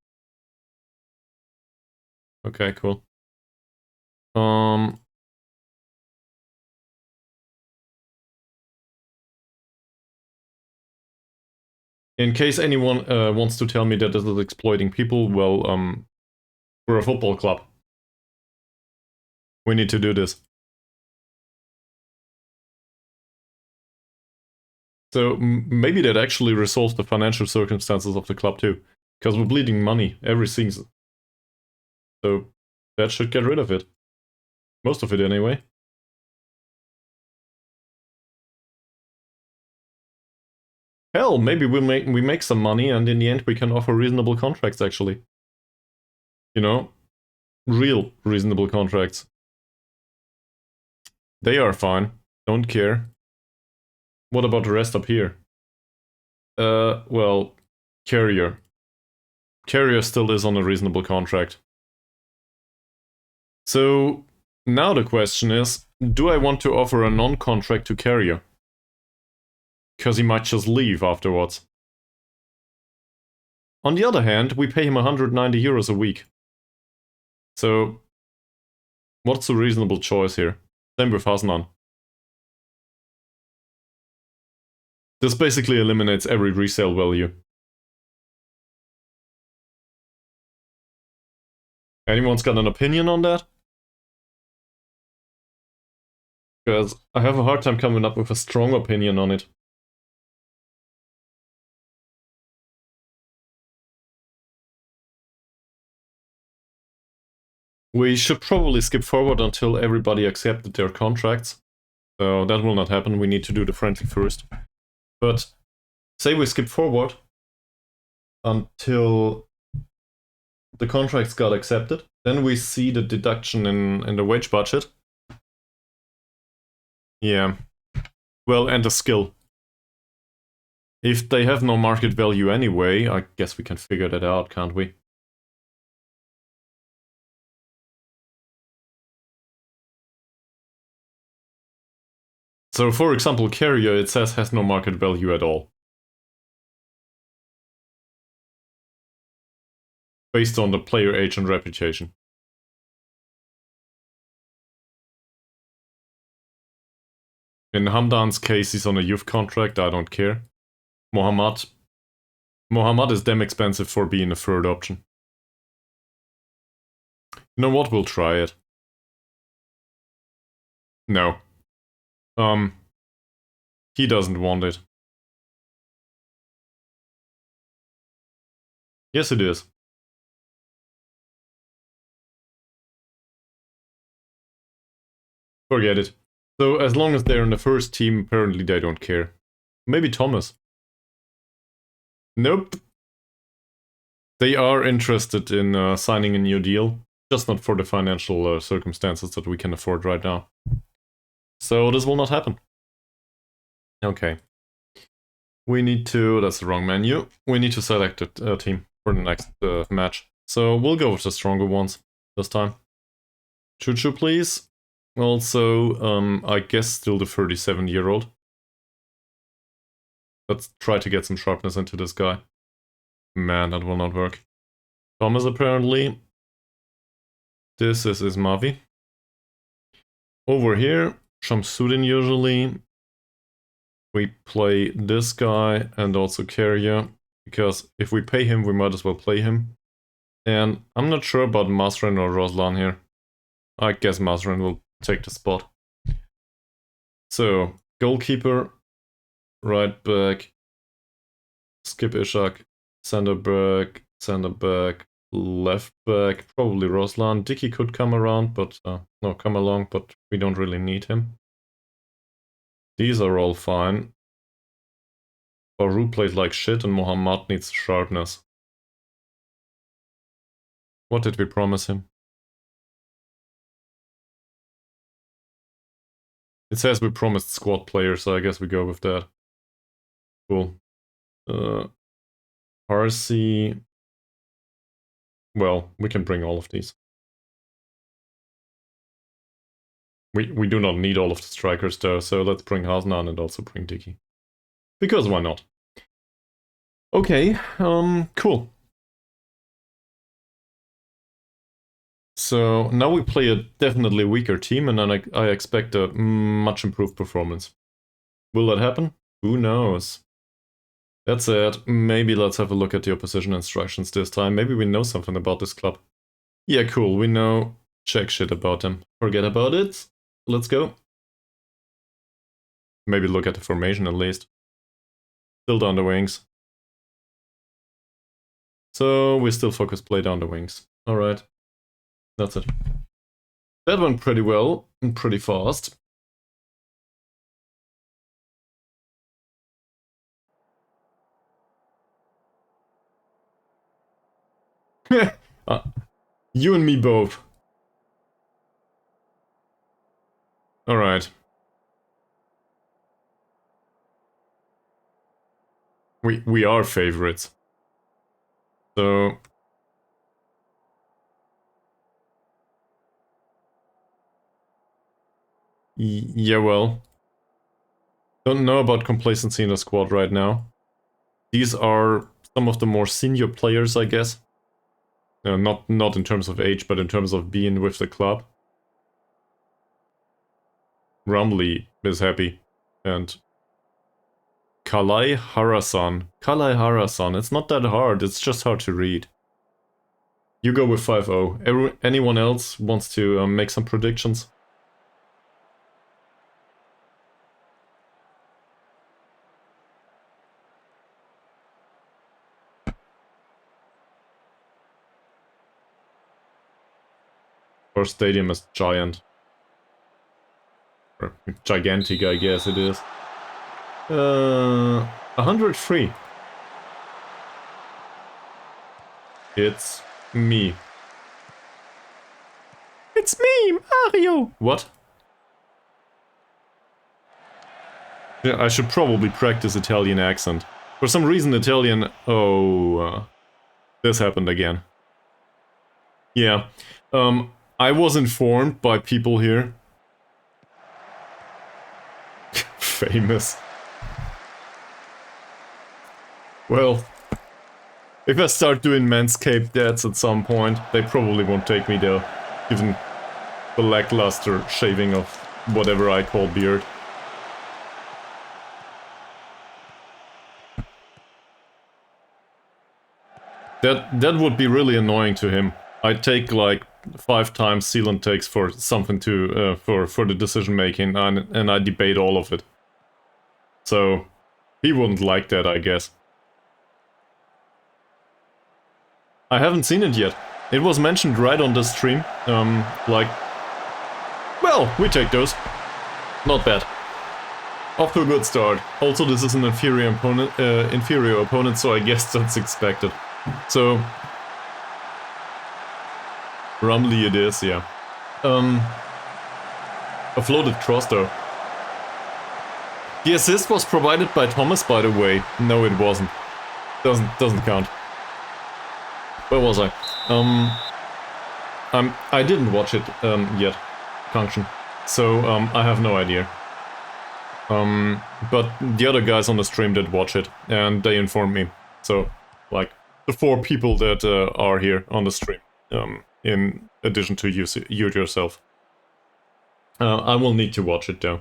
Okay, cool. In case anyone wants to tell me that this is exploiting people, well, we're a football club. We need to do this. So maybe that actually resolves the financial circumstances of the club too. Because we're bleeding money every season. So that should get rid of it. Most of it anyway. Hell, maybe we make some money and in the end we can offer reasonable contracts actually. You know? Real reasonable contracts. They are fine. Don't care. What about the rest up here? Well, Carrier. Carrier still is on a reasonable contract. So, now the question is, do I want to offer a non-contract to Carrier? Because he might just leave afterwards. On the other hand, we pay him 190 euros a week. So, what's the reasonable choice here? Same with Hasnan. This basically eliminates every resale value. Anyone's got an opinion on that? Because I have a hard time coming up with a strong opinion on it. We should probably skip forward until everybody accepted their contracts. So that will not happen, we need to do the friendly first. But say we skip forward until the contracts got accepted, then we see the deduction in the wage budget. Yeah. Well, and the skill. If they have no market value anyway, I guess we can figure that out, can't we? So, for example, Carrier, it says, has no market value at all. Based on the player age and reputation. In Hamdan's case, he's on a youth contract, I don't care. Mohammad is damn expensive for being a third option. You know what, we'll try it. No. He doesn't want it. Yes, it is. Forget it. So, as long as they're in the first team, apparently they don't care. Maybe Thomas. Nope. They are interested in signing a new deal, just not for the financial circumstances that we can afford right now. So this will not happen. Okay. We need to... that's the wrong menu. We need to select a team for the next match. So we'll go with the stronger ones this time. Choo-choo, please. Also, I guess still the 37-year-old. Let's try to get some sharpness into this guy. Man, that will not work. Thomas, apparently. This is Ismavi. over here, Shamsuddin usually. We play this guy and also Carrier, because if we pay him, we might as well play him. And I'm not sure about Masren or Roslan here. I guess Masren will take the spot. So, goalkeeper, right back, skip Ishak, center back, left back, probably Roslan. Dicky could come around, but no, come along, but we don't really need him. These are all fine. Baru played like shit and Mohammad needs sharpness. What did we promise him? It says we promised squad players, so I guess we go with that. Cool. Parsi. Well, we can bring all of these. We do not need all of the strikers though, so let's bring Hasnan and also bring Dicky. Because why not? Okay, cool. So now we play a definitely weaker team, and then I expect a much improved performance. Will that happen? Who knows? That said, maybe let's have a look at the opposition instructions this time. Maybe we know something about this club. Yeah, cool, we know jack shit about them. Forget about it. Let's go. Maybe look at the formation at least. Still down the wings. So we still focus play down the wings. Alright. That's it. That went pretty well and pretty fast. You and me both. Alright. We are favorites. So... yeah, well. Don't know about complacency in the squad right now. These are some of the more senior players, I guess. Not in terms of age, but in terms of being with the club. Rumley is happy. And Kalai Harasan. Kalai Harasan. It's not that hard, it's just hard to read. You go with 5-0. Anyone else wants to make some predictions? Our stadium is giant. Or gigantic, I guess it is. 103. It's me. It's me, Mario! What? Yeah, I should probably practice Italian accent. For some reason Italian... Oh... this happened again. Yeah. I was informed by people here. Famous. Well, if I start doing Manscaped dads at some point, they probably won't take me there, given the lackluster shaving of whatever I call beard. That would be really annoying to him. I'd take like 5 times sealant takes for something to for the decision making, and I debate all of it. So he wouldn't like that, I guess. I haven't seen it yet. It was mentioned right on the stream. Like, well, we take those. Not bad. Off to a good start. Also, this is an inferior opponent, so I guess that's expected. So, Rumley it is, yeah. A floated cross though. The assist was provided by Thomas, by the way. No, it wasn't. Doesn't count. Where was I? I didn't watch it yet, Function. So I have no idea. But the other guys on the stream did watch it, and they informed me. So, like, the 4 people that are here on the stream, in addition to you yourself. I will need to watch it though.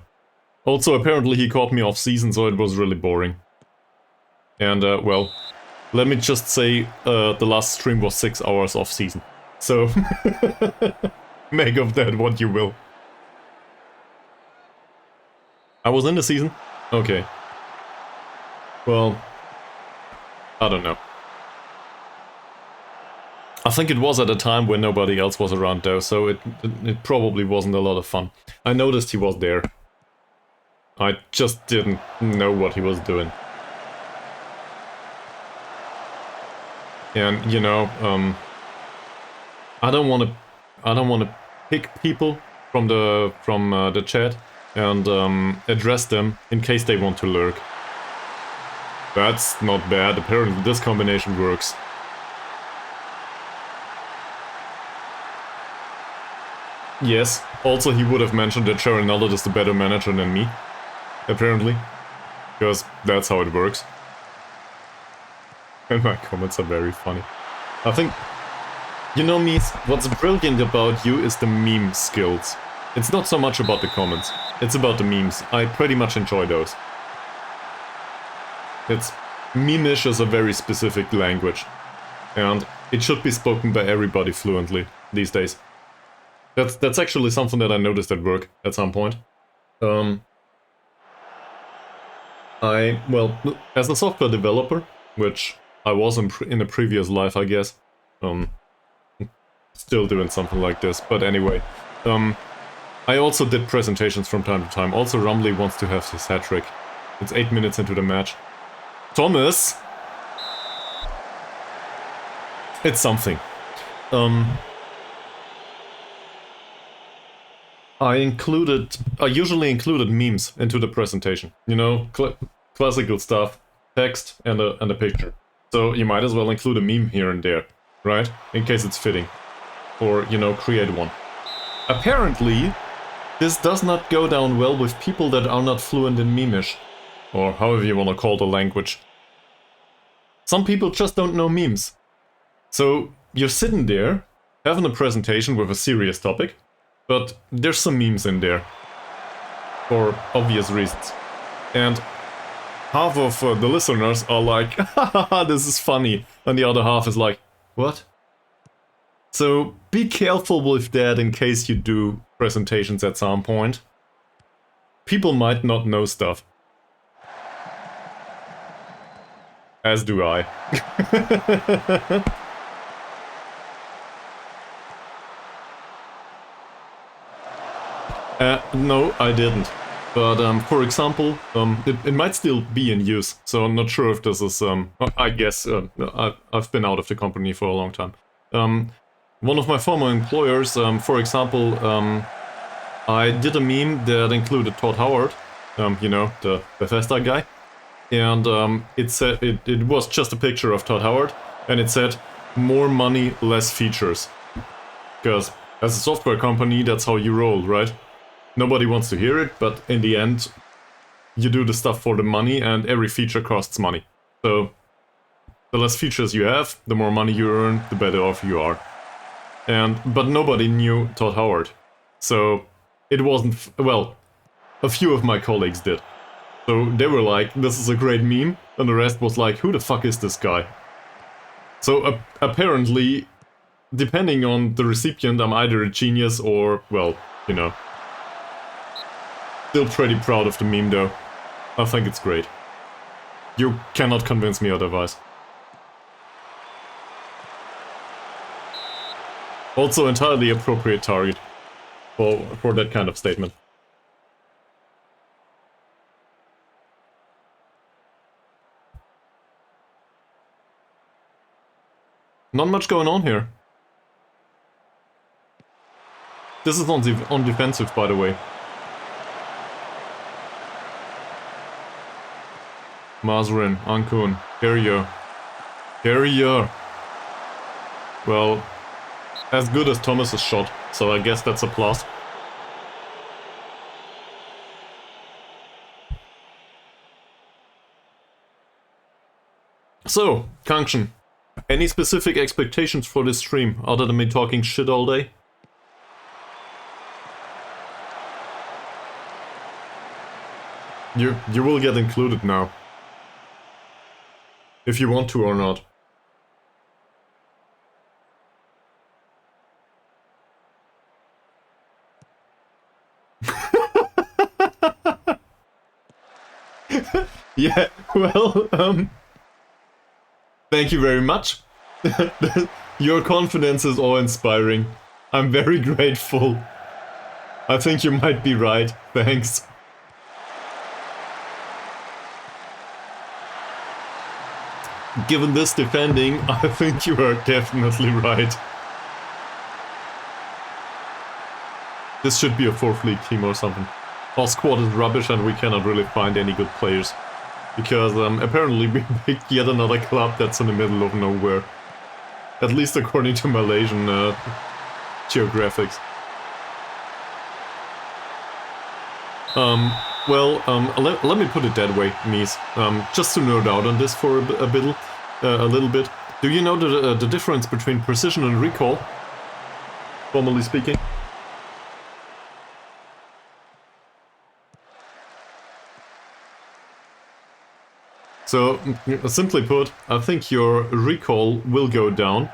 Also, apparently he caught me off season, so it was really boring. And, well, let me just say, the last stream was 6 hours off season. So, make of that what you will. I was in the season? Okay. Well, I don't know. I think it was at a time when nobody else was around though, so it probably wasn't a lot of fun. I noticed he was there. I just didn't know what he was doing. And, you know, I don't want to pick people from the chat and address them in case they want to lurk. That's not bad. Apparently this combination works. Yes, also he would have mentioned that Sharon Nullard is the better manager than me. Apparently. Because that's how it works. And my comments are very funny. I think... You know, Mies, what's brilliant about you is the meme skills. It's not so much about the comments. It's about the memes. I pretty much enjoy those. Meme-ish is a very specific language. And it should be spoken by everybody fluently these days. That's actually something that I noticed at work at some point. Well, as a software developer, which I was in a previous life, I guess, still doing something like this, but anyway, I also did presentations from time to time. Also, Rumley wants to have his hat trick. It's 8 minutes into the match. Thomas! It's something. I usually included memes into the presentation. You know, classical stuff, text and a picture. So you might as well include a meme here and there, right? In case it's fitting. Or, you know, create one. Apparently, this does not go down well with people that are not fluent in meme-ish. Or however you want to call the language. Some people just don't know memes. So you're sitting there, having a presentation with a serious topic, but there's some memes in there. For obvious reasons. And half of the listeners are like, haha, this is funny. And the other half is like, what? So be careful with that in case you do presentations at some point. People might not know stuff. As do I. No, I didn't. But, for example, it might still be in use, so I'm not sure if this is, I guess, I've been out of the company for a long time. One of my former employers, for example, I did a meme that included Todd Howard, you know, the Bethesda guy, and it said, it was just a picture of Todd Howard, and it said, more money, less features. Because as a software company, that's how you roll, right? Nobody wants to hear it, but in the end, you do the stuff for the money, and every feature costs money. So, the less features you have, the more money you earn, the better off you are. But nobody knew Todd Howard. So, it wasn't... well, a few of my colleagues did. So, they were like, this is a great meme, and the rest was like, who the fuck is this guy? So, apparently, depending on the recipient, I'm either a genius or, well, you know... Still pretty proud of the meme though. I think it's great. You cannot convince me otherwise. Also entirely appropriate target for that kind of statement. Not much going on here. This is on defensive, by the way. Mazrin, Ankun, Carrier. Carrier! Well, as good as Thomas's shot, so I guess that's a plus. So, Kangchen, any specific expectations for this stream, other than me talking shit all day? You will get included now. If you want to or not. Yeah, well, thank you very much. Your confidence is awe-inspiring. I'm very grateful. I think you might be right. Thanks. Given this defending, I think you are definitely right. This should be a 4th league team or something. Our squad is rubbish and we cannot really find any good players. Because apparently we picked yet another club that's in the middle of nowhere. At least according to Malaysian geographics. Let me put it that way, Mies. Just to nerd out on this for a little bit. Do you know the difference between precision and recall? Formally speaking. So, simply put, I think your recall will go down,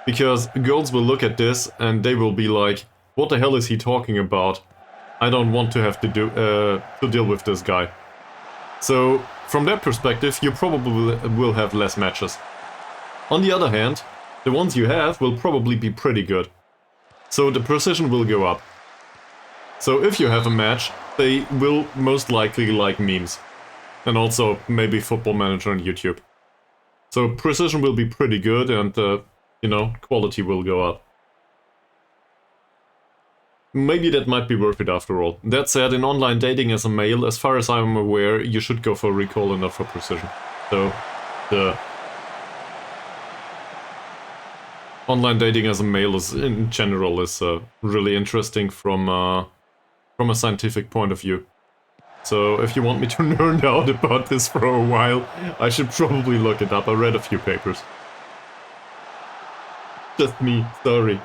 because girls will look at this and they will be like, what the hell is he talking about? I don't want to have to deal with this guy. So, from that perspective, you probably will have less matches. On the other hand, the ones you have will probably be pretty good. So the precision will go up. So if you have a match, they will most likely like memes. And also maybe Football Manager on YouTube. So precision will be pretty good and, you know, quality will go up. Maybe that might be worth it after all. That said, in online dating as a male, as far as I'm aware, you should go for recall and not for precision. So, the online dating as a male is, in general, is really interesting from a scientific point of view. So if you want me to nerd out about this for a while, I should probably look it up. I read a few papers. Just me, sorry.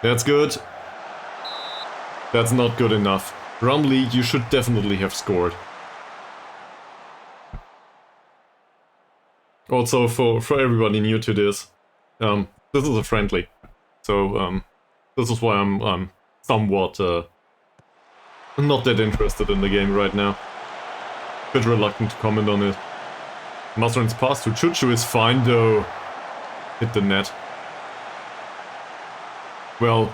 That's good. That's not good enough. Rumley, you should definitely have scored. Also, for everybody new to this, this is a friendly. So, this is why I'm somewhat, not that interested in the game right now. Bit reluctant to comment on it. Mazarin's pass to Chuchu is fine though. Hit the net. Well,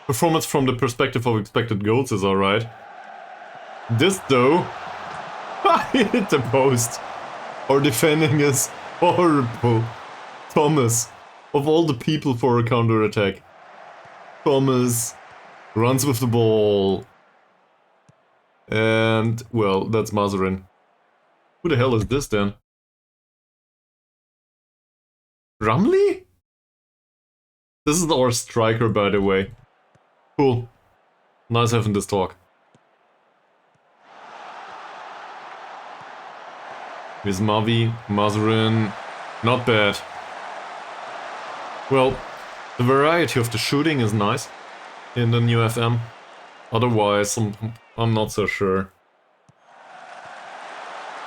performance from the perspective of expected goals is alright. This though, hit the post. Our defending is horrible. Thomas, of all the people for a counter-attack. Thomas runs with the ball. And, well, that's Mazarin. Who the hell is this then? Rumley? This is our striker, by the way. Cool. Nice having this talk. Here's Mavi, Mazarin. Not bad. Well, the variety of the shooting is nice in the new FM. Otherwise, I'm not so sure.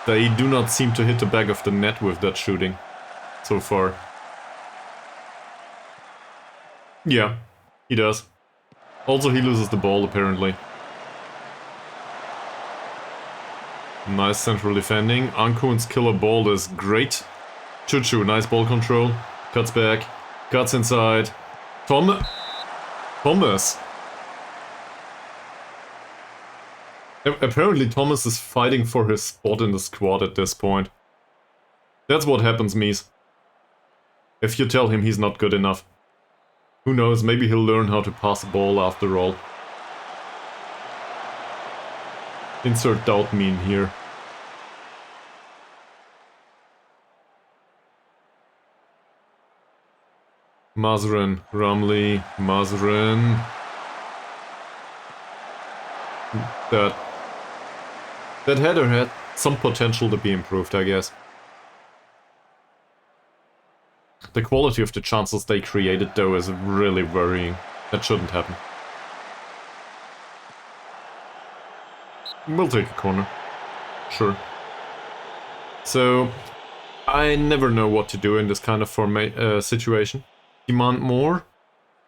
They do not seem to hit the back of the net with that shooting so far. Yeah, he does. Also, he loses the ball, apparently. Nice central defending. Ankun's killer ball is great. Chuchu, nice ball control. Cuts back. Cuts inside. Thomas. Apparently Thomas is fighting for his spot in the squad at this point. That's what happens, Mies. If you tell him he's not good enough. Who knows, maybe he'll learn how to pass the ball after all. Insert doubt meme here. Mazarin, Rumley, Mazarin. That header had some potential to be improved, I guess. The quality of the chances they created, though, is really worrying. That shouldn't happen. We'll take a corner. Sure. So, I never know what to do in this kind of situation. Demand more?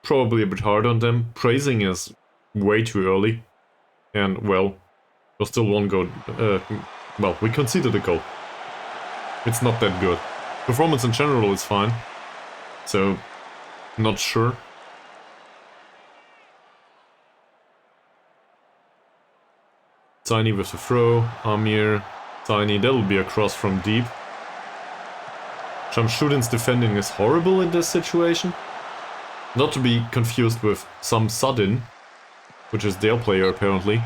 Probably a bit hard on them. Praising is way too early. And, well, there's still one goal. Well, we conceded a goal. It's not that good. Performance in general is fine. So, not sure. Tiny with the throw. Amir. Tiny. That'll be a cross from deep. Shamshuddin's defending is horrible in this situation. Not to be confused with Samsudin, which is their player apparently.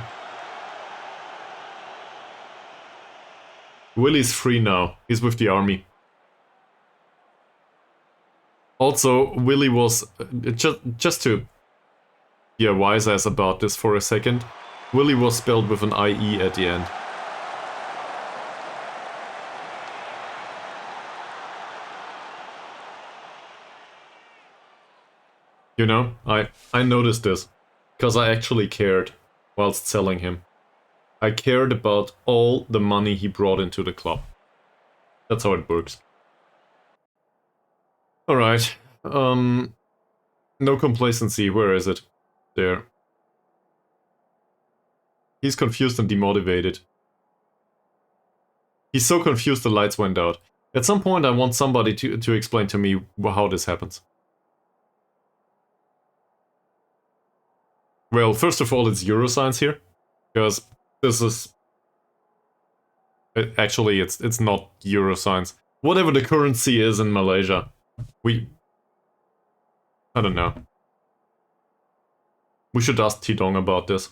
Willie's free now. He's with the army. Also, Willie was... just to be a wise ass about this for a second. Willie was spelled with an IE at the end. You know, I noticed this, because I actually cared whilst selling him. I cared about all the money he brought into the club. That's how it works. Alright, no complacency, where is it? There. He's confused and demotivated. He's so confused the lights went out. At some point I want somebody to explain to me how this happens. Well, first of all, it's Euroscience here, because this is... Actually, it's not Euroscience. Whatever the currency is in Malaysia, I don't know. We should ask Tidong about this.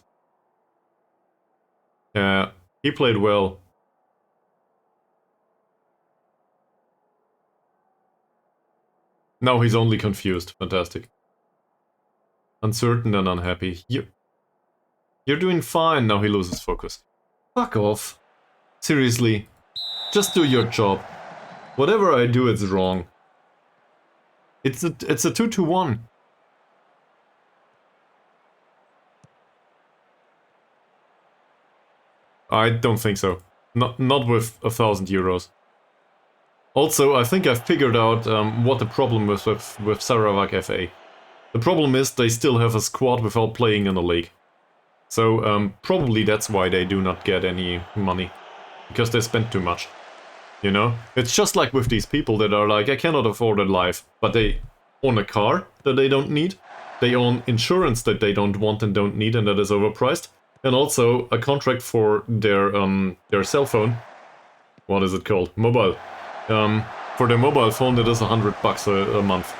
Yeah, he played well. Now he's only confused. Fantastic. Uncertain and unhappy. You're doing fine. Now he loses focus. Fuck off. Seriously. Just do your job. Whatever I do, it's wrong. It's a 2-1. I don't think so. Not with 1,000 euros. Also, I think I've figured out what the problem is with Sarawak FA. The problem is they still have a squad without playing in the league. So probably that's why they do not get any money. Because they spend too much. You know? It's just like with these people that are like, I cannot afford a life, but they own a car that they don't need. They own insurance that they don't want and don't need and that is overpriced. And also a contract for their cell phone. What is it called? Mobile. For their mobile phone that is $100 a month.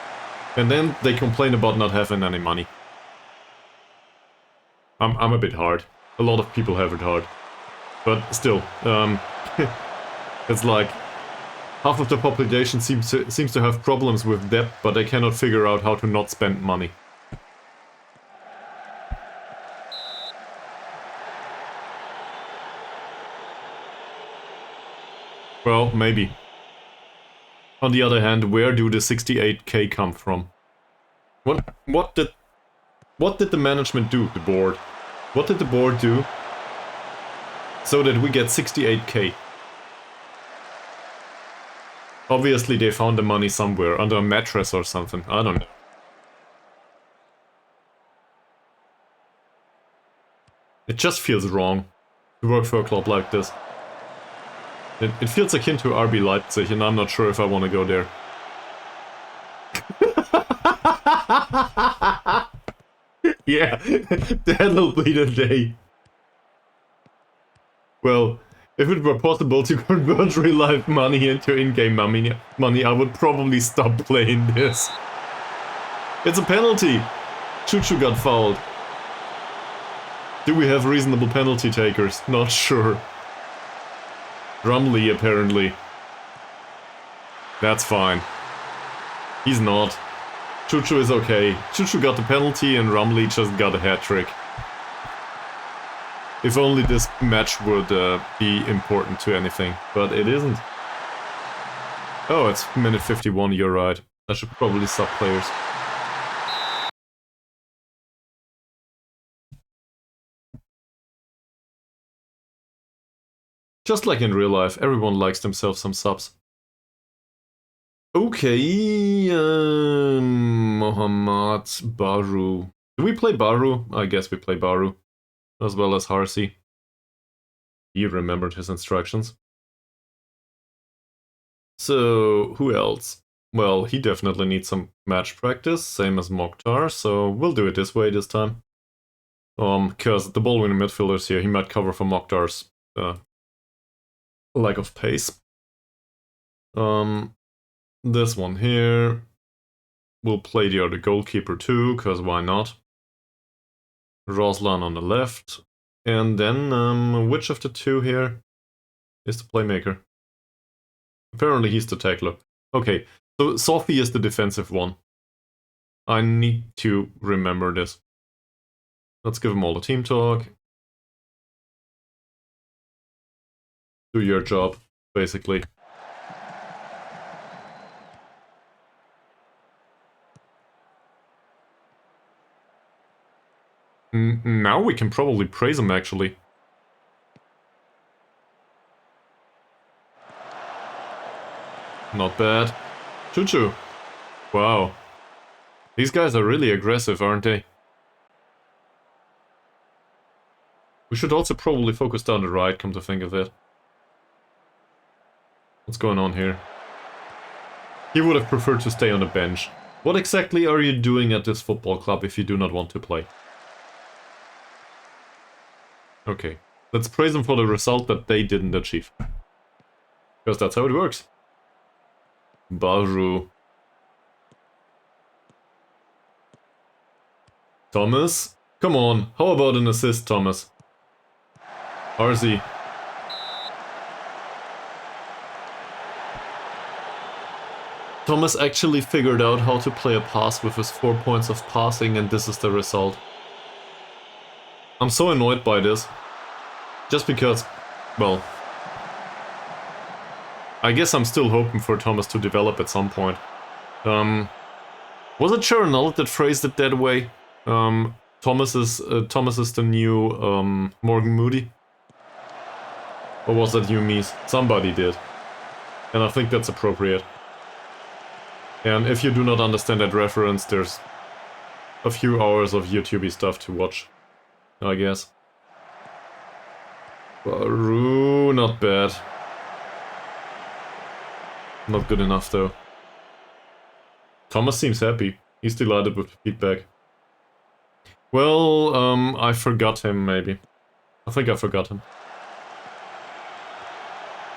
And then they complain about not having any money. I'm a bit hard. A lot of people have it hard. But still, it's like half of the population seems to have problems with debt, but they cannot figure out how to not spend money. Well, maybe. On the other hand, where do the 68k come from? What did the management do, the board? What did the board do so that we get 68k? Obviously they found the money somewhere, under a mattress or something, I don't know. It just feels wrong to work for a club like this. It feels akin to RB Leipzig, and I'm not sure if I want to go there. Yeah, that'll be the day. Well, if it were possible to convert real-life money into in-game money, I would probably stop playing this. It's a penalty! Chuchu got fouled. Do we have reasonable penalty takers? Not sure. Rumley, apparently. That's fine. He's not. Chuchu is okay. Chuchu got the penalty and Rumley just got a hat-trick. If only this match would be important to anything, but it isn't. Oh, it's minute 51, you're right. I should probably sub players. Just like in real life, everyone likes themselves some subs. Okay, Mohammad Baru. Do we play Baru? I guess we play Baru. As well as Harsi. He remembered his instructions. So, who else? Well, he definitely needs some match practice, same as Mokhtar, so we'll do it this way this time. Because the ball winning midfielders here, he might cover for Mokhtar's lack of pace. This one here, we'll play the other goalkeeper too, because why not? Roslan on the left. And then, which of the two here is the playmaker? Apparently he's the tackler. Okay, so Sophie is the defensive one. I need to remember this. Let's give them all the team talk. Do your job, basically. Now we can probably praise him, actually. Not bad. Choo-choo. Wow. These guys are really aggressive, aren't they? We should also probably focus down the right, come to think of it. What's going on here? He would have preferred to stay on the bench. What exactly are you doing at this football club if you do not want to play? Okay, let's praise them for the result that they didn't achieve. Because that's how it works. Baru. Thomas? Come on, how about an assist, Thomas? Harsi. Thomas actually figured out how to play a pass with his 4 points of passing, and this is the result. I'm so annoyed by this. Just because, well, I guess I'm still hoping for Thomas to develop at some point. Was it Chernal that phrased it that way? Thomas is the new Morgan Moody? Or was that you, Mies? Somebody did. And I think that's appropriate. And if you do not understand that reference, there's a few hours of YouTube stuff to watch, I guess. Baru, not bad. Not good enough, though. Thomas seems happy. He's delighted with the feedback. Well, I forgot him, maybe. I think I forgot him.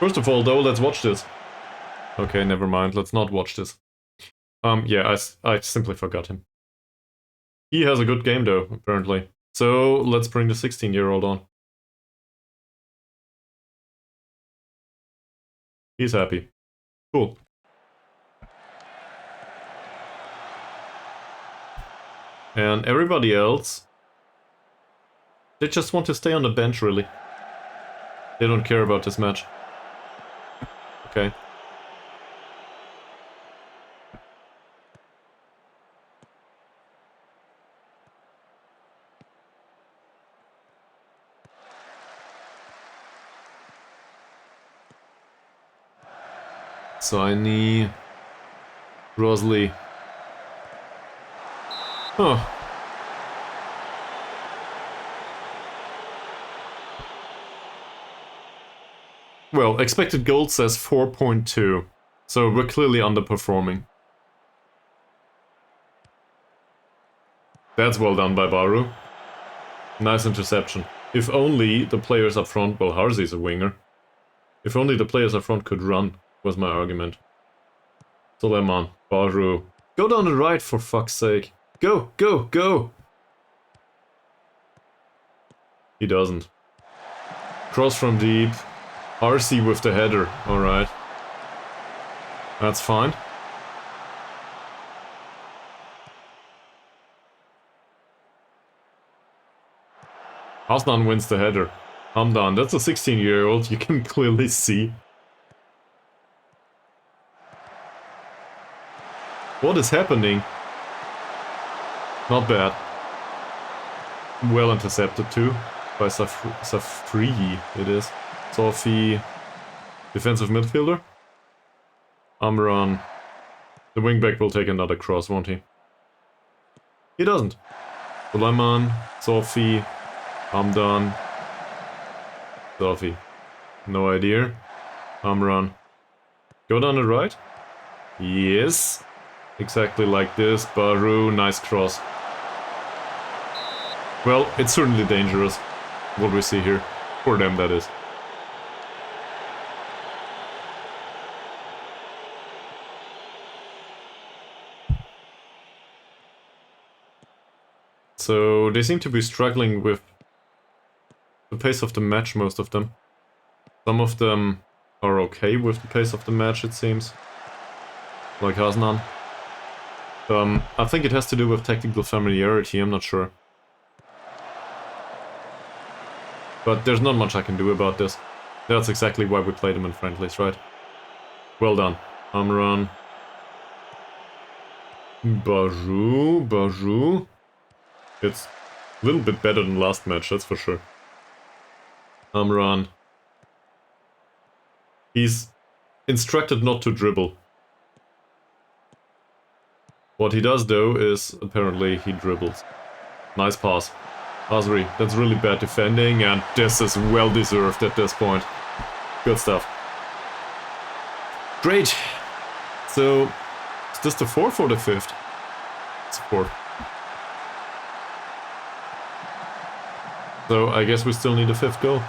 First of all, though, let's watch this. Okay, never mind. Let's not watch this. Yeah, I simply forgot him. He has a good game, though, apparently. So, let's bring the 16-year-old on. He's happy. Cool. And everybody else, they just want to stay on the bench, really. They don't care about this match. Okay. Saini. Rosalie. Huh. Well, expected goal says 4.2, so we're clearly underperforming. That's well done by Baru. Nice interception. If only the players up front, well, Harsi's a winger. If only the players up front could run, was my argument. Suleiman, Baru. Go down the right, for fuck's sake. Go, go, go! He doesn't. Cross from deep. RC with the header, alright. That's fine. Hasnan wins the header. Hamdan, that's a 16-year-old, you can clearly see. What is happening? Not bad. Well intercepted too. By Safriyi, it is. Sophie, defensive midfielder. Amran, the wingback will take another cross, won't he? He doesn't. Suleiman, Sophie, Hamdan, Sophie. No idea. Amran. Go down the right? Yes. Exactly like this. Baru, nice cross. Well, it's certainly dangerous, what we see here. For them, that is. So, they seem to be struggling with the pace of the match, most of them. Some of them are okay with the pace of the match, it seems. Like Hasnan. I think it has to do with tactical familiarity, I'm not sure. But there's not much I can do about this. That's exactly why we play them in friendlies, right? Well done. Amran. Baju. It's a little bit better than last match, that's for sure. Amran. He's instructed not to dribble. What he does, though, is apparently he dribbles. Nice pass. Azri, that's really bad defending, and this is well deserved at this point. Good stuff. Great. So, is this the 4th or the 5th? It's 4th. So, I guess we still need a 5th goal.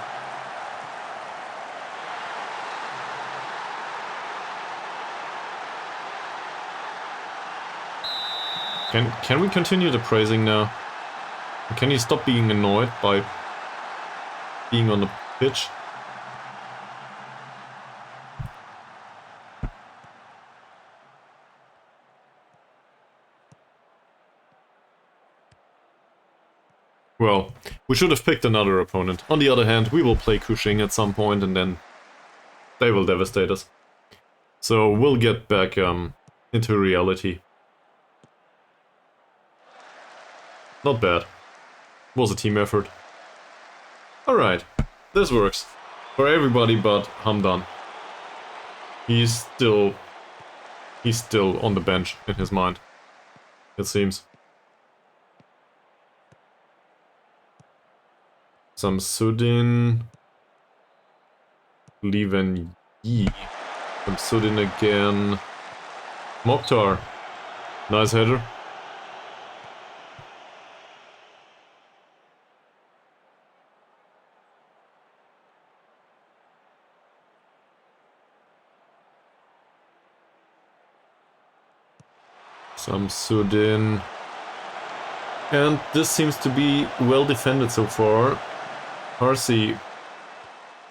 Can we continue the praising now? Can you stop being annoyed by being on the pitch? Well, we should have picked another opponent. On the other hand, we will play Kushing at some point and then they will devastate us. So we'll get back into reality. Not bad. Was a team effort. Alright, this works. For everybody but Hamdan. He's still on the bench in his mind, it seems. Samsudin. Liven Yi. Samsudin again. Mokhtar. Nice header. Samsudin. And this seems to be well defended so far. Parsi.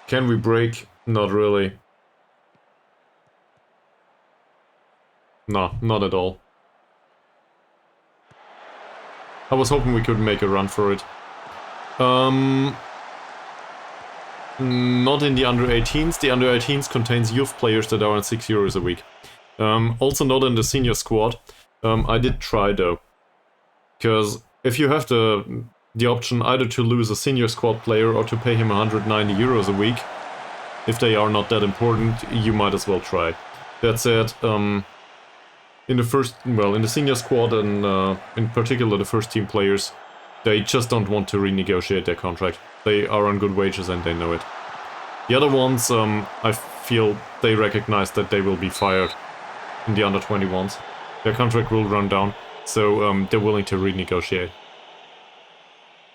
Can we break? Not really. No, not at all. I was hoping we could make a run for it. Not in the under-18s. The under-18s contains youth players that are on €6 a week. Also not in the senior squad. I did try though. Because if you have the option either to lose a senior squad player or to pay him €190 a week, if they are not that important, you might as well try. That said, in the senior squad and in particular the first team players, they just don't want to renegotiate their contract. They are on good wages and they know it. The other ones, I feel they recognize that they will be fired in the under 21s. Their contract will run down, so they're willing to renegotiate.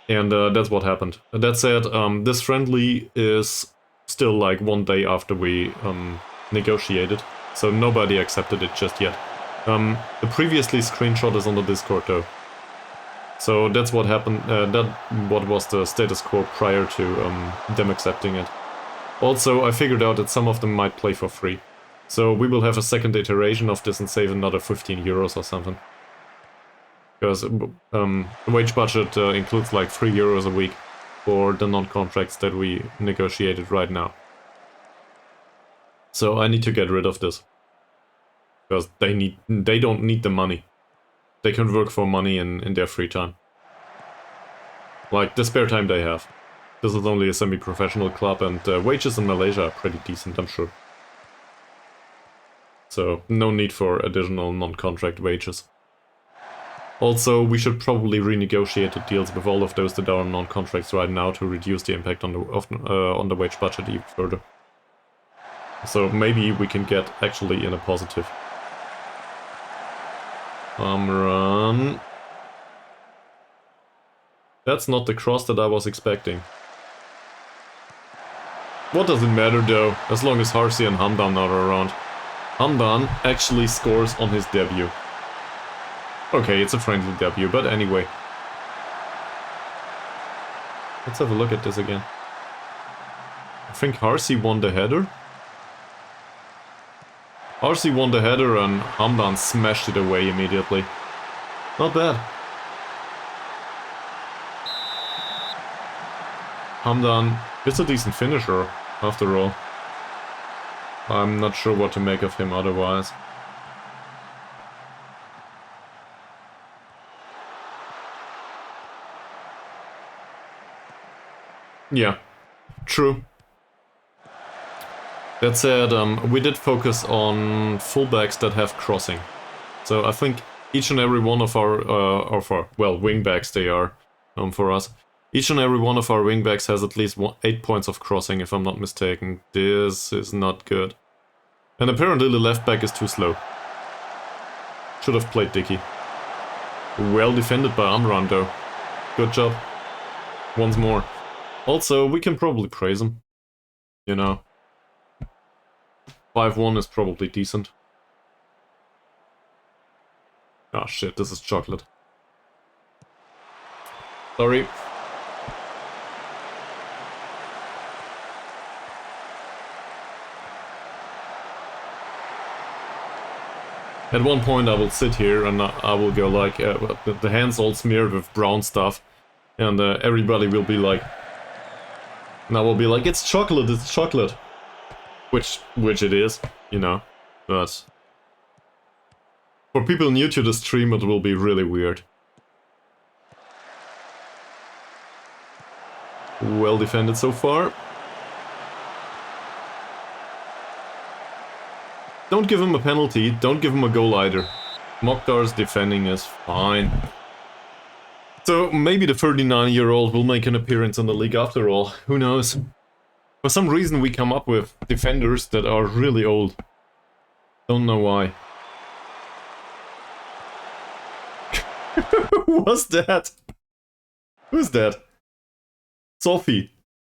And that's what happened. That said, this friendly is still like 1 day after we negotiated, so nobody accepted it just yet. The previously screenshot is on the Discord though. So that's what happened, what was the status quo prior to them accepting it. Also, I figured out that some of them might play for free. So we will have a second iteration of this and save another €15 or something. Because the wage budget includes like €3 a week for the non-contracts that we negotiated right now. So I need to get rid of this. Because they don't need the money. They can work for money in their free time. Like the spare time they have. This is only a semi-professional club, and wages in Malaysia are pretty decent, I'm sure. So, no need for additional non-contract wages. Also, we should probably renegotiate the deals with all of those that are on non-contracts right now to reduce the impact on the wage budget even further. So maybe we can get actually in a positive. Run. That's not the cross that I was expecting. What does it matter though, as long as Harsi and Hamdan are around. Hamdan actually scores on his debut. Okay, it's a friendly debut, but anyway. Let's have a look at this again. I think Harsi won the header. Harsi won the header and Hamdan smashed it away immediately. Not bad. Hamdan is a decent finisher, after all. I'm not sure what to make of him otherwise. Yeah, true. That said, we did focus on fullbacks that have crossing. So I think each and every one of our, well, wingbacks they are, for us. Each and every one of our wingbacks has at least 8 points of crossing, if I'm not mistaken. This is not good. And apparently the left back is too slow. Should have played Dicky. Well defended by Amran though. Good job. Once more. Also, we can probably praise him. You know. 5-1 is probably decent. Ah shit, this is chocolate. Sorry. At one point I will sit here and I will go like, the hands all smeared with brown stuff, and everybody will be like, and I will be like, it's chocolate, which it is, you know, but for people new to the stream it will be really weird. Well defended so far. Don't give him a penalty, don't give him a goal either. Mokhtar's defending is fine. So maybe the 39-year-old will make an appearance in the league after all, who knows. For some reason we come up with defenders that are really old. Don't know why. Who was that? Who's that? Sophie.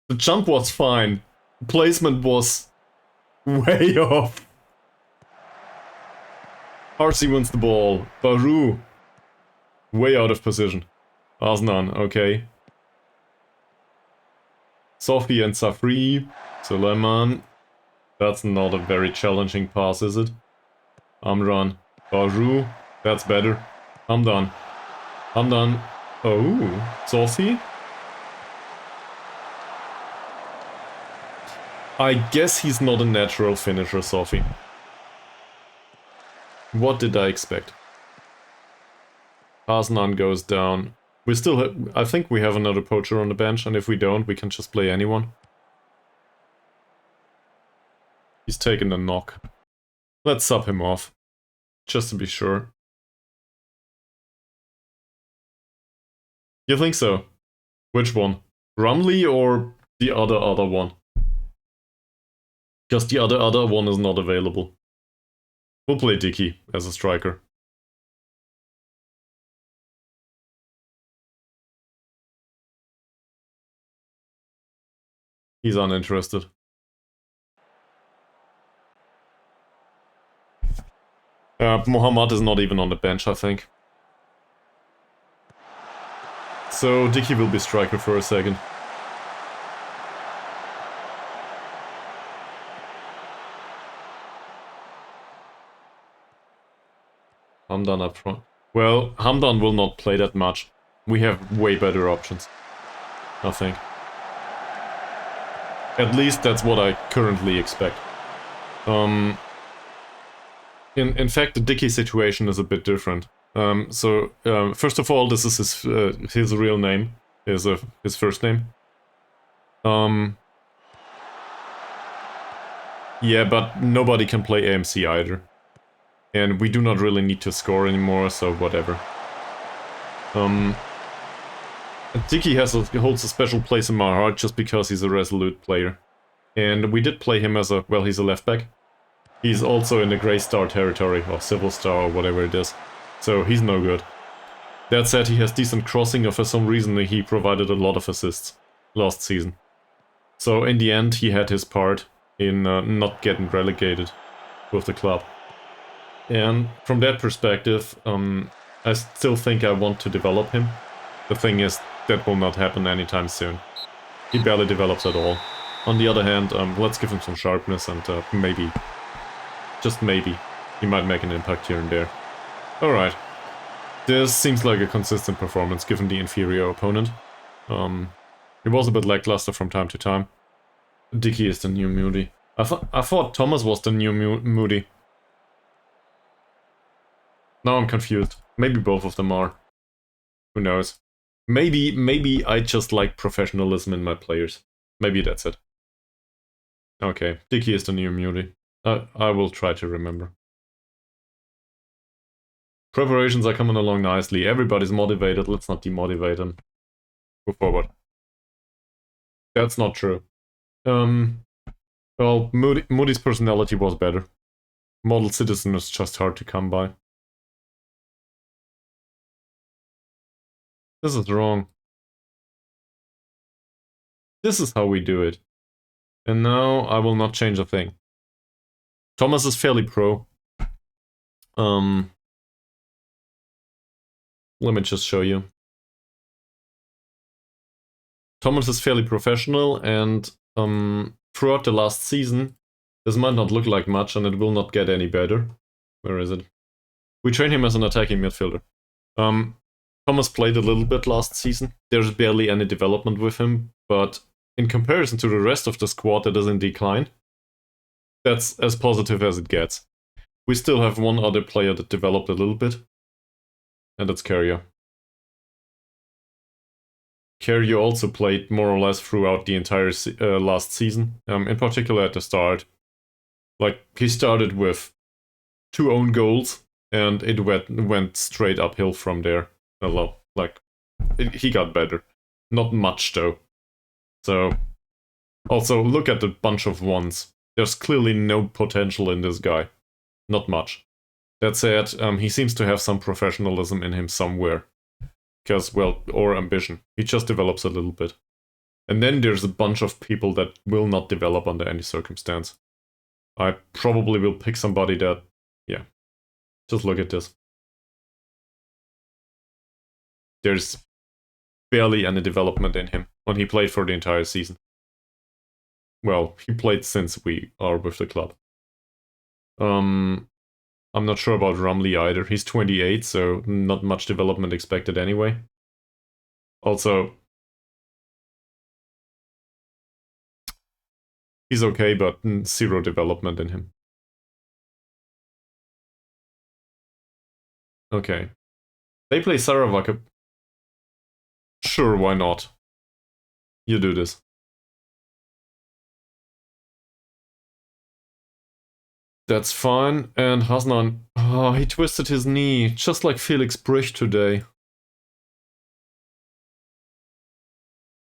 The jump was fine. Placement was way off. Harsi wins the ball. Baru. Way out of position. Asnan, okay. Sophie and Safri. Suleiman. That's not a very challenging pass, is it? Amran. Baru. That's better. Hamdan. Hamdan. Oh. Sophie? I guess he's not a natural finisher, Sophie. What did I expect? Asnan goes down. We still have, I think we have another poacher on the bench, and if we don't, we can just play anyone. He's taken a knock. Let's sub him off. Just to be sure. You think so? Which one? Rumley or the other one? Because the other one is not available. We'll play Dicky as a striker. He's uninterested. Mohammad is not even on the bench, I think. So Dicky will be striker for a second. Hamdan up front. Well, Hamdan will not play that much. We have way better options, I think. At least that's what I currently expect. In fact, the Dicky situation is a bit different. First of all, this is his real name, his first name. Yeah, but nobody can play AMC either. And we do not really need to score anymore, so whatever. Dicky holds a special place in my heart just because he's a resolute player. And we did play him as a, well, he's a left back. He's also in the Grey Star territory, or Civil Star, or whatever it is. So he's no good. That said, he has decent crossing, and for some reason he provided a lot of assists last season. So in the end, he had his part in not getting relegated with the club. And from that perspective, I still think I want to develop him. The thing is, that will not happen anytime soon. He barely develops at all. On the other hand, let's give him some sharpness and maybe, just maybe, he might make an impact here and there. Alright. This seems like a consistent performance given the inferior opponent. It was a bit lackluster from time to time. Dicky is the new Moody. I thought Thomas was the new Moody. Now I'm confused. Maybe both of them are. Who knows? Maybe I just like professionalism in my players. Maybe that's it. Okay, Dicky is the new Moody. I will try to remember. Preparations are coming along nicely. Everybody's motivated. Let's not demotivate them. Go forward. That's not true. Well, Moody's personality was better. Model Citizen is just hard to come by. This is wrong. This is how we do it. And now I will not change a thing. Thomas is fairly pro. Let me just show you. Thomas is fairly professional, and throughout the last season, this might not look like much, and it will not get any better. Where is it? We train him as an attacking midfielder. Thomas played a little bit last season. There's barely any development with him, but in comparison to the rest of the squad that is in decline, that's as positive as it gets. We still have one other player that developed a little bit, and that's Carrier. Carrier also played more or less throughout the entire last season, in particular at the start. Like, he started with 2 own goals, and it went straight uphill from there. Like, he got better. Not much, though. So, also, look at the bunch of ones. There's clearly no potential in this guy. Not much. That said, he seems to have some professionalism in him somewhere. Because, well, or ambition. He just develops a little bit. And then there's a bunch of people that will not develop under any circumstance. I probably will pick somebody that, yeah. Just look at this. There's barely any development in him when he played for the entire season. Well, he played since we are with the club. I'm not sure about Rumley either. He's 28, so not much development expected anyway. Also, he's okay, but 0 development in him. Okay. They play Sarawak. Sure, why not? You do this. That's fine. And Hasnan, oh, he twisted his knee, just like Felix Brich today.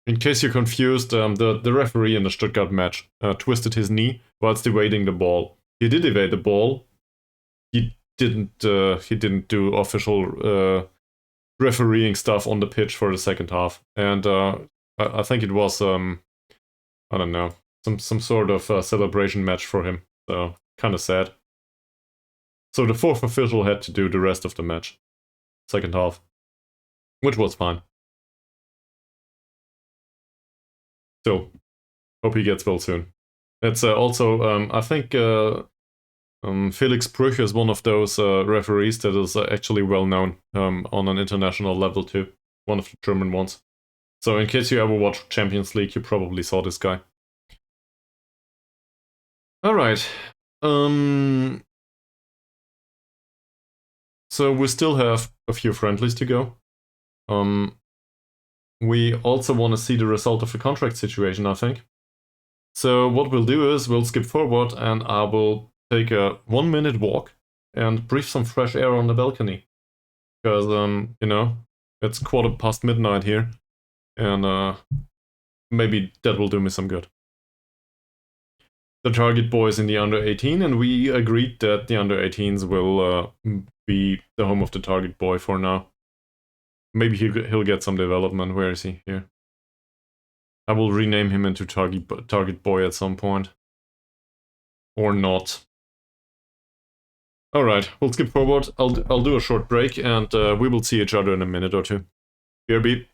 In case you're confused, the referee in the Stuttgart match twisted his knee whilst evading the ball. He did evade the ball. He didn't do official refereeing stuff on the pitch for the second half. And I think it was I don't know, some sort of celebration match for him. So kind of sad. So the 4th official had to do the rest of the match, second half, which was fine. Still, hope he gets well soon. It's also, I think Felix Brüch is one of those referees that is actually well known on an international level too. One of the German ones. So in case you ever watched Champions League, you probably saw this guy. Alright. So we still have a few friendlies to go. we also want to see the result of the contract situation, I think. So what we'll do is we'll skip forward and I will take a 1-minute walk and breathe some fresh air on the balcony. Because, you know, it's midnight here. And maybe that will do me some good. The target boy is in the under 18 and we agreed that the under 18s will be the home of the target boy for now. Maybe he'll get some development. Where is he? Here. I will rename him into target boy at some point. Or not. Alright, we'll skip forward. I'll do a short break and we will see each other in a minute or two. BRB.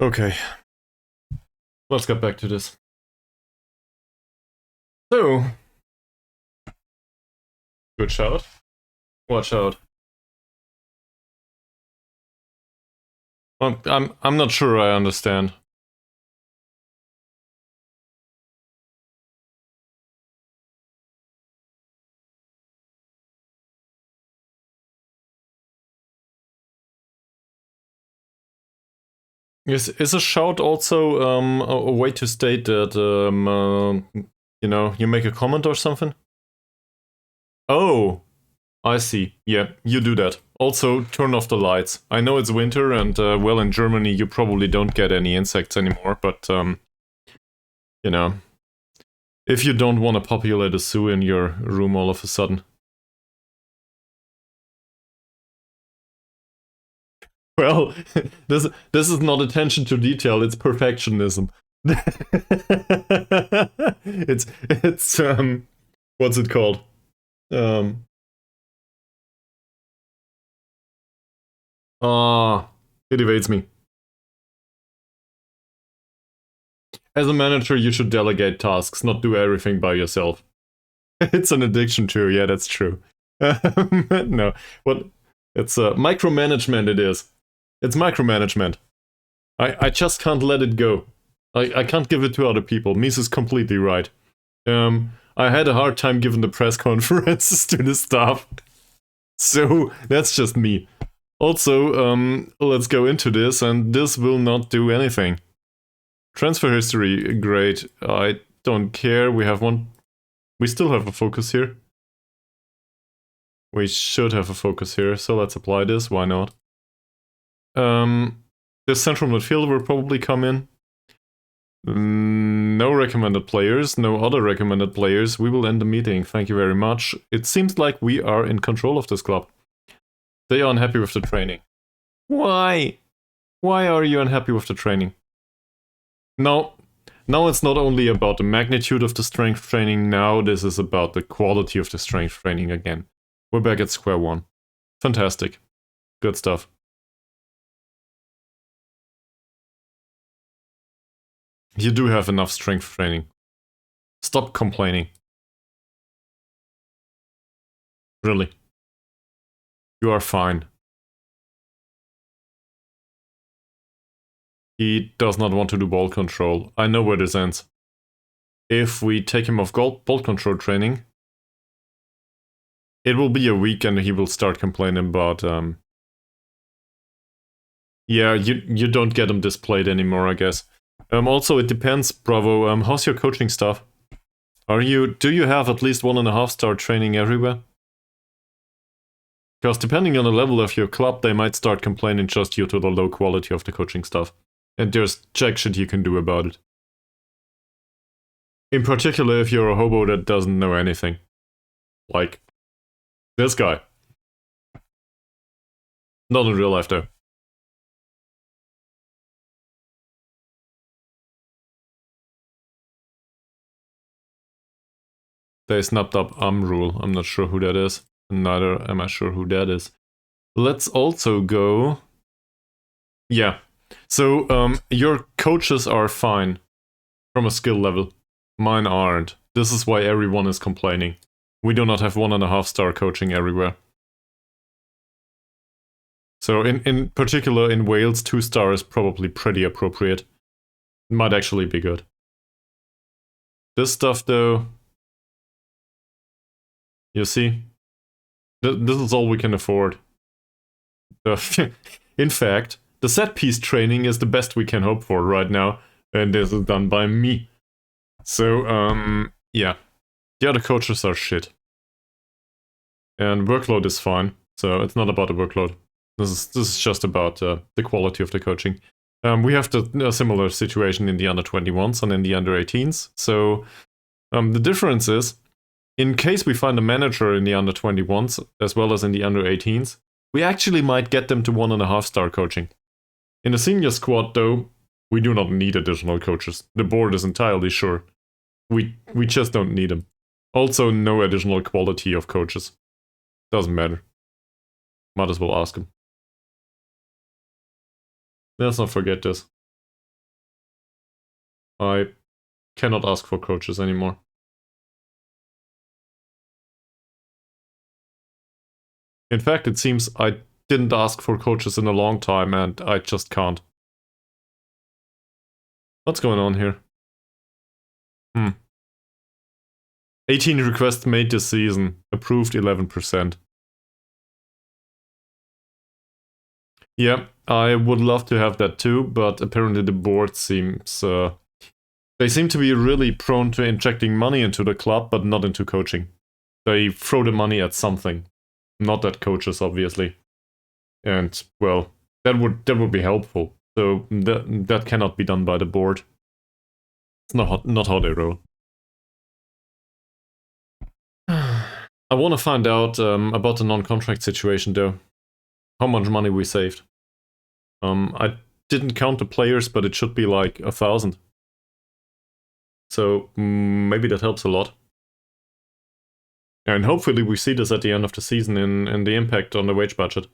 Okay. Let's get back to this. So, good shout. Watch out. I'm not sure I understand. Is a shout also a way to state that you know, you make a comment or something? Oh, I see. Yeah, you do that. Also, turn off the lights. I know it's winter, and well, in Germany you probably don't get any insects anymore, but you know, if you don't want to populate a zoo in your room all of a sudden. Well, this is not attention to detail, it's perfectionism. it's what's it called? It evades me. As a manager, you should delegate tasks, not do everything by yourself. It's an addiction too, yeah, that's true. No, what? It's micromanagement, it is. It's micromanagement. I just can't let it go. I can't give it to other people. Mies is completely right. I had a hard time giving the press conferences to the staff. So, that's just me. Also, let's go into this, and this will not do anything. Transfer history, great. I don't care. We have one. We still have a focus here. We should have a focus here, so let's apply this. Why not? This central midfielder will probably come in. No recommended players, no other recommended players. We will end the meeting. Thank you very much. It seems like we are in control of this club. They are unhappy with the training. Why? Why are you unhappy with the training? No. Now it's not only about the magnitude of the strength training, now this is about the quality of the strength training again. We're back at square one. Fantastic. Good stuff. You do have enough strength training. Stop complaining. Really. You are fine. He does not want to do ball control. I know where this ends. If we take him off ball control training, it will be a week and he will start complaining about, yeah, you don't get him displayed anymore, I guess. Also, it depends, Bravo. How's your coaching staff? Do you have at least 1.5-star training everywhere? Because depending on the level of your club, they might start complaining just due to the low quality of the coaching staff. And there's jack shit you can do about it. In particular, if you're a hobo that doesn't know anything. Like this guy. Not in real life, though. They snapped up rule. I'm not sure who that is. Neither am I sure who that is. Let's also go... Yeah. So, your coaches are fine. From a skill level. Mine aren't. This is why everyone is complaining. We do not have 1.5-star coaching everywhere. So, in particular, in Wales, 2-star is probably pretty appropriate. Might actually be good. This stuff, though... You see? This is all we can afford. In fact, the set-piece training is the best we can hope for right now, and this is done by me. So, yeah. The other coaches are shit. And workload is fine, so it's not about the workload. This is just about the quality of the coaching. We have a similar situation in the under-21s and in the under-18s, so the difference is, in case we find a manager in the under-21s, as well as in the under-18s, we actually might get them to 1.5-star coaching. In the senior squad, though, we do not need additional coaches. The board is entirely sure. We just don't need them. Also, no additional quality of coaches. Doesn't matter. Might as well ask them. Let's not forget this. I cannot ask for coaches anymore. In fact, it seems I didn't ask for coaches in a long time and I just can't. What's going on here? 18 requests made this season. Approved 11%. Yeah, I would love to have that too, but apparently the board seems... they seem to be really prone to injecting money into the club, but not into coaching. They throw the money at something, not at coaches, obviously. And, well, that would be helpful. So that cannot be done by the board. It's not how they roll. I want to find out about the non-contract situation, though. How much money we saved. I didn't count the players, but it should be like 1,000. So maybe that helps a lot. And hopefully we see this at the end of the season in the impact on the wage budget.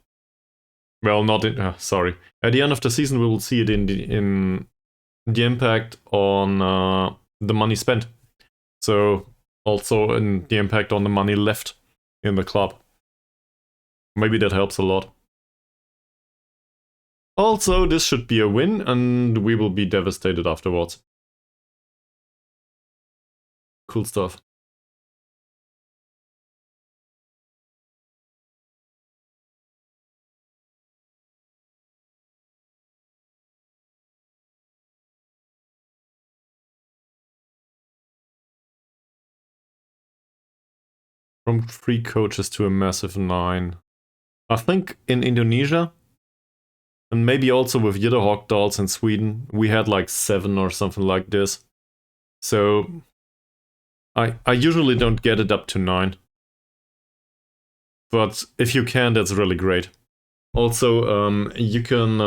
Well, not in... sorry. At the end of the season we will see it in the impact on the money spent. So also in the impact on the money left in the club. Maybe that helps a lot. Also, this should be a win, and we will be devastated afterwards. Cool stuff. From 3 coaches to a massive 9. I think in Indonesia, and maybe also with Yidderhawk dolls in Sweden, we had like 7 or something like this. So I usually don't get it up to 9. But if you can, that's really great. Also, you can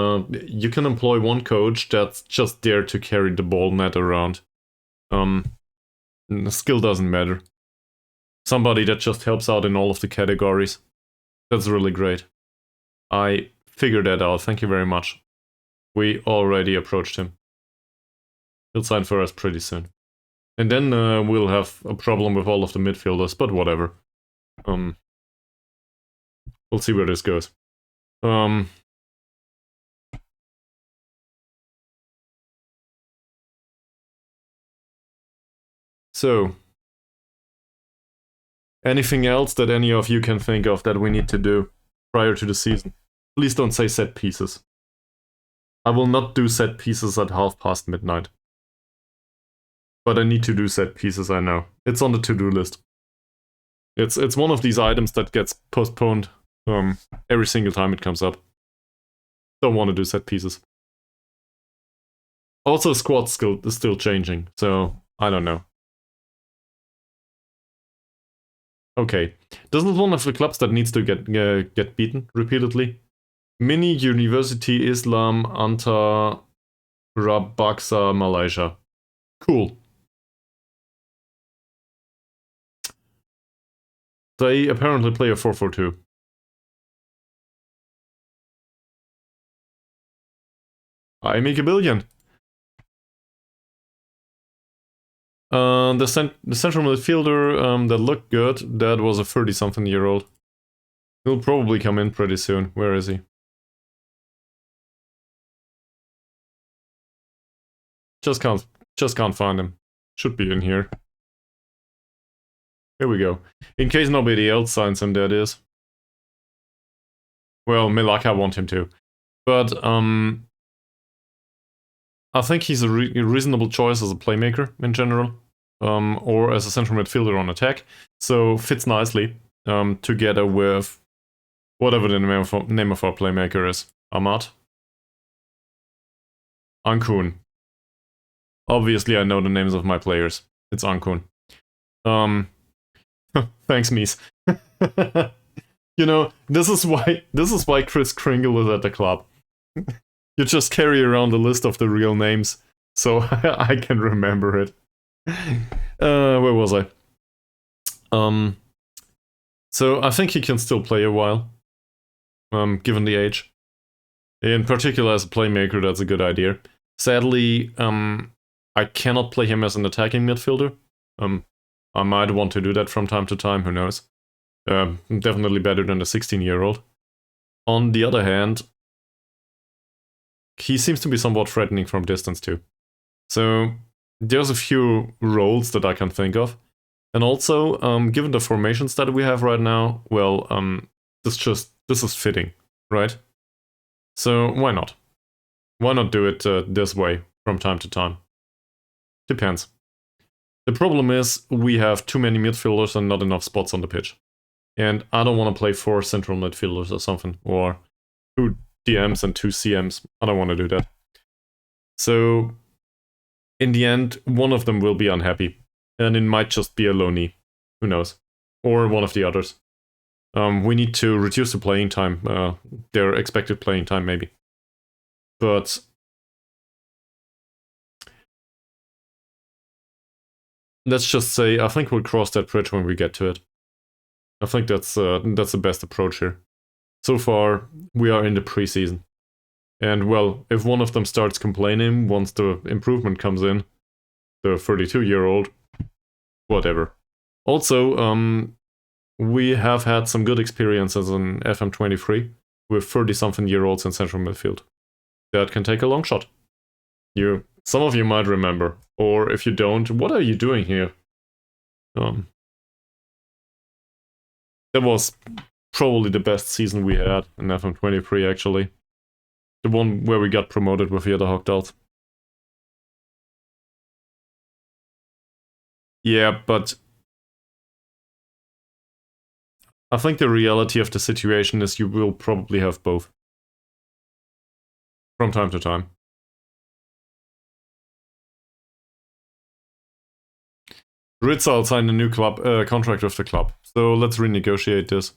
employ one coach that's just there to carry the ball net around. Skill doesn't matter. Somebody that just helps out in all of the categories. That's really great. I figured that out, thank you very much. We already approached him. He'll sign for us pretty soon. And then we'll have a problem with all of the midfielders, but whatever. We'll see where this goes. So, anything else that any of you can think of that we need to do prior to the season? Please don't say set pieces. I will not do set pieces at midnight. But I need to do set pieces, I know. It's on the to-do list. It's one of these items that gets postponed every single time it comes up. Don't want to do set pieces. Also, squad skill is still changing, so I don't know. Okay, this is one of the clubs that needs to get beaten repeatedly. Mini University Islam Anta Rabaksa, Malaysia. Cool. They apparently play a 4-4-2. I make a billion. The central midfielder that looked good, that was a 30-something-year-old. He'll probably come in pretty soon. Where is he? Just can't find him. Should be in here. Here we go. In case nobody else signs him, that is. Well, Melaka want him to. But, I think he's a reasonable choice as a playmaker in general. Or as a central midfielder on attack. So, fits nicely together with whatever the name of our playmaker is. Ahmad? Ankun. Obviously, I know the names of my players. It's Ankun. Thanks, Mies. You know, this is why Chris Kringle is at the club. You just carry around the list of the real names, so I can remember it. Where was I? So I think he can still play a while, given the age. In particular, as a playmaker, that's a good idea. Sadly, I cannot play him as an attacking midfielder. I might want to do that from time to time, who knows. Definitely better than a 16-year-old. On the other hand, he seems to be somewhat threatening from distance too. So there's a few roles that I can think of. And also, given the formations that we have right now, well, this is fitting, right? So why not? Why not do it this way from time to time? Depends. The problem is we have too many midfielders and not enough spots on the pitch. And I don't want to play 4 central midfielders or something, or 2 DMs and 2 CMs. I don't want to do that. So, in the end, one of them will be unhappy. And it might just be a loanee. Who knows? Or one of the others. We need to reduce the playing time, their expected playing time maybe. But let's just say, I think we'll cross that bridge when we get to it. I think that's the best approach here. So far, we are in the preseason. And well, if one of them starts complaining once the improvement comes in, the 32-year-old, whatever. Also, we have had some good experiences in FM23 with 30-something-year-olds in central midfield. That can take a long shot. Some of you might remember, or if you don't, what are you doing here? That was probably the best season we had in FM23, actually. The one where we got promoted with the other Hogdals. Yeah, but I think the reality of the situation is you will probably have both. From time to time. Ritzal signed a new contract with the club, so let's renegotiate this.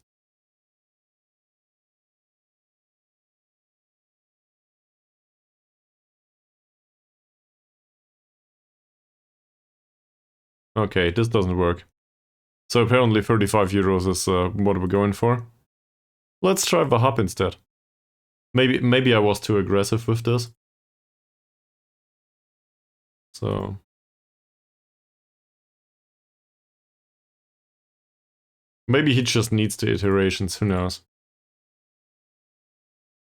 Okay, this doesn't work. So apparently 35 euros is what we're going for. Let's try the hub instead. Maybe I was too aggressive with this. So maybe he just needs the iterations, who knows.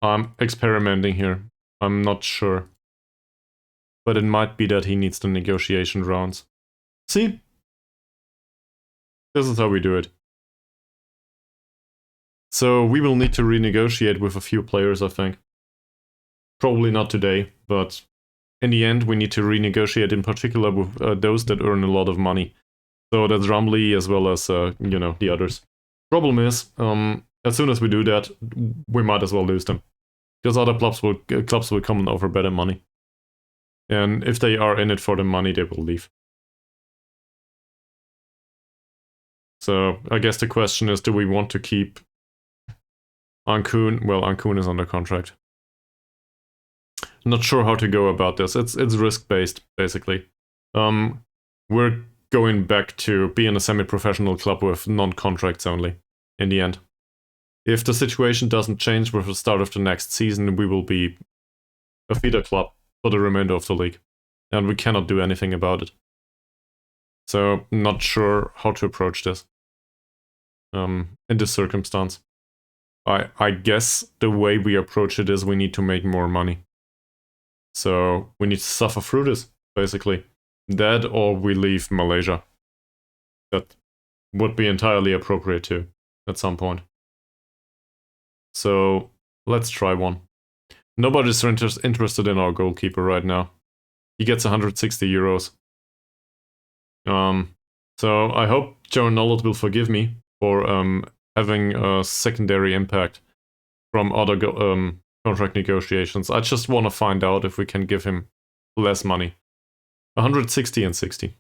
I'm experimenting here. I'm not sure. But it might be that he needs the negotiation rounds. See? This is how we do it. So we will need to renegotiate with a few players, I think. Probably not today, but in the end we need to renegotiate in particular with those that earn a lot of money. So that's Rumley as well as, the others. Problem is, as soon as we do that, we might as well lose them. Because other clubs will come and offer better money. And if they are in it for the money, they will leave. So I guess the question is, do we want to keep Ankun? Well, Ankun is under contract. Not sure how to go about this. It's risk-based, basically. We're going back to being a semi-professional club with non-contracts only, in the end. If the situation doesn't change with the start of the next season, we will be a feeder club for the remainder of the league. And we cannot do anything about it. So, not sure how to approach this. In this circumstance. I guess the way we approach it is we need to make more money. So, we need to suffer through this, basically. That or we leave Malaysia. That would be entirely appropriate too, at some point. So, let's try one. Nobody's interested in our goalkeeper right now. He gets 160 euros. So I hope Jaron Nollett will forgive me for having a secondary impact from other contract negotiations. I just want to find out if we can give him less money. 160 and 60.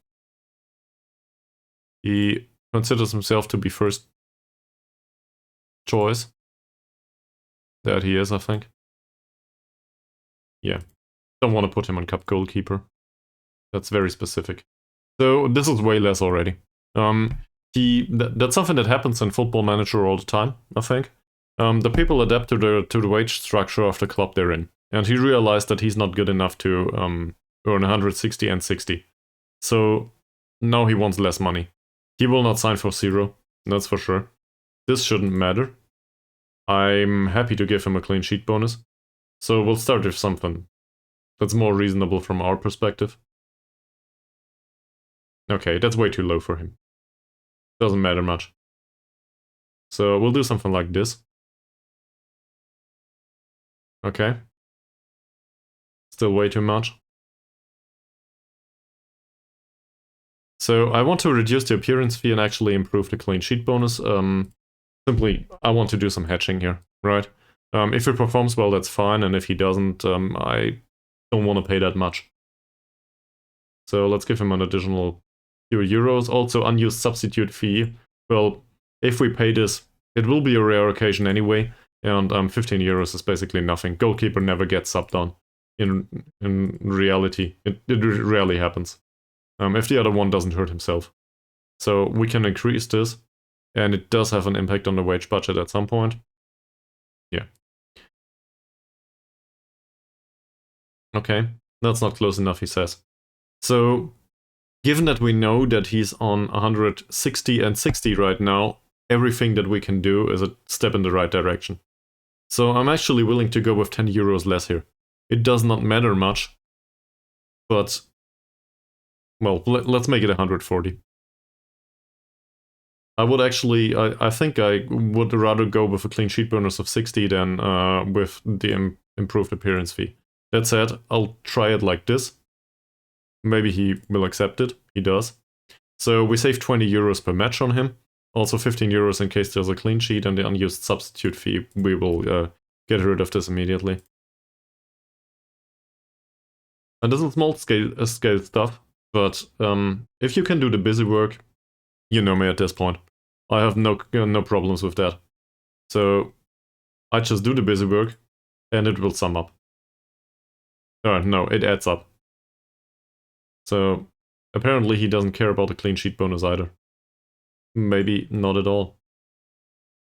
He considers himself to be first choice. That he is, I think. Yeah. Don't want to put him on cup goalkeeper. That's very specific. So this is way less already. That's something that happens in Football Manager all the time, I think. The people adapt to the wage structure of the club they're in. And he realized that he's not good enough to earn 160 and 60. So now he wants less money. He will not sign for 0, that's for sure. This shouldn't matter. I'm happy to give him a clean sheet bonus. So we'll start with something that's more reasonable from our perspective. Okay, that's way too low for him. Doesn't matter much. So we'll do something like this. Okay. Still way too much. So I want to reduce the appearance fee and actually improve the clean sheet bonus. Simply, I want to do some hatching here, right? If he performs well, that's fine, and if he doesn't, I don't want to pay that much. So let's give him an additional few euros. Also, unused substitute fee. Well, if we pay this, it will be a rare occasion anyway, and 15 euros is basically nothing. Goalkeeper never gets subbed on. In reality, it rarely happens. If the other one doesn't hurt himself. So we can increase this, and it does have an impact on the wage budget at some point. Yeah. Okay, that's not close enough, he says. So, given that we know that he's on 160 and 60 right now, everything that we can do is a step in the right direction. So I'm actually willing to go with 10 euros less here. It does not matter much, but, well, let's make it 140. I would actually, I think I would rather go with a clean sheet bonus of 60 than with the improved appearance fee. That said, I'll try it like this. Maybe he will accept it. He does. So we save 20 euros per match on him. Also 15 euros in case there's a clean sheet, and the unused substitute fee, we will get rid of this immediately. And this is small scale stuff, but if you can do the busy work, you know me at this point. I have no problems with that. So I just do the busy work, and it will sum up. No, it adds up. So apparently he doesn't care about the clean sheet bonus either. Maybe not at all.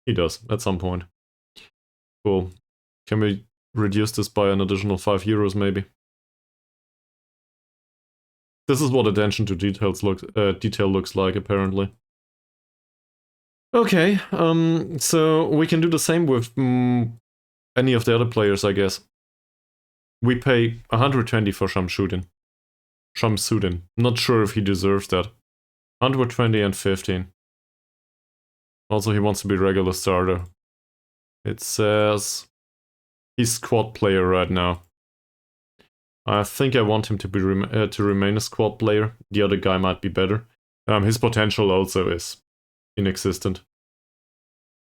He does, at some point. Cool. Can we reduce this by an additional 5 euros maybe? This is what attention to detail looks like, apparently. Okay, so we can do the same with any of the other players, I guess. We pay 120 for Shamsuddin. Not sure if he deserves that. 120 and 15. Also, he wants to be regular starter. It says he's squad player right now. I think I want him to be to remain a squad player. The other guy might be better. His potential also is inexistent.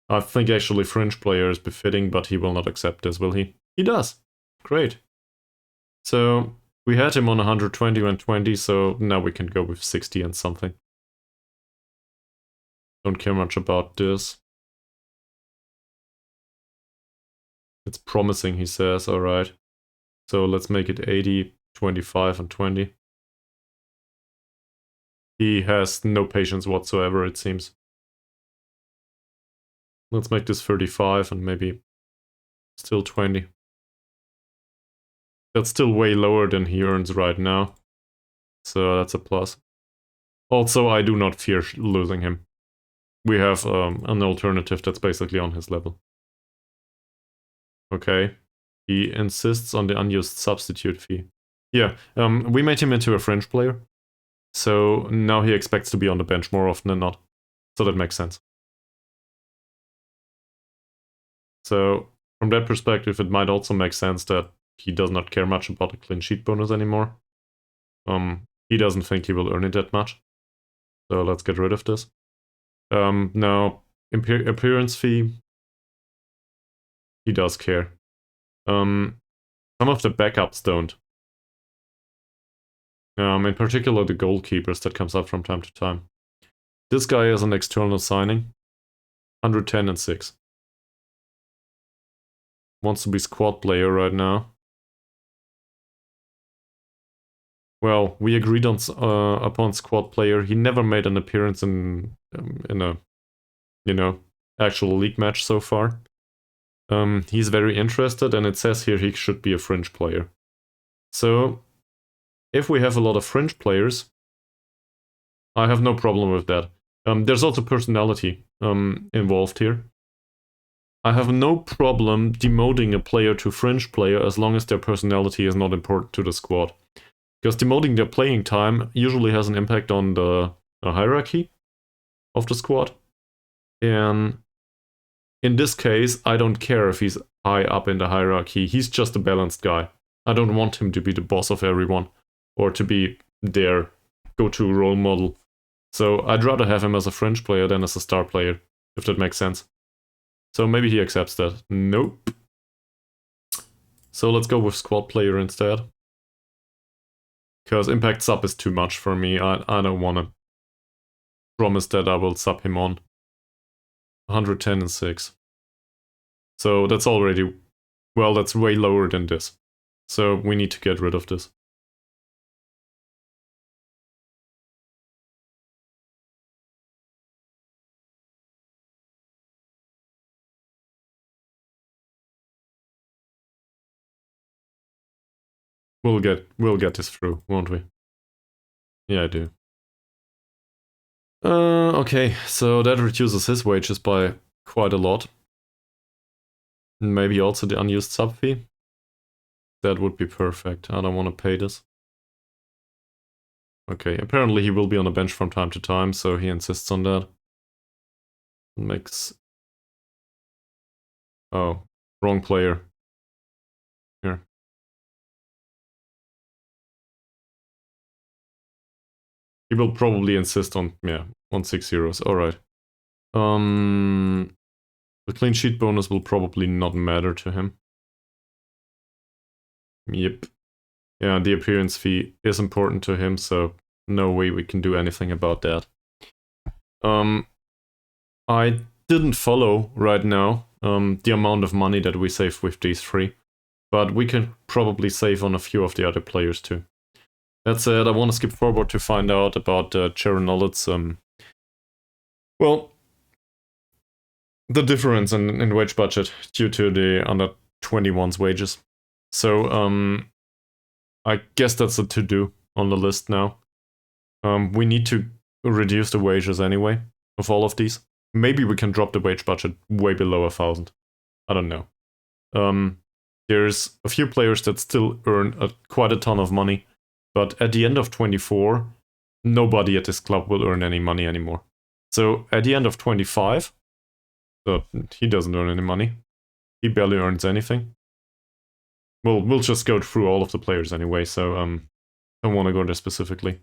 I think actually fringe player is befitting, but he will not accept this, will he? He does. Great. So we had him on 120 and 20, so now we can go with 60 and something. Don't care much about this. It's promising, he says, alright. So let's make it 80, 25 and 20. He has no patience whatsoever, it seems. Let's make this 35 and maybe still 20. That's still way lower than he earns right now. So that's a plus. Also, I do not fear losing him. We have an alternative that's basically on his level. Okay. He insists on the unused substitute fee. Yeah, we made him into a fringe player. So now he expects to be on the bench more often than not. So that makes sense. So from that perspective, it might also make sense that he does not care much about the clean sheet bonus anymore. He doesn't think he will earn it that much. So let's get rid of this. Now, appearance fee, he does care. Some of the backups don't. In particular, the goalkeepers that comes up from time to time. This guy is an external signing. 110 and 6. Wants to be squad player right now. Well, we agreed on upon squad player. He never made an appearance in a, actual league match so far. He's very interested, and it says here he should be a fringe player. So, if we have a lot of fringe players, I have no problem with that. There's also personality involved here. I have no problem demoting a player to fringe player as long as their personality is not important to the squad. Because demoting their playing time usually has an impact on the hierarchy of the squad. And in this case, I don't care if he's high up in the hierarchy. He's just a balanced guy. I don't want him to be the boss of everyone or to be their go-to role model. So I'd rather have him as a fringe player than as a star player, if that makes sense. So maybe he accepts that. Nope. So let's go with squad player instead. Because impact sub is too much for me. I don't want to promise that I will sub him on. 110 and 6. So that's already... Well, that's way lower than this. So we need to get rid of this. We'll get this through, won't we? Yeah, I do. Okay, so that reduces his wages by quite a lot. Maybe also the unused sub fee. That would be perfect. I don't want to pay this. Okay, apparently he will be on the bench from time to time, so he insists on that. Makes... Oh, wrong player. Here. He will probably insist on, yeah, on 6 euros. Alright. The clean sheet bonus will probably not matter to him. Yep. Yeah, the appearance fee is important to him, so no way we can do anything about that. I didn't follow right now the amount of money that we save with these three, but we can probably save on a few of the other players too. That said, I want to skip forward to find out about Sharon Nollett's, well, the difference in wage budget due to the under 21's wages. So, I guess that's a to-do on the list now. We need to reduce the wages anyway of all of these. Maybe we can drop the wage budget way below 1,000. I don't know. There's a few players that still earn quite a ton of money, but at the end of 24, nobody at this club will earn any money anymore. So at the end of 25, he doesn't earn any money. He barely earns anything. Well, we'll just go through all of the players anyway, so don't want to go there specifically.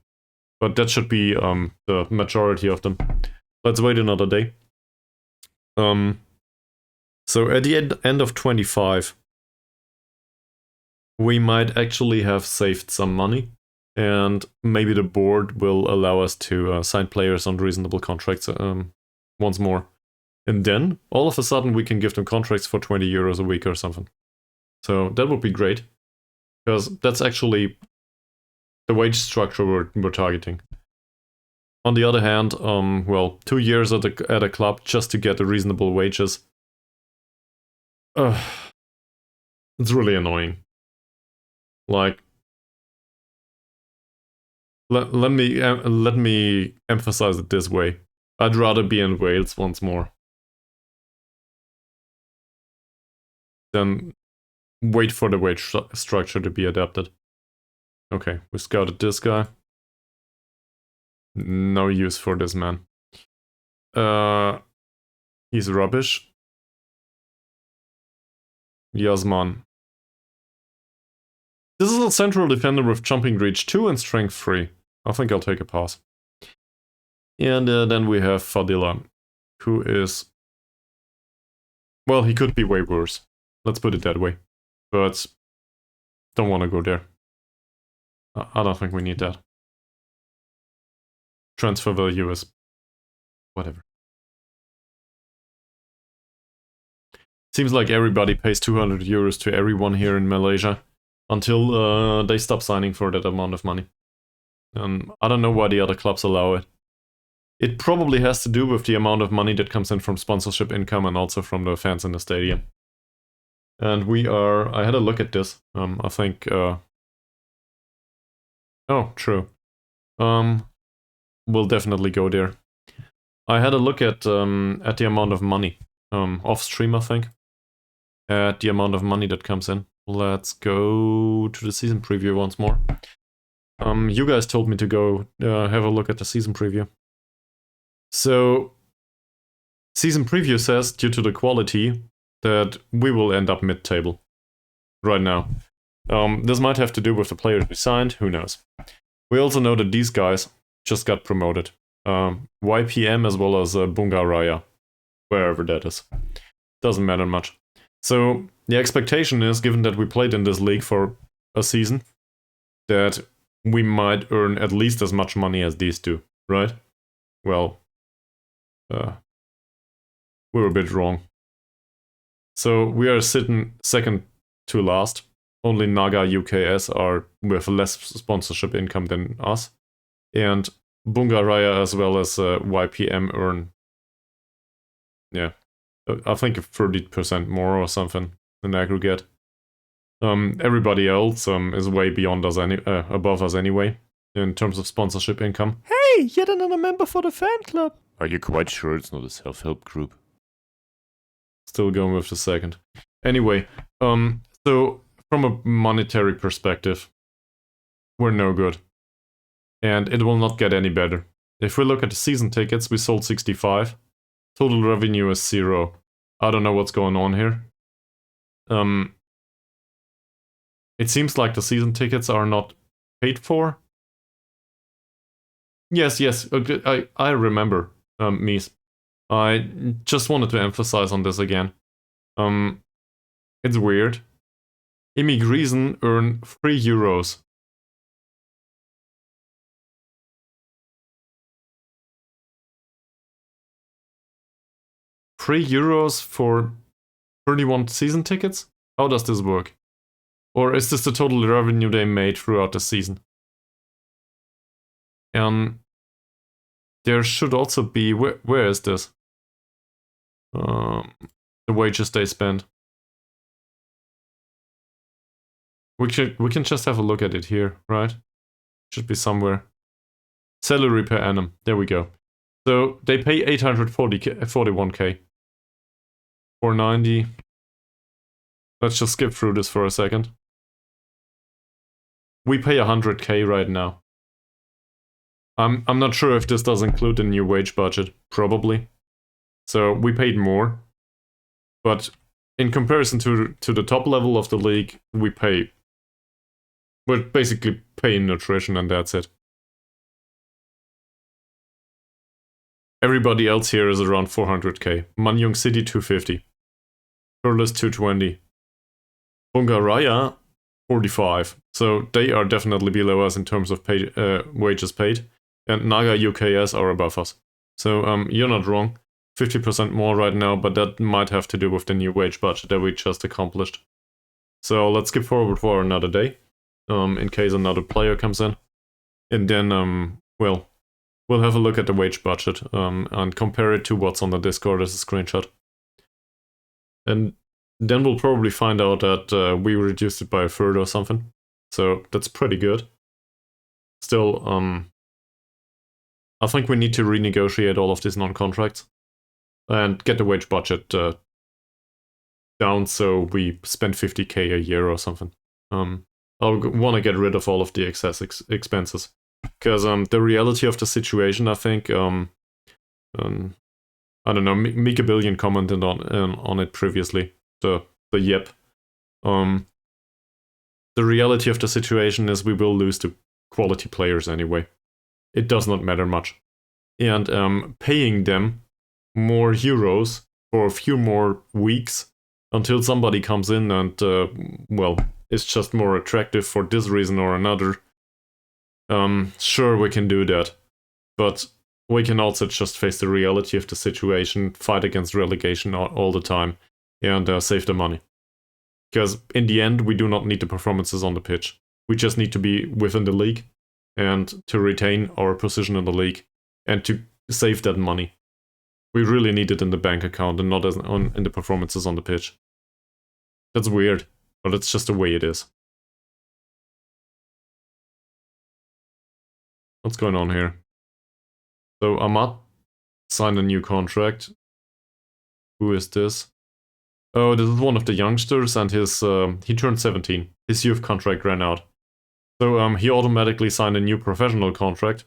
But that should be the majority of them. Let's wait another day. So at the end of 25, we might actually have saved some money, and maybe the board will allow us to sign players on reasonable contracts once more. And then, all of a sudden, we can give them contracts for 20 euros a week or something. So that would be great, because that's actually the wage structure we're targeting. On the other hand, well, 2 years at a club just to get the reasonable wages. It's really annoying. Like, let me emphasize it this way. I'd rather be in Wales once more than wait for the wage structure to be adapted. Okay, we scouted this guy. No use for this man. He's rubbish. Yasman. This is a central defender with jumping reach 2 and strength 3. I think I'll take a pass. And then we have Fadila, who is... Well, he could be way worse. Let's put it that way. But don't want to go there. I don't think we need that. Transfer value is... whatever. Seems like everybody pays 200 euros to everyone here in Malaysia until they stop signing for that amount of money. I don't know why the other clubs allow it. It probably has to do with the amount of money that comes in from sponsorship income and also from the fans in the stadium. And we are... I had a look at this. I think... Oh, true. We'll definitely go there. I had a look at the amount of money. Off stream, I think. At the amount of money that comes in. Let's go to the season preview once more. You guys told me to go have a look at the season preview. So, season preview says, due to the quality, that we will end up mid-table right now. This might have to do with the players we signed, who knows. We also know that these guys just got promoted. YPM as well as Bungaraya, wherever that is. Doesn't matter much. So the expectation is, given that we played in this league for a season, that we might earn at least as much money as these two, right? Well, we're a bit wrong. So we are sitting second to last. Only Naga UKS are with less sponsorship income than us. And Bungaraya as well as YPM earn, yeah, I think 30% more or something in aggregate. Everybody else is way beyond us, above us anyway, in terms of sponsorship income. Hey, yet another member for the fan club. Are you quite sure it's not a self-help group? Still going with the second. Anyway, so from a monetary perspective, we're no good. And it will not get any better. If we look at the season tickets, we sold 65. Total revenue is 0. I don't know what's going on here. It seems like the season tickets are not paid for. Yes, I remember, Mies. I just wanted to emphasize on this again. It's weird. Immigrisen earn 3 euros. €3 for 31 season tickets? How does this work? Or is this the total revenue they made throughout the season? There should also be... Where is this? The wages they spend. We can just have a look at it here, right? Should be somewhere. Salary per annum. There we go. So they pay 841k. 490. Let's just skip through this for a second. We pay 100k right now. I'm not sure if this does include the new wage budget. Probably. So we paid more. But in comparison to the top level of the league, we're basically paying nutrition and that's it. Everybody else here is around 400k. Manyung City 250. Perlis 220. Bungaraya 45. So they are definitely below us in terms of wages paid. And Naga UKS are above us. So you're not wrong. 50% more right now, but that might have to do with the new wage budget that we just accomplished. So let's skip forward for another day, in case another player comes in. And then, we'll have a look at the wage budget and compare it to what's on the Discord as a screenshot. And then we'll probably find out that we reduced it by a third or something. So that's pretty good. Still, I think we need to renegotiate all of these non-contracts and get the wage budget down so we spend 50k a year or something. I'll want to get rid of all of the excess expenses. Because the reality of the situation, I think, I don't know, Mika Billion commented on it previously, the yep. The reality of the situation is we will lose to quality players anyway. It does not matter much. And paying them more euros for a few more weeks until somebody comes in and, well, it's just more attractive for this reason or another. Sure, we can do that, but we can also just face the reality of the situation, fight against relegation all the time, and save the money. Because in the end, we do not need the performances on the pitch. We just need to be within the league, and to retain our position in the league, and to save that money. We really need it in the bank account, and not in the performances on the pitch. That's weird, but it's just the way it is. What's going on here? So Amat signed a new contract. Who is this? Oh, this is one of the youngsters, and his he turned 17. His youth contract ran out. So he automatically signed a new professional contract.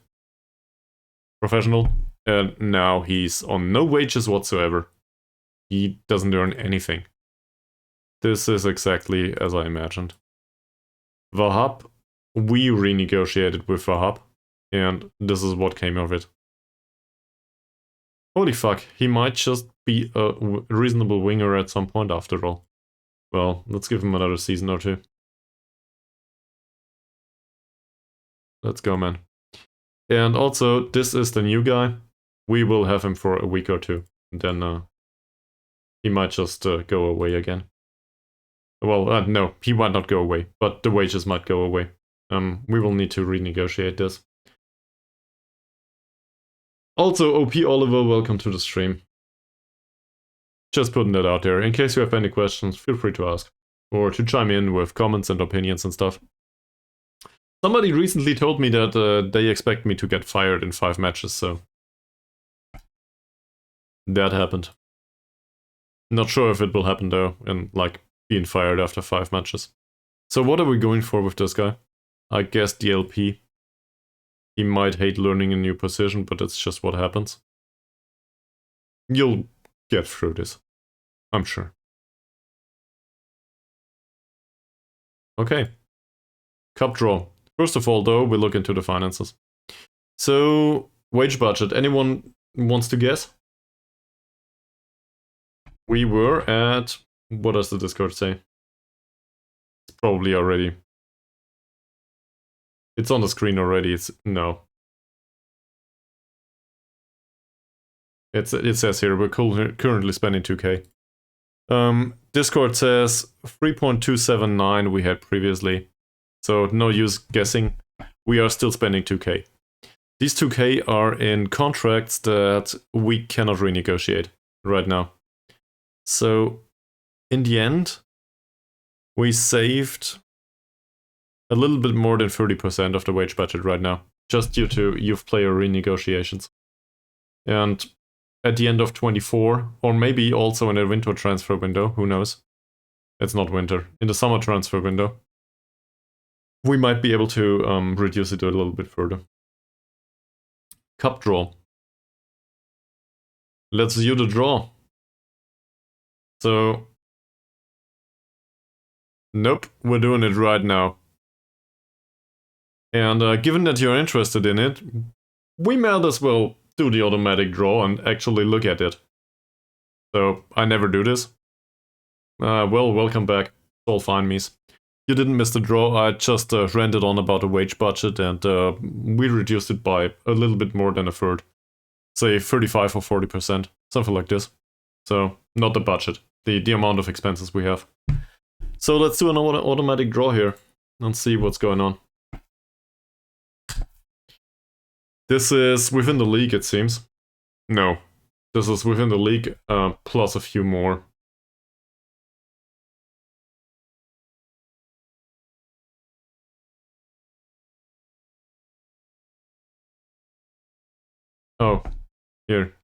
And now he's on no wages whatsoever. He doesn't earn anything. this is exactly as I imagined. Wahab, we renegotiated with Wahab, and this is what came of it. Holy fuck, he might just be a reasonable winger at some point after all. Well, let's give him another season or two. Let's go, man. And also, this is the new guy. We will have him for a week or two. And then he might just go away again. Well, no, he might not go away, but the wages might go away. We will need to renegotiate this. Also, OP Oliver, welcome to the stream. Just putting that out there. In case you have any questions, feel free to ask. Or to chime in with comments and opinions and stuff. Somebody recently told me that they expect me to get fired in 5 matches, so... that happened. Not sure if it will happen though, and like, being fired after 5 matches. So what are we going for with this guy? I guess DLP. He might hate learning a new position, but it's just what happens. You'll get through this, I'm sure. Okay. Cup draw. First of all, though, we look into the finances. So, wage budget. Anyone wants to guess? We were at... what does the Discord say? It's probably already... it's on the screen already. It's... no. It says here, we're currently spending 2k. Discord says 3.279 we had previously. So no use guessing. We are still spending 2k. These 2k are in contracts that we cannot renegotiate right now. So in the end, we saved a little bit more than 30% of the wage budget right now, just due to youth player renegotiations. And at the end of 24, or maybe also in a winter transfer window, who knows? It's not winter, in the summer transfer window, we might be able to reduce it a little bit further. Cup draw. Let's view the draw. So, nope, we're doing it right now. And given that you're interested in it, we might as well do the automatic draw and actually look at it. So, I never do this. Well, welcome back. It's all fine, Mies. You didn't miss the draw, I just ranted on about the wage budget and we reduced it by a little bit more than a third. Say 35 or 40%, something like this. So, not the budget, the amount of expenses we have. So let's do an automatic draw here and see what's going on. This is within the league, it seems. No, this is within the league, plus a few more. Oh, here.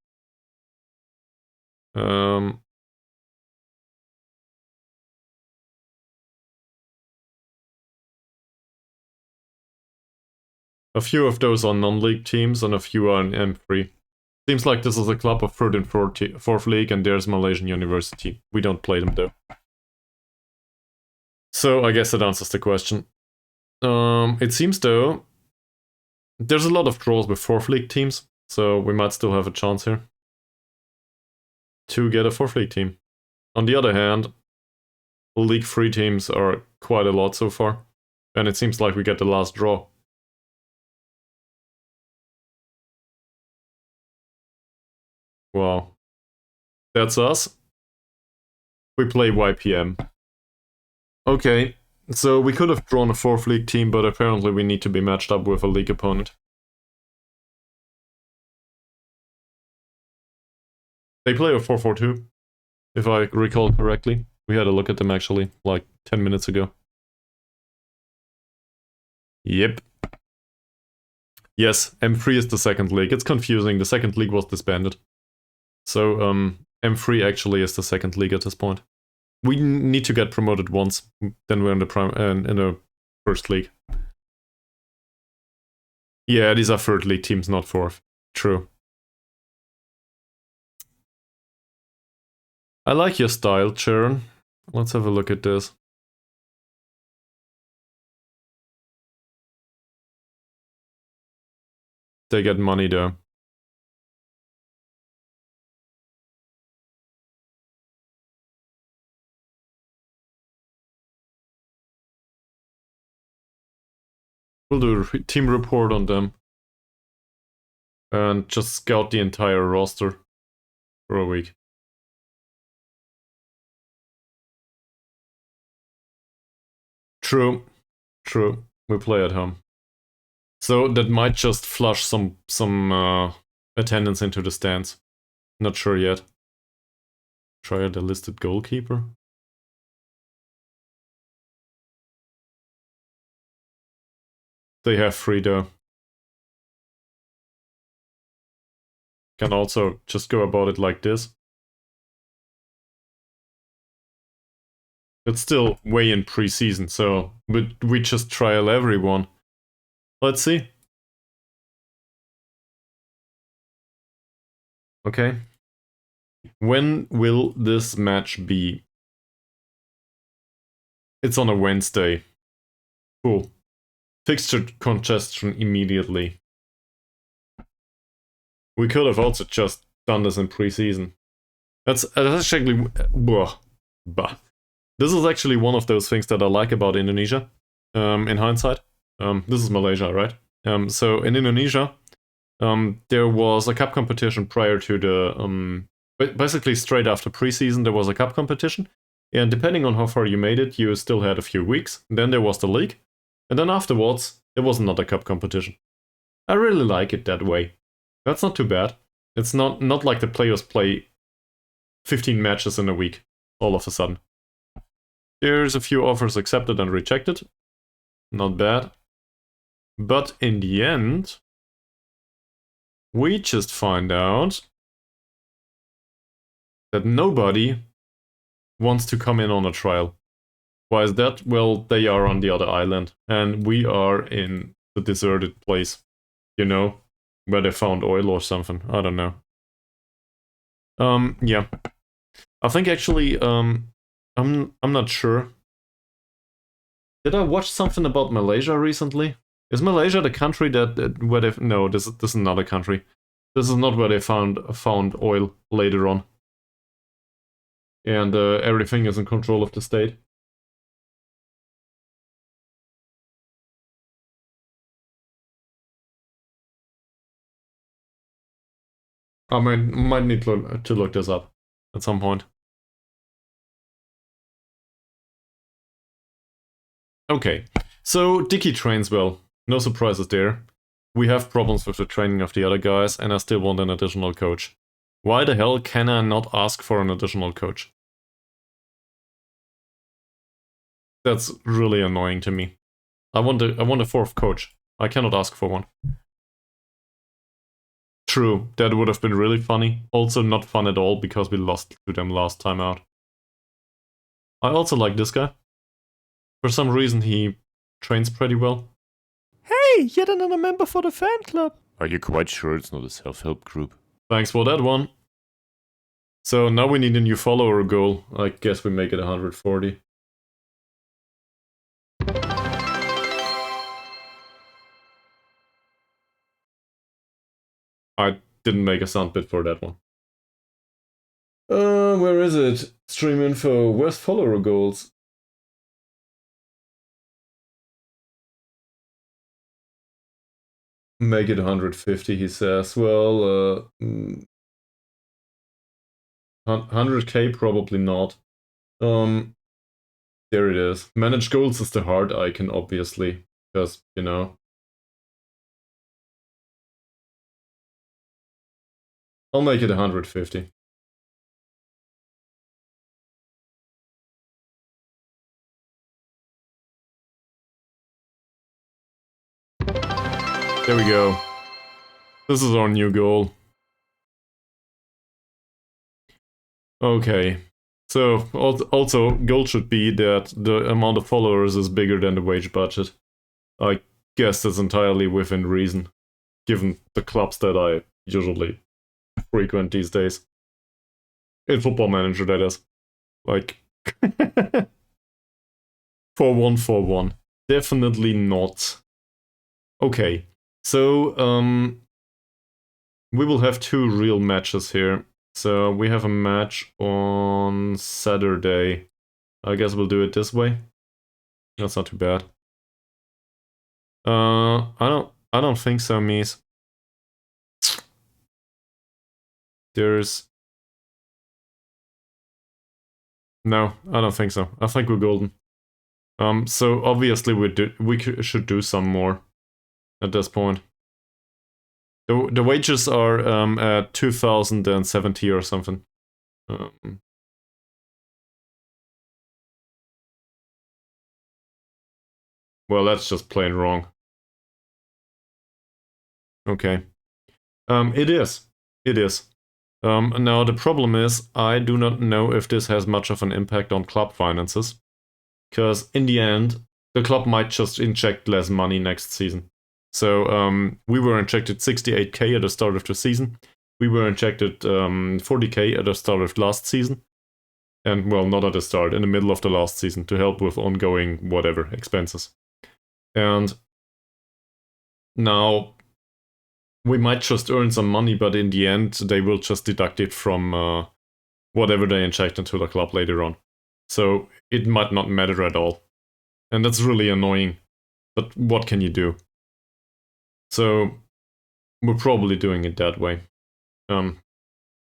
A few of those are non-league teams and a few are in M3. Seems like this is a club of 3rd and 4th league and there's Malaysian University. We don't play them though. So I guess that answers the question. It seems though, there's a lot of draws with 4th league teams, so we might still have a chance here to get a 4th league team. On the other hand, League 3 teams are quite a lot so far, and it seems like we get the last draw. Wow. That's us. We play YPM. Okay, so we could have drawn a 4th league team, but apparently we need to be matched up with a league opponent. They play a 4-4-2, if I recall correctly. We had a look at them actually, like 10 minutes ago. Yep. Yes, M3 is the 2nd league. It's confusing, the 2nd league was disbanded. So, M3 actually is the 2nd league at this point. We need to get promoted once, then we're in the 1st league. Yeah, these are 3rd league teams, not 4th. True. I like your style, Sharon. let's have a look at this. They get money though. We'll do a team report on them. And just scout the entire roster for a week. True. True. We play at home. So that might just flush some attendance into the stands. Not sure yet. Try the listed goalkeeper. They have free though. Can also just go about it like this. It's still way in pre-season, so we just trial everyone. Let's see. Okay. When will this match be? It's on a Wednesday. Cool. Fixture congestion immediately. We could have also just done this in pre-season. That's actually... Bah. This is actually one of those things that I like about Indonesia, in hindsight. This is Malaysia, right? So in Indonesia, there was a cup competition prior to the... basically straight after pre-season there was a cup competition, and depending on how far you made it, you still had a few weeks. Then there was the league, and then afterwards there was another cup competition. I really like it that way. That's not too bad. It's not like the players play 15 matches in a week, all of a sudden. There's a few offers accepted and rejected. Not bad. But in the end, we just find out that nobody wants to come in on a trial. Why is that? Well, they are on the other island, and we are in the deserted place. You know, where they found oil or something. I don't know. Yeah. I think actually, I'm not sure. Did I watch something about Malaysia recently? Is Malaysia the country that where they... No, this is not a country. This is not where they found oil later on. And everything is in control of the state. I might need to look this up at some point. Okay, so Dicky trains well. No surprises there. We have problems with the training of the other guys, and I still want an additional coach. Why the hell can I not ask for an additional coach? That's really annoying to me. I want a fourth coach. I cannot ask for one. True, that would have been really funny. Also not fun at all because we lost to them last time out. I also like this guy. For some reason he trains pretty well. Hey, yet another member for the fan club. Are you quite sure it's not a self-help group? Thanks for that one. So now we need a new follower goal. I guess we make it 140. I didn't make a sound bit for that one. Where is it? Stream info. Where's follower goals? Make it 150, he says. Well, 100k probably not. There it is. Manage goals is the heart icon, obviously, because, you know. I'll make it 150. There we go. This is our new goal. Okay. So, also, goal should be that the amount of followers is bigger than the wage budget. I guess that's entirely within reason, given the clubs that I usually frequent these days. In Football Manager, that is. Like, 4-1-4-1. Definitely not. Okay, so we will have 2 real matches here. So we have a match on Saturday. I guess we'll do it this way. That's not too bad. I don't think so, Mies. No, I don't think so. I think we're golden. So obviously we should do some more at this point. The wages are at 2070 or something. Well, that's just plain wrong. Okay. It is. It is. Now the problem is, I do not know if this has much of an impact on club finances. Because in the end, the club might just inject less money next season. So we were injected 68k at the start of the season. We were injected 40k at the start of last season. And, well, not at the start, in the middle of the last season, to help with ongoing whatever expenses. And now we might just earn some money, but in the end, they will just deduct it from whatever they inject into the club later on. So it might not matter at all. And that's really annoying. But what can you do? So we're probably doing it that way.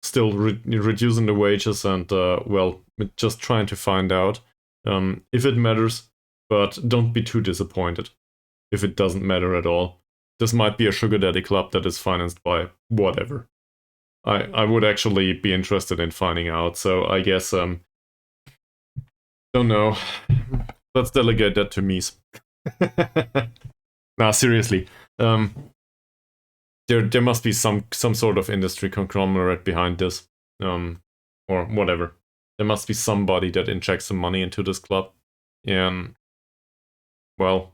Still reducing the wages and, well, just trying to find out if it matters, but don't be too disappointed if it doesn't matter at all. This might be a sugar daddy club that is financed by whatever. I would actually be interested in finding out, so I guess, don't know. Let's delegate that to Mies. Nah, seriously. There must be some sort of industry conglomerate behind this, or whatever. There must be somebody that injects some money into this club, and, well,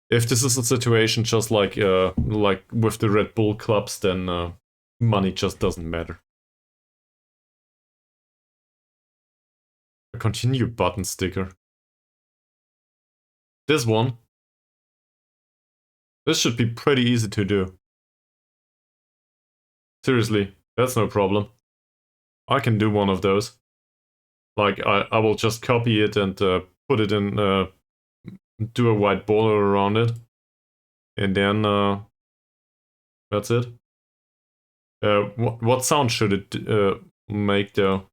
if this is a situation just like with the Red Bull clubs, then money just doesn't matter. A continue button sticker. This one. This should be pretty easy to do. Seriously, that's no problem. I can do one of those. Like, I will just copy it and put it in, do a white border around it. And then, that's it. What sound should it make though?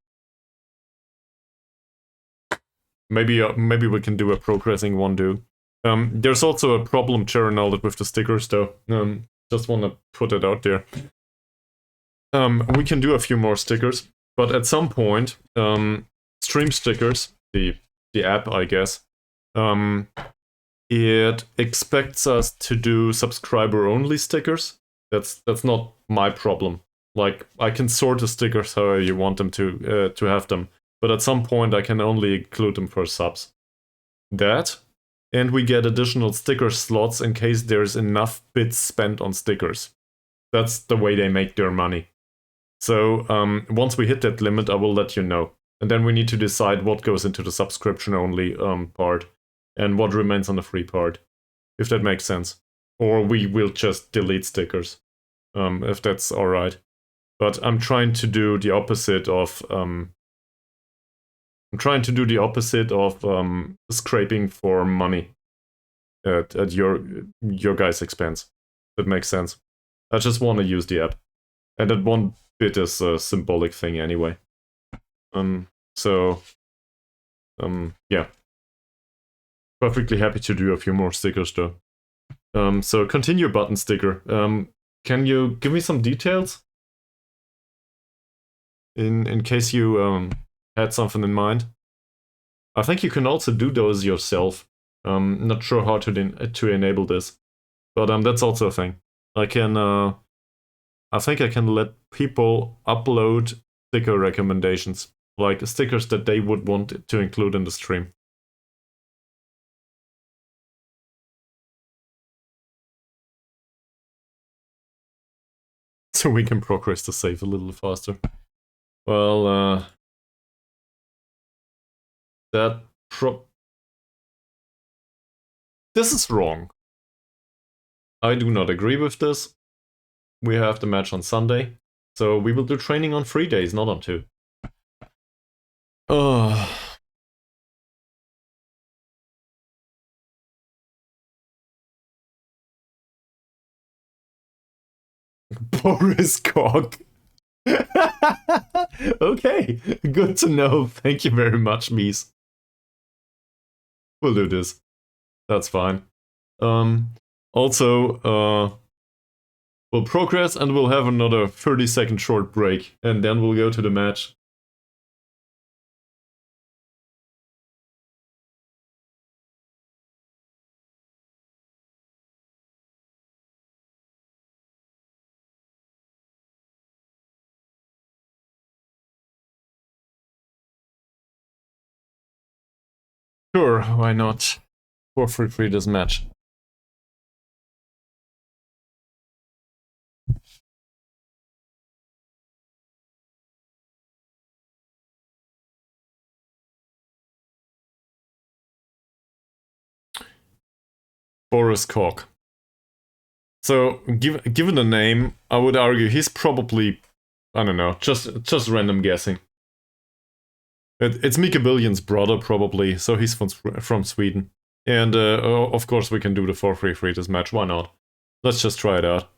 Maybe we can do a progressing one too. There's also a problem journal with the stickers though. Just want to put it out there. We can do a few more stickers, but at some point, Stream Stickers, the app, I guess, it expects us to do subscriber-only stickers. That's not my problem. Like, I can sort the stickers however you want them to have them, but at some point I can only include them for subs. That, and we get additional sticker slots in case there's enough bits spent on stickers. That's the way they make their money. So once we hit that limit, I will let you know. And then we need to decide what goes into the subscription-only part and what remains on the free part, if that makes sense. Or we will just delete stickers, if that's alright. But I'm trying to do the opposite of scraping for money at your guys' expense. That makes sense. I just want to use the app, and that one bit is a symbolic thing anyway. Yeah. Perfectly happy to do a few more stickers though. So continue button sticker. Can you give me some details? In case you had something in mind. I think you can also do those yourself. Not sure how to enable this, but that's also a thing. I think I can let people upload sticker recommendations, like stickers that they would want to include in the stream. So we can progress the save a little faster. Well, That This is wrong. I do not agree with this. We have the match on Sunday, so we will do training on 3 days, not on 2. Boris Cock. Okay, good to know. Thank you very much, Mies. We'll do this. That's fine. Also, we'll progress and we'll have another 30-second short break, and then we'll go to the match. Sure, why not? 4-3-3 this match. Boris Koch. So, given the name, I would argue he's probably, I don't know, just random guessing. It's Mika Billion's brother, probably, so he's from Sweden. And, of course, we can do the 4-3-3 this match, why not? Let's just try it out.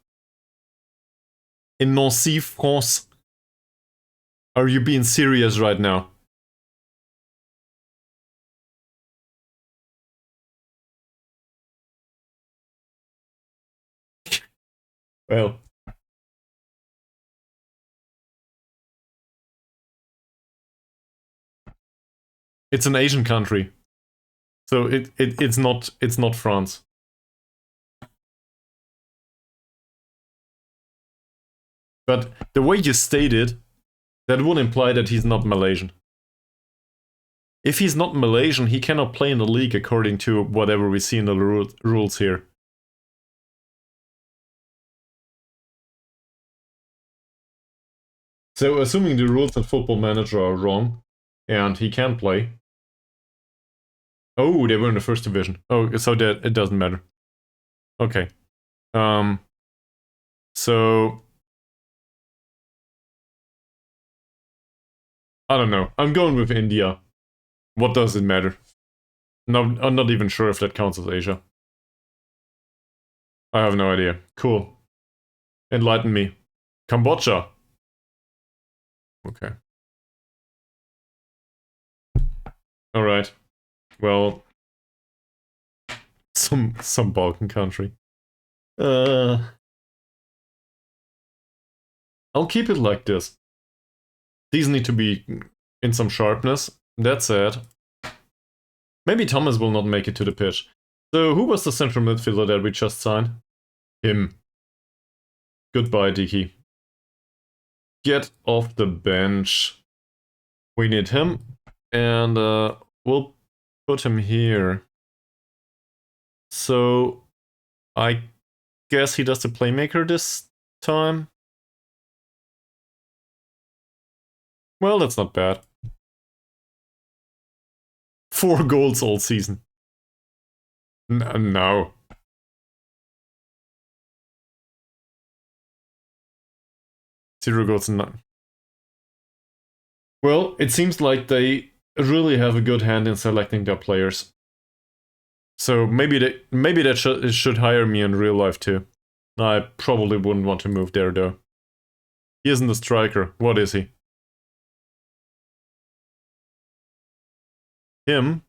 In Nancy, France. Are you being serious right now? Well. It's an Asian country. So it's not France. But the way you stated, that would imply that he's not Malaysian. If he's not Malaysian, he cannot play in the league according to whatever we see in the rules here. So assuming the rules in Football Manager are wrong, and he can play. Oh, they were in the first division. Oh, so that it doesn't matter. Okay. So I don't know. I'm going with India. What does it matter? No, I'm not even sure if that counts as Asia. I have no idea. Cool. Enlighten me. Cambodia. Okay. Alright. Well, some Balkan country. I'll keep it like this. These need to be in some sharpness. That said, maybe Thomas will not make it to the pitch. So who was the central midfielder that we just signed? Him. Goodbye, Diki. Get off the bench. We need him. And we'll put him here. So I guess he does the playmaker this time. Well, that's not bad. 4 goals all season. No. Zero goals and none. Well, it seems like they really have a good hand in selecting their players. So maybe that should hire me in real life too. I probably wouldn't want to move there though. He isn't a striker. What is he? Him?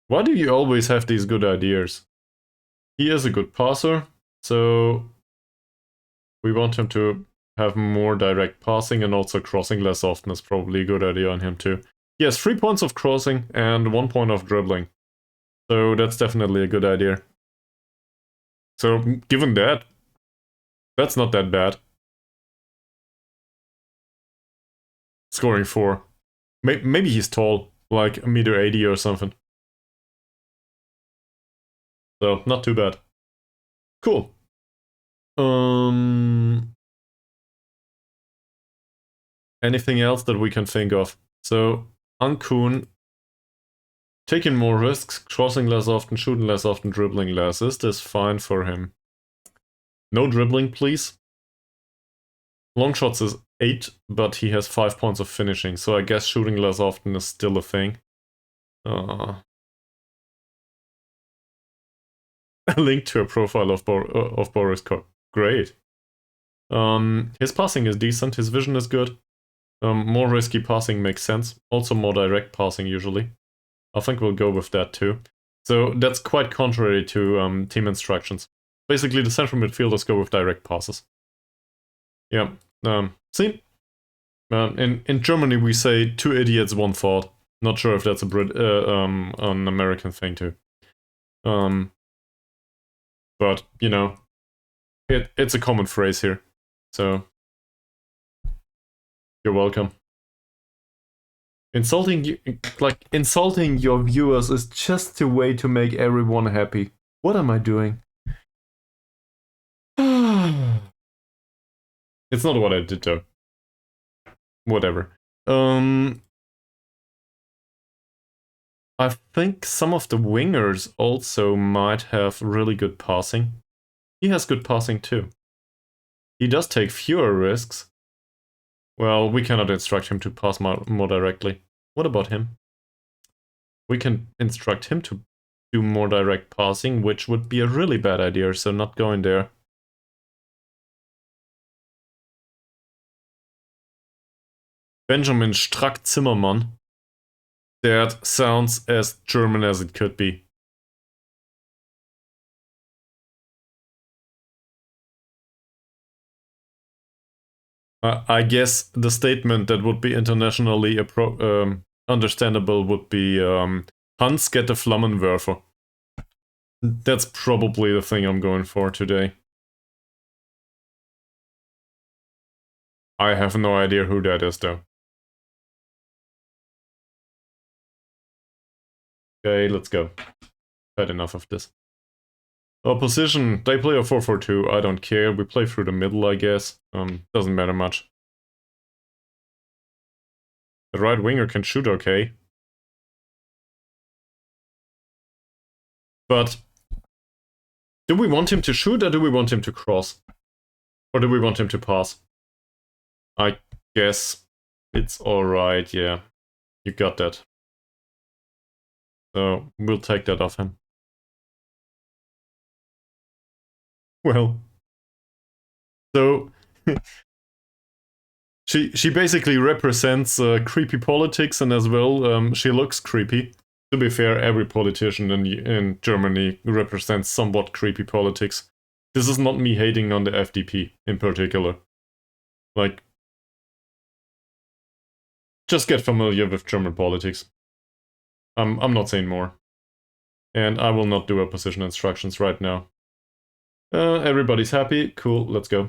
Why do you always have these good ideas? He is a good passer, so we want him to have more direct passing, and also crossing less often is probably a good idea on him too. He has 3 points of crossing and 1 point of dribbling. So that's definitely a good idea. So given that, that's not that bad. Scoring 4. Maybe he's tall, like 1.80 m or something. So, not too bad. Cool. Anything else that we can think of? So, Ankun taking more risks, crossing less often, shooting less often, dribbling less. Is this fine for him? No dribbling, please. Long shots is 8, but he has 5 points of finishing, so I guess shooting less often is still a thing. A link to a profile of Boris Koch. Great. His passing is decent, his vision is good. More risky passing makes sense. Also more direct passing usually. I think we'll go with that too. So that's quite contrary to team instructions. Basically the central midfielders go with direct passes. Yeah. See? In Germany we say 2 idiots, 1 thought. Not sure if that's an American thing too. But, you know, it's a common phrase here. So, you're welcome. Insulting your viewers is just a way to make everyone happy. What am I doing? It's not what I did though. Whatever. I think some of the wingers also might have really good passing. He has good passing too. He does take fewer risks. Well, we cannot instruct him to pass more directly. What about him? We can instruct him to do more direct passing, which would be a really bad idea, so not going there. Benjamin Strack-Zimmermann. That sounds as German as it could be. I guess the statement that would be internationally understandable would be Hans get the Flammenwerfer. That's probably the thing I'm going for today. I have no idea who that is though. Okay, let's go. Had enough of this. Opposition, they play a 4-4-2, I don't care. We play through the middle, I guess. Doesn't matter much. The right winger can shoot okay. But do we want him to shoot or do we want him to cross? Or do we want him to pass? I guess it's alright, yeah. You got that. So we'll take that off him. Well. So she basically represents creepy politics, and as well she looks creepy. To be fair, every politician in Germany represents somewhat creepy politics. This is not me hating on the FDP in particular. Like, just get familiar with German politics. I'm not saying more. And I will not do opposition instructions right now. Everybody's happy. Cool, let's go.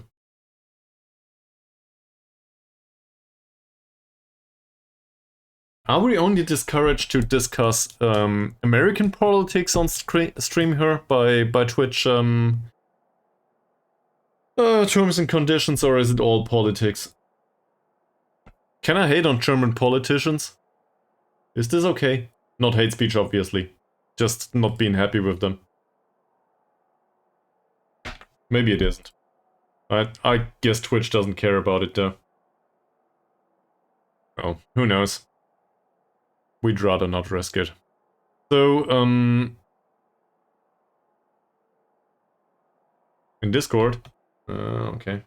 Are we only discouraged to discuss American politics on stream here by Twitch terms and conditions, or is it all politics? Can I hate on German politicians? Is this okay? Not hate speech, obviously. Just not being happy with them. Maybe it isn't. I guess Twitch doesn't care about it though. Oh, who knows? We'd rather not risk it. So, in Discord? Okay.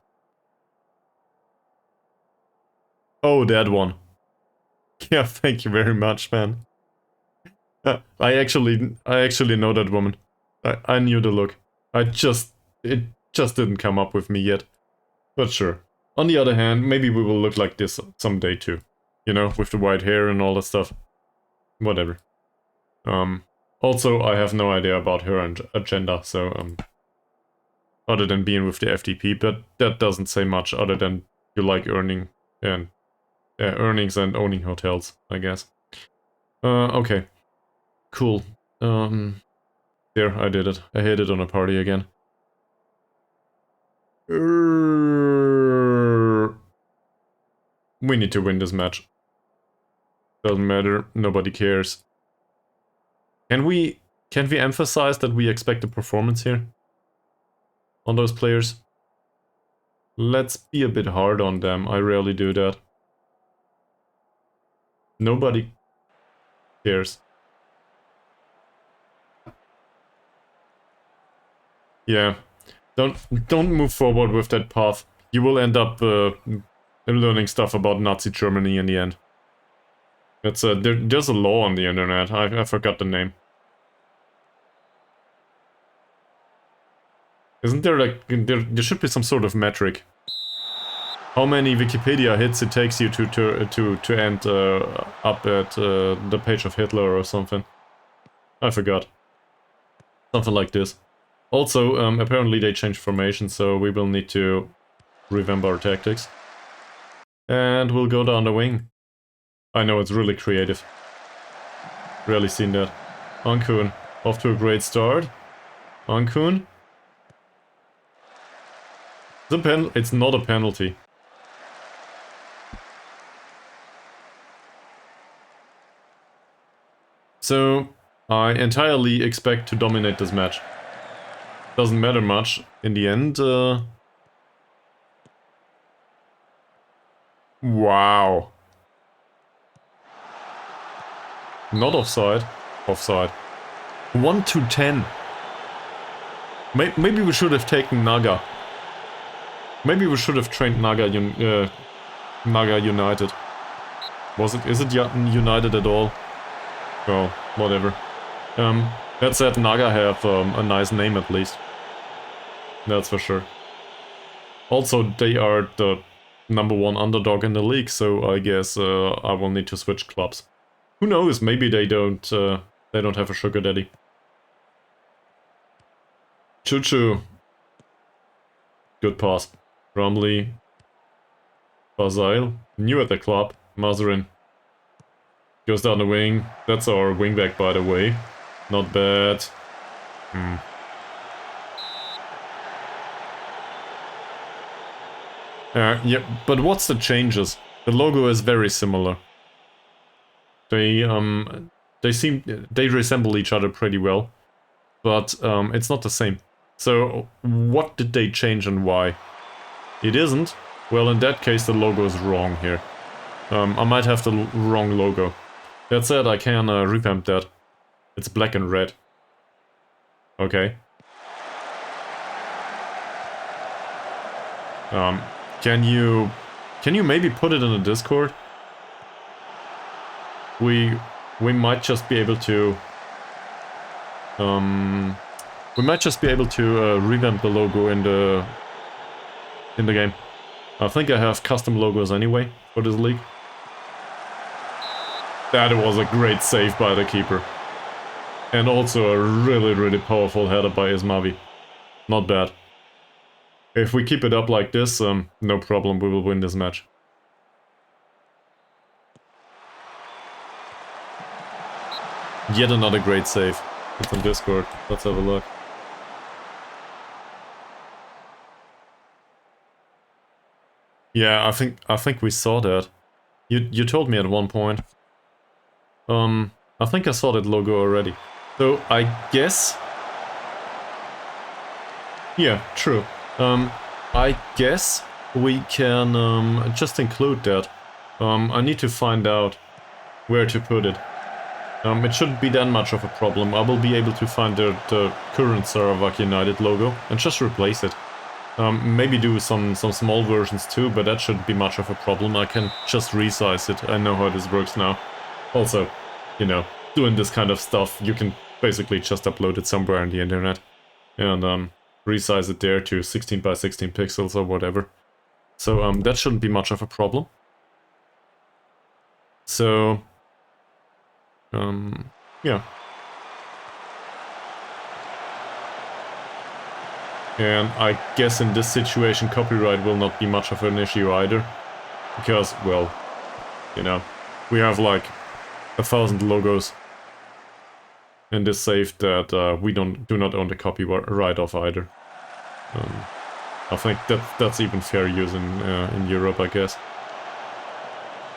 Oh, that one. Yeah, thank you very much, man. I actually know that woman. I knew the look. It just didn't come up with me yet. But sure. On the other hand, maybe we will look like this someday too. You know, with the white hair and all that stuff. Whatever. Also, I have no idea about her agenda, so, other than being with the FDP, but that doesn't say much other than you like earnings and owning hotels, I guess. Okay. Cool. There, I did it. I hit it on a party again. We need to win this match. Doesn't matter, nobody cares. Can we emphasize that we expect a performance here? On those players? Let's be a bit hard on them, I rarely do that. Nobody cares. Yeah, don't move forward with that path. You will end up learning stuff about Nazi Germany in the end. It's there's a law on the internet. I forgot the name. Isn't there like there should be some sort of metric? How many Wikipedia hits it takes you to end up at the page of Hitler or something? I forgot. Something like this. Also, apparently they changed formation, so we will need to revamp our tactics. And we'll go down the wing. I know, it's really creative. Rarely seen that. Ankun, off to a great start. Ankun. It's not a penalty. So, I entirely expect to dominate this match. Doesn't matter much in the end. Wow. Not offside. Offside. 1 to 10. Maybe we should have taken Naga. Maybe we should have trained Naga United. Is it United at all? Well, whatever. That said, Naga have a nice name at least. That's for sure. Also, they are the #1 underdog in the league, so I guess I will need to switch clubs. Who knows? Maybe they don't have a sugar daddy. Choo-choo. Good pass. Bromley. Basil. New at the club. Mazarin. Goes down the wing. That's our wingback, by the way. Not bad. Yeah, but what's the changes? The logo is very similar. They resemble each other pretty well, but it's not the same. So what did they change and why? It isn't? Well, in that case the logo is wrong here. I might have the wrong logo. That said, I can revamp that. It's black and red. Okay. Can you maybe put it in the Discord? We might just be able to revamp the logo in the game. I think I have custom logos anyway for this league. That was a great save by the keeper. And also a really powerful header by Ismavi. Not bad. If we keep it up like this, no problem, we will win this match. Yet another great save. It's on Discord. Let's have a look. Yeah, I think we saw that. You told me at one point. I think I saw that logo already. So I guess. Yeah, true. I guess we can just include that. I need to find out where to put it. It shouldn't be that much of a problem. I will be able to find the current Sarawak United logo and just replace it. Maybe do some small versions too, but that shouldn't be much of a problem. I can just resize it. I know how this works now. Also, you know, doing this kind of stuff, you can basically just upload it somewhere on the internet and resize it there to 16 by 16 pixels or whatever. So that shouldn't be much of a problem. So yeah. And I guess in this situation copyright will not be much of an issue either. Because, well, you know, we have like 1,000 logos in this save that we do not own the copyright of either. I think that's even fair use in Europe, I guess.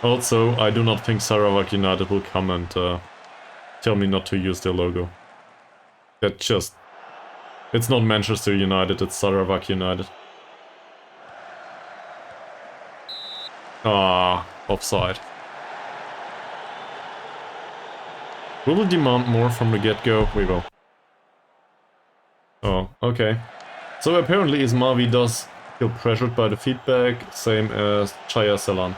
Also, I do not think Sarawak United will come and tell me not to use their logo. That just... It's not Manchester United, it's Sarawak United. Ah, offside. Will we demand more from the get-go? We will. Oh, okay. So apparently Ismavi does feel pressured by the feedback, same as Chaya Salan.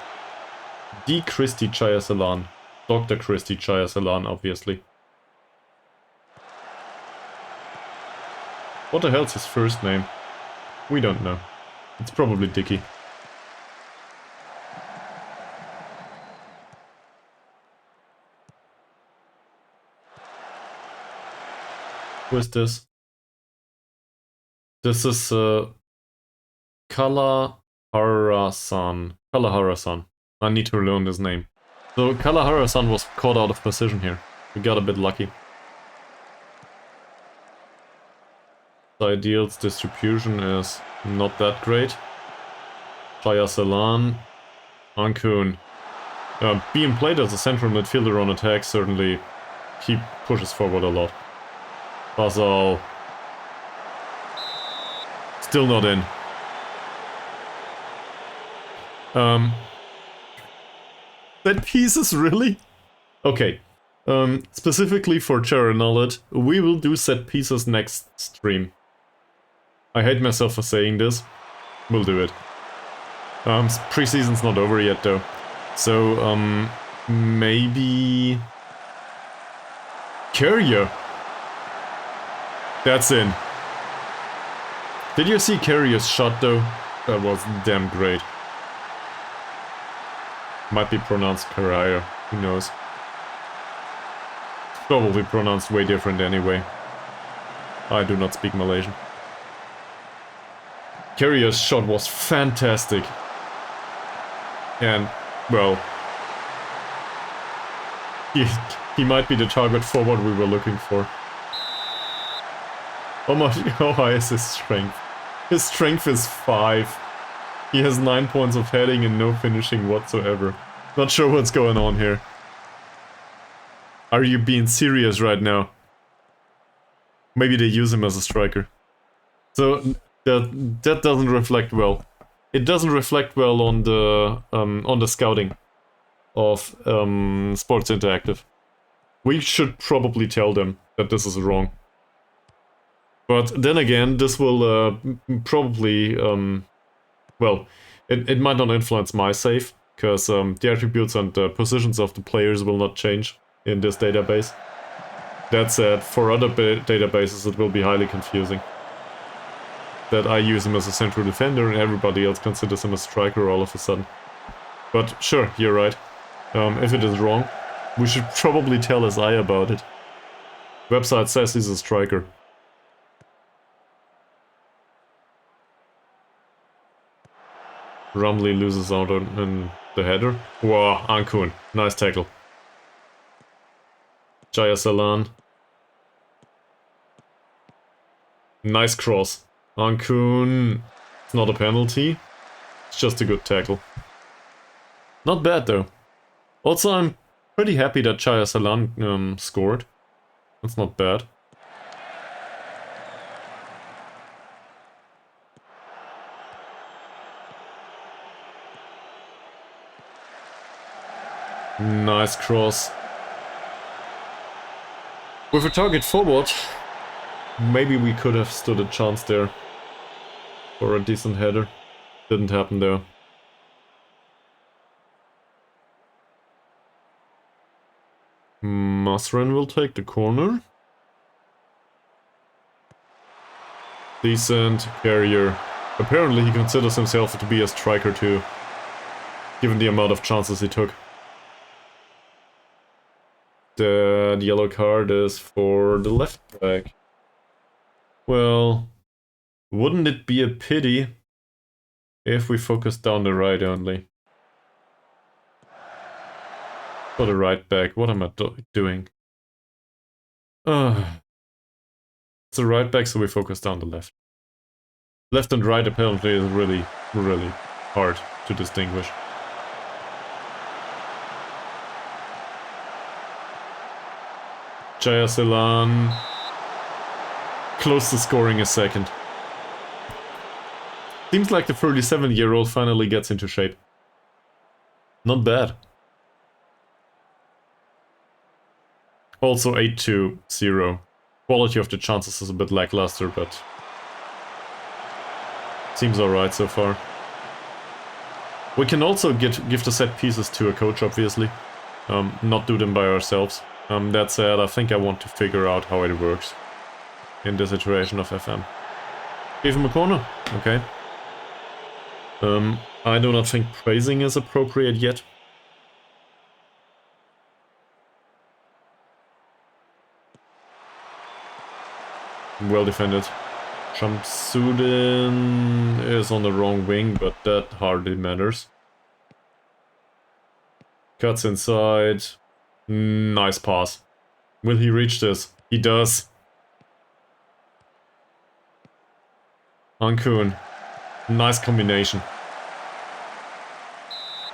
D. Christy Chaya Salan. Dr. Christy Chaya Salan, obviously. What the hell's his first name? We don't know. It's probably Dickie. Who is this? This is Kalahara-san. Kalahara-san. I need to learn this name. So Kalahara-san was caught out of position here. We got a bit lucky. The ideal's distribution is not that great. Chaya Salan. Ankun. Being played as a central midfielder on attack, certainly he pushes forward a lot. Basel. Still not in. Set pieces, really? Okay. Specifically for Chara Knowledge, we will do set pieces next stream. I hate myself for saying this. We'll do it. Preseason's not over yet though. So, maybe... Carrier. That's in. Did you see Carrier's shot though? That was damn great. Might be pronounced Carrier, who knows. Probably pronounced way different anyway. I do not speak Malaysian. Carrier's shot was fantastic. And, well... He might be the target forward we were looking for. Oh my, how high is his strength? His strength is 5. He has 9 points of heading and no finishing whatsoever. Not sure what's going on here. Are you being serious right now? Maybe they use him as a striker. So that doesn't reflect well. It doesn't reflect well on the scouting of Sports Interactive. We should probably tell them that this is wrong. But then again, this will probably, well, it might not influence my save, because the attributes and the positions of the players will not change in this database. That said, for other databases it will be highly confusing. That I use him as a central defender and everybody else considers him a striker all of a sudden. But sure, you're right. If it is wrong, we should probably tell SI about it. Website says he's a striker. Rumley loses out on the header. Wow, Ankun. Nice tackle. Jaya Salan. Nice cross. Ankun. It's not a penalty. It's just a good tackle. Not bad though. Also, I'm pretty happy that Jaya Salan scored. That's not bad. Nice cross. With a target forward, maybe we could have stood a chance there for a decent header. Didn't happen though. Masren will take the corner. Decent carrier. Apparently he considers himself to be a striker too, given the amount of chances he took. The yellow card is for the left back. Well, wouldn't it be a pity if we focus down the right only? For the right back, what am I doing? It's a right back, so we focus down the left. Left and right apparently is really, really hard to distinguish. Jayasilan close to scoring a second. Seems like the 37-year-old finally gets into shape. Not bad. Also 8-0. Quality of the chances is a bit lackluster, but seems alright so far. We can also give the set pieces to a coach, obviously. Not do them by ourselves. That said, I think I want to figure out how it works in this iteration of FM. Give him a corner. Okay. I do not think praising is appropriate yet. Well defended. Shamsuddin is on the wrong wing, but that hardly matters. Cuts inside. Nice pass. Will he reach this? He does. Ankun. Nice combination.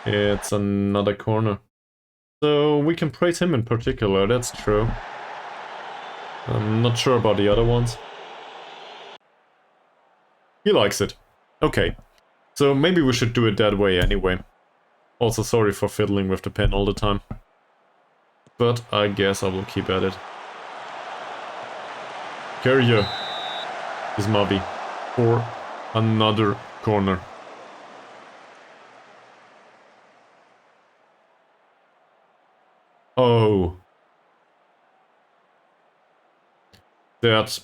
It's another corner. So we can praise him in particular, that's true. I'm not sure about the other ones. He likes it. Okay. So maybe we should do it that way anyway. Also sorry for fiddling with the pen all the time. But I guess I will keep at it. Carrier is Mavi for another corner. Oh. That...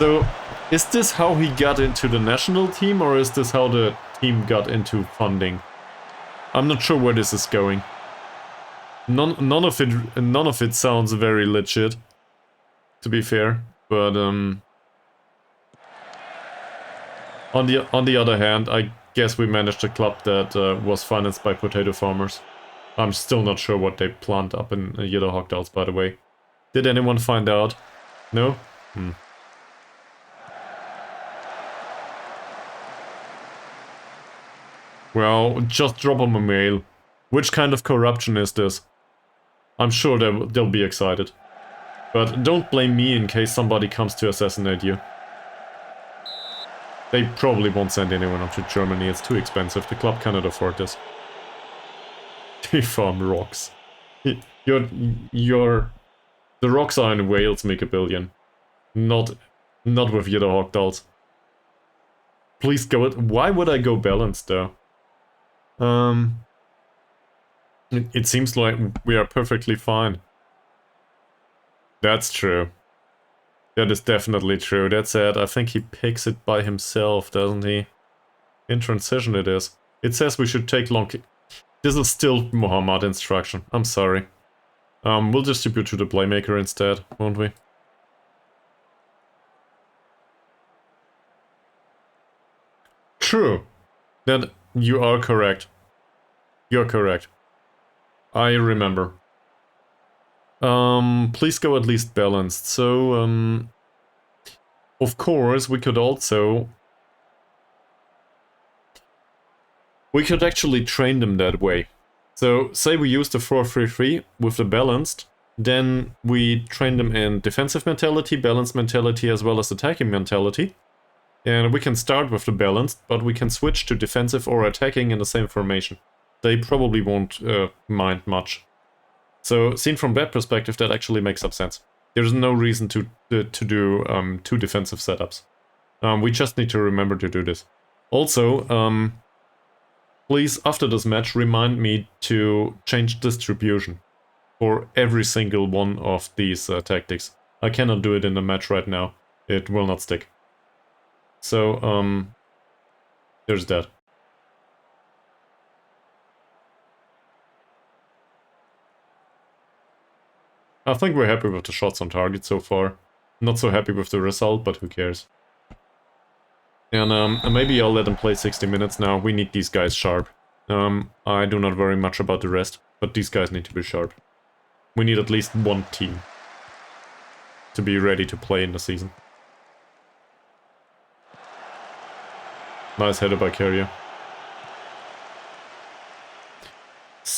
So, is this how he got into the national team, or is this how the team got into funding? I'm not sure where this is going. None of it sounds very legit, to be fair. But on the other hand, I guess we managed a club that was financed by potato farmers. I'm still not sure what they plant up in Yellow Hogdals, by the way. Did anyone find out? No? Well, just drop them a mail. Which kind of corruption is this? I'm sure they'll be excited. But don't blame me in case somebody comes to assassinate you. They probably won't send anyone up to Germany, it's too expensive, the club cannot afford this. They farm rocks. The rocks are in Wales, make a billion. Not with Yellow Hogdals. Please go it. Why would I go balanced though? It seems like we are perfectly fine. That's true. That is definitely true. That said, I think he picks it by himself, doesn't he? In transition it is. It says we should take long... This is still Muhammad instruction. I'm sorry. We'll distribute to the playmaker instead, won't we? True. That you are correct. You're correct. I remember. Please go at least balanced. So, of course, we could also... We could actually train them that way. So, say we use the 4-3-3 with the balanced, then we train them in defensive mentality, balanced mentality, as well as attacking mentality. And we can start with the balanced, but we can switch to defensive or attacking in the same formation. They probably won't mind much. So, seen from that perspective, that actually makes some sense. There's no reason to do two defensive setups. We just need to remember to do this. Also, please, after this match, remind me to change distribution for every single one of these tactics. I cannot do it in the match right now. It will not stick. So, there's that. I think we're happy with the shots on target so far. Not so happy with the result, but who cares. And maybe I'll let them play 60 minutes now. We need these guys sharp. I do not worry much about the rest, but these guys need to be sharp. We need at least one team to be ready to play in the season. Nice header by Carrier.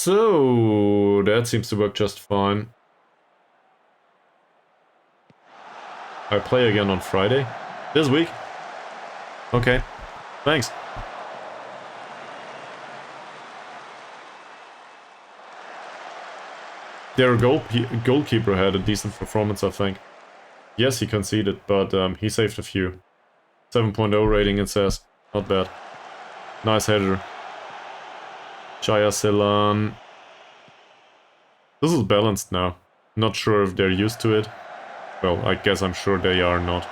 So that seems to work just fine. I play again on Friday. This week? Okay. Thanks. Their goalkeeper had a decent performance, I think. Yes, he conceded, but he saved a few. 7.0 rating, it says. Not bad. Nice header. Jaya Ceylon. This is balanced now. Not sure if they're used to it. Well, I guess I'm sure they are not.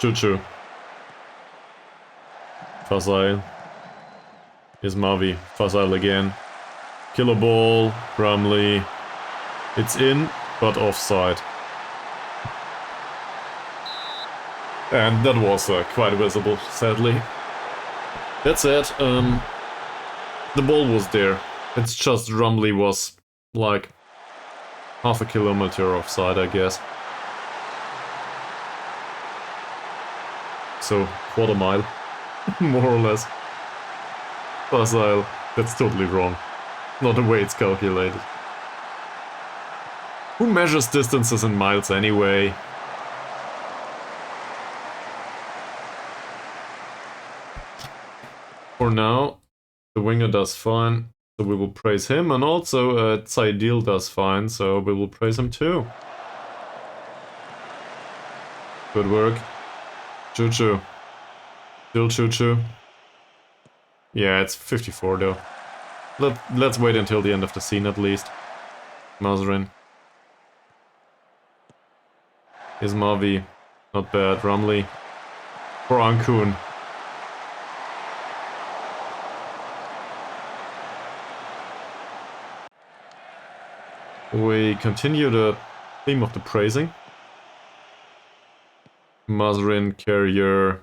Choo-choo. Fasail. Ismavi. Fasail again. Killer ball. Brumley. It's in, but offside. And that was quite visible, sadly. That said, the ball was there. It's just Rumley was like half a kilometer offside, I guess. So, quarter mile, more or less. Facile, that's totally wrong. Not the way it's calculated. Who measures distances in miles anyway? For now, the winger does fine, so we will praise him, and also Zaidil does fine, so we will praise him too. Good work. Choo-choo. Still choo-choo. Yeah, it's 54 though. Let's wait until the end of the scene at least. Mazarin. Ismavi. Not bad. Rumley. For Ankun. We continue the theme of the praising. Mazarin, Carrier,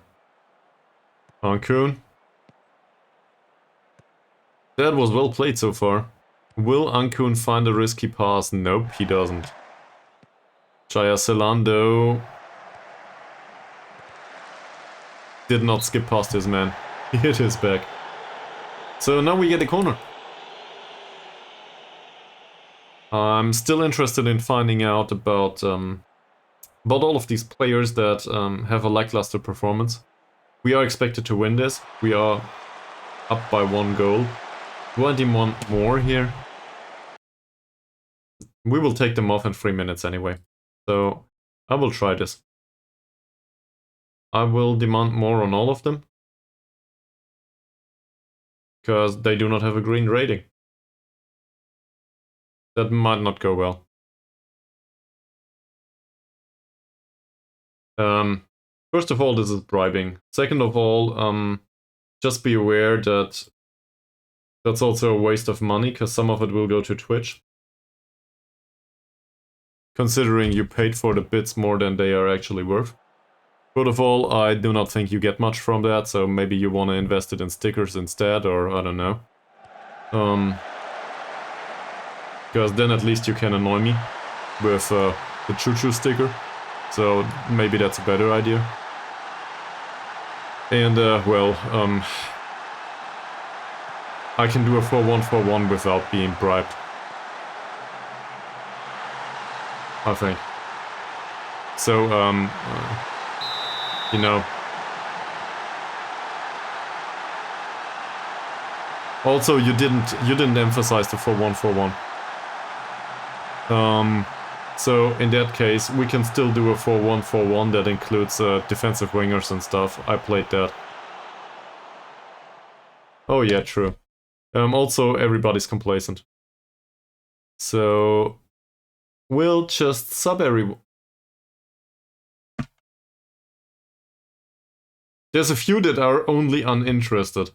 Ankun. That was well played so far. Will Ankun find a risky pass? Nope, he doesn't. Jaya Celando did not skip past his man. He hit his back. So now we get a corner. I'm still interested in finding out about all of these players that have a lackluster performance. We are expected to win this. We are up by 1 goal. Do I demand more here? We will take them off in 3 minutes anyway. So I will try this. I will demand more on all of them. Because they do not have a green rating. That might not go well. First of all, this is bribing. Second of all, just be aware that that's also a waste of money, because some of it will go to Twitch. Considering you paid for the bits more than they are actually worth. Third of all, I do not think you get much from that, so maybe you want to invest it in stickers instead, or I don't know. Because then at least you can annoy me with the choo-choo sticker. So maybe that's a better idea. And, well, I can do a 4-1-4-1 without being bribed. I think. So, you know. Also, you didn't emphasize the 4-1-4-1. So in that case, we can still do a 4-1-4-1 that includes defensive wingers and stuff. I played that. Oh yeah, true. Also, everybody's complacent. So we'll just sub everyone. There's a few that are only uninterested.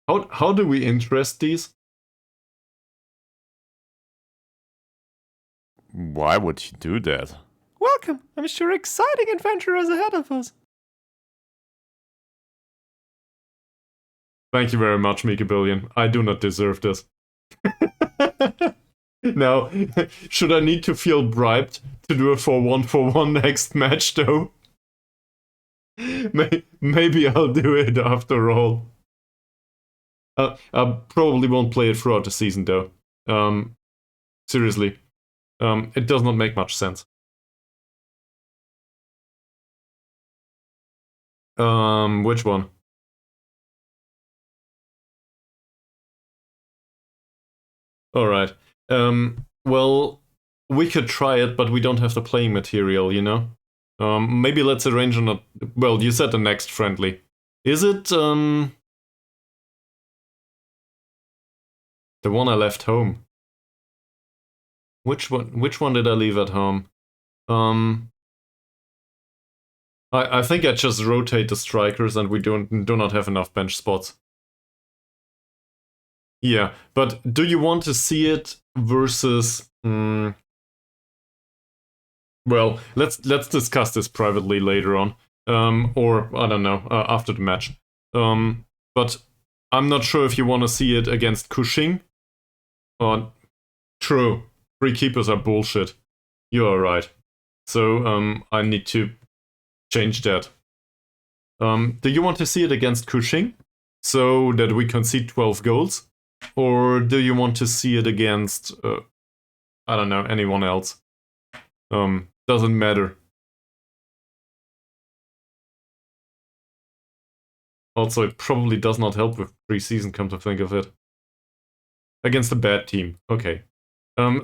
How do we interest these? Why would you do that? Welcome. I'm sure exciting adventure is ahead of us. Thank you very much, Mikabillion. I do not deserve this. Now, should I need to feel bribed to do a 4-1-4-1 next match, though? Maybe I'll do it after all. I probably won't play it throughout the season though. Seriously. It does not make much sense. Which one? Alright. Well, we could try it, but we don't have the playing material, you know? Maybe let's arrange on a... Well, you said the next friendly. Is it, the one I left home? Which one did I leave at home? I think I just rotate the strikers and we do not have enough bench spots. Yeah, but do you want to see it versus... Well, let's discuss this privately later on. Or, I don't know, after the match. But I'm not sure if you want to see it against Cushing. True. Free keepers are bullshit. You are right. So, I need to change that. Do you want to see it against Cushing? So that we concede 12 goals? Or do you want to see it against, I don't know, anyone else? Doesn't matter. Also, it probably does not help with preseason, come to think of it. Against a bad team. Okay. I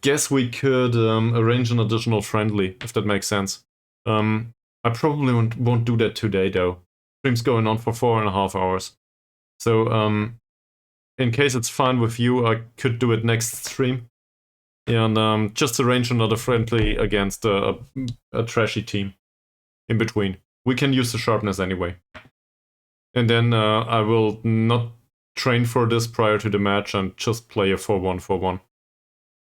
guess we could arrange an additional friendly, if that makes sense. I probably won't do that today, though. Stream's going on for 4.5 hours. So, in case it's fine with you, I could do it next stream. And just arrange another friendly against a trashy team in between. We can use the sharpness anyway. And then I will not train for this prior to the match and just play a 4-1-4-1.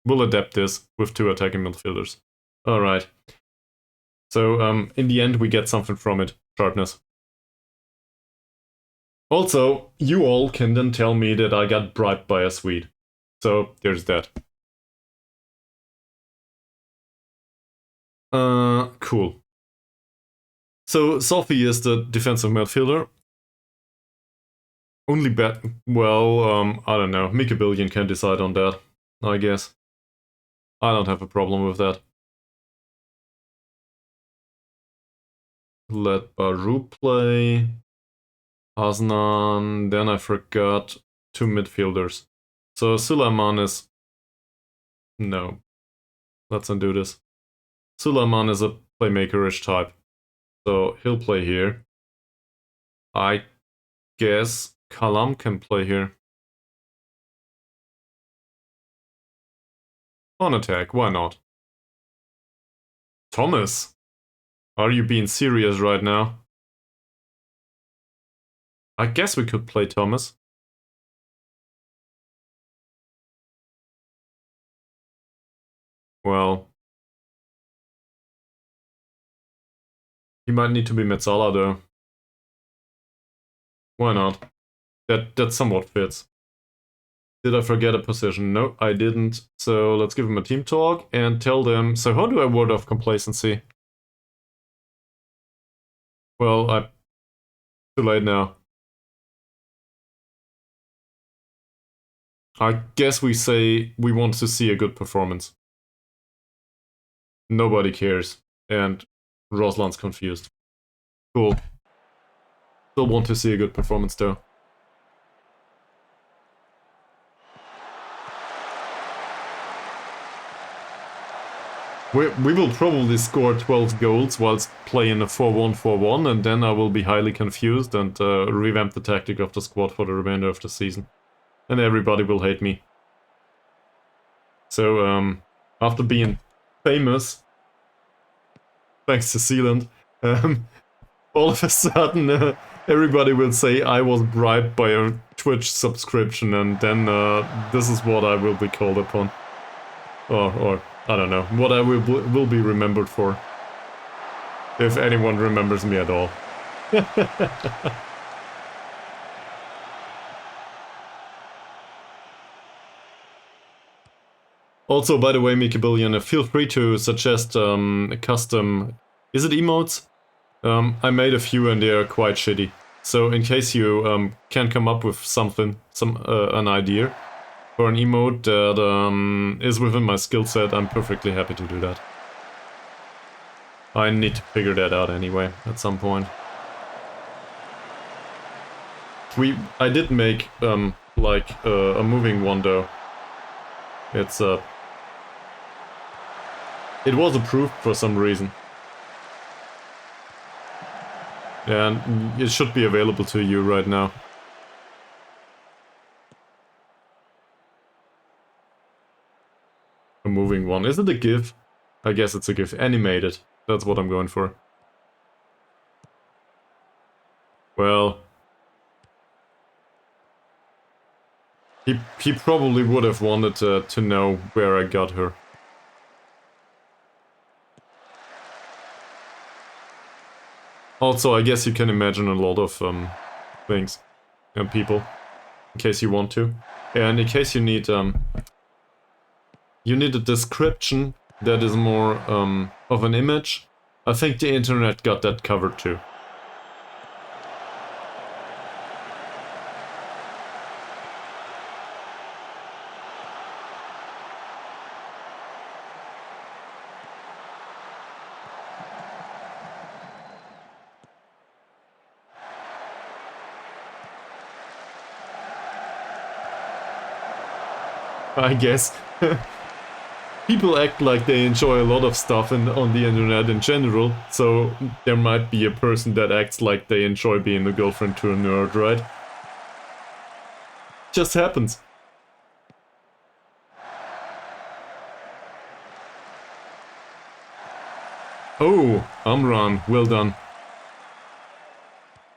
We'll adapt this with 2 attacking midfielders. Alright. So in the end we get something from it. Sharpness. Also, you all can then tell me that I got bribed by a Swede. So there's that. Cool. So Sophie is the defensive midfielder. Only bad. Well, I don't know. Mika Billion can decide on that, I guess. I don't have a problem with that. Let Baru play. Hasnan. Then I forgot 2 midfielders. So Suleiman is... No. Let's undo this. Suleiman is a playmaker-ish type. So he'll play here. I guess Kalam can play here. On attack, why not? Thomas? Are you being serious right now? I guess we could play Thomas. Well... He might need to be Metzala though. Why not? That somewhat fits. Did I forget a position? No, I didn't. So let's give him a team talk and tell them... So how do I ward off complacency? Well, too late now. I guess we say we want to see a good performance. Nobody cares. And Roslan's confused. Cool. Still want to see a good performance though. We will probably score 12 goals whilst playing a 4-1-4-1, and then I will be highly confused and revamp the tactic of the squad for the remainder of the season. And everybody will hate me. So, after being famous, thanks to Sealand, all of a sudden everybody will say I was bribed by a Twitch subscription, and then this is what I will be called upon. Or I don't know, what I will be remembered for. If anyone remembers me at all. Also, by the way, Mickey Billion, feel free to suggest a custom... Is it emotes? I made a few and they are quite shitty. So in case you can come up with something, an idea for an emote that is within my skill set, I'm perfectly happy to do that. I need to figure that out anyway, at some point. I did make, like, a moving one though. It's, it was approved for some reason. And it should be available to you right now. A moving one. Is it a GIF? I guess it's a GIF. Animated. That's what I'm going for. Well... He probably would have wanted to know where I got her. Also, I guess you can imagine a lot of things and people, in case you want to. And in case you need a description that is more of an image, I think the internet got that covered too. I guess. People act like they enjoy a lot of stuff on the internet in general, so there might be a person that acts like they enjoy being a girlfriend to a nerd, right? Just happens. Oh, Amran, well done.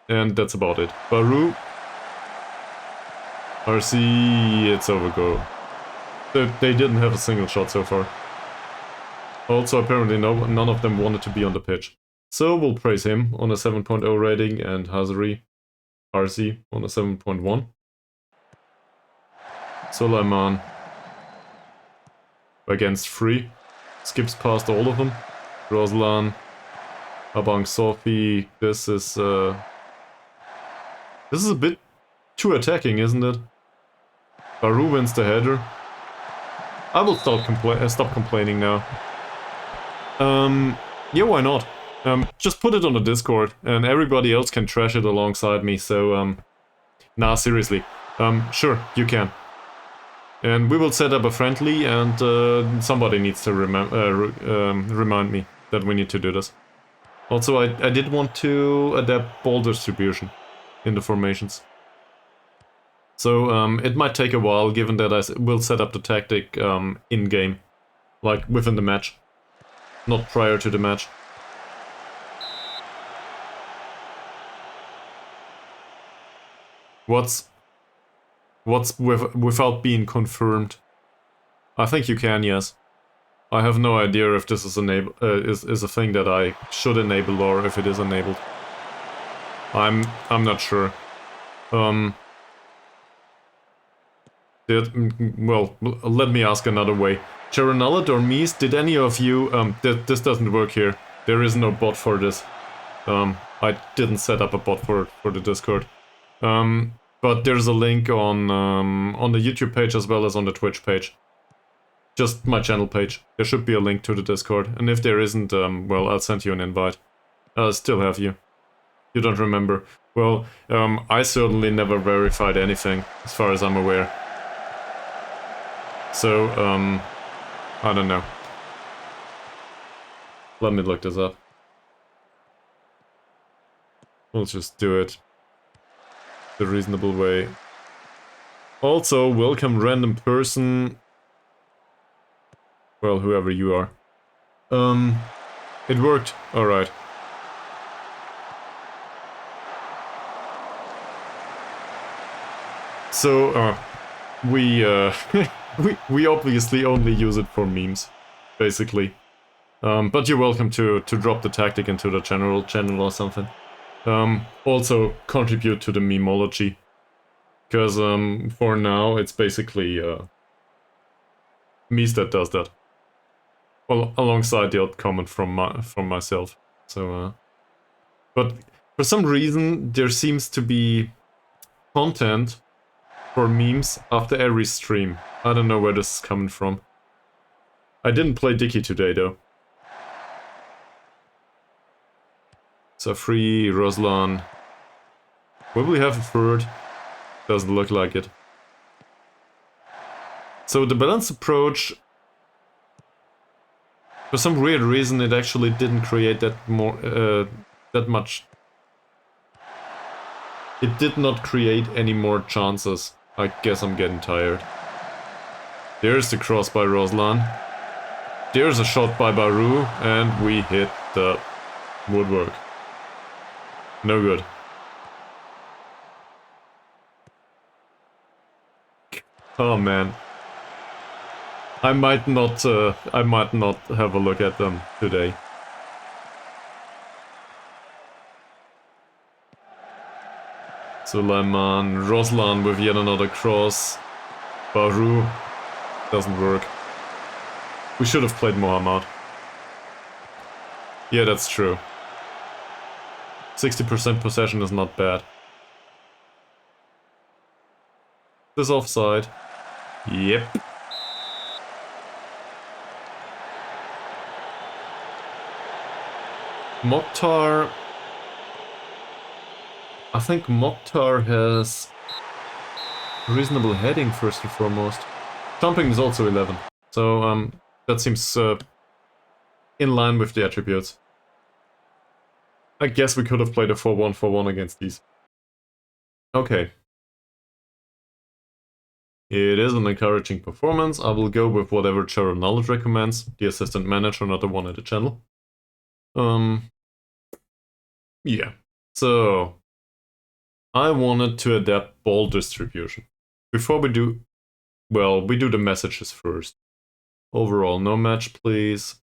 And that's about it. Baru. RC, it's over go. They didn't have a single shot so far. Also, apparently none of them wanted to be on the pitch. So we'll praise him on a 7.0 rating and Hazari RC on a 7.1. Sulaiman against 3. Skips past all of them. Roslan, Abang Sofi. This is a bit too attacking, isn't it? Baru wins the header. I will stop complaining now. Yeah, why not? Just put it on the Discord, and everybody else can trash it alongside me, so, nah, seriously. Sure, you can. And we will set up a friendly, and, somebody needs to remind me that we need to do this. Also, I did want to adapt ball distribution in the formations. So, it might take a while, given that I will set up the tactic in-game. Like, within the match. Not prior to the match. What's without being confirmed? I think you can, yes. I have no idea if this is is a thing that I should enable or if it is enabled. I'm not sure. Well, let me ask another way. Charanalad or Mies, did any of you... this doesn't work here. There is no bot for this. I didn't set up a bot for the Discord. But there's a link on the YouTube page as well as on the Twitch page. Just my channel page. There should be a link to the Discord. And if there isn't, well, I'll send you an invite. I'll still have you. You don't remember. Well, I certainly never verified anything, as far as I'm aware. So, I don't know. Let me look this up. We'll just do it the reasonable way. Also, welcome random person. Well, whoever you are. It worked. Alright. So, we obviously only use it for memes, basically. But you're welcome to drop the tactic into the general channel or something. Also contribute to the memology. Because for now it's basically Mies that does that. Well, alongside the odd comment from myself. So But for some reason, there seems to be content for memes after every stream. I don't know where this is coming from. I didn't play Dicky today, though. So free, Ruslan. Will we have a third? Doesn't look like it. So the balanced approach, for some weird reason, it actually didn't create that much. It did not create any more chances. I guess I'm getting tired. There's the cross by Ruslan. There's a shot by Baru, and we hit the woodwork. No good. Oh man. I might not have a look at them today. Suleiman, Ruslan with yet another cross. Baru. Doesn't work. We should have played Mohammad. Yeah, that's true. 60% possession is not bad. This offside. Yep. Mokhtar. I think Mokhtar has reasonable heading first and foremost. Jumping is also 11. So that seems in line with the attributes. I guess we could have played a 4-1-4-1 against these. Okay. It is an encouraging performance. I will go with whatever General Knowledge recommends. The assistant manager, not the one at the channel. Yeah. So I wanted to adapt ball distribution. Before we do, well, we do the messages first. Overall, no match, please.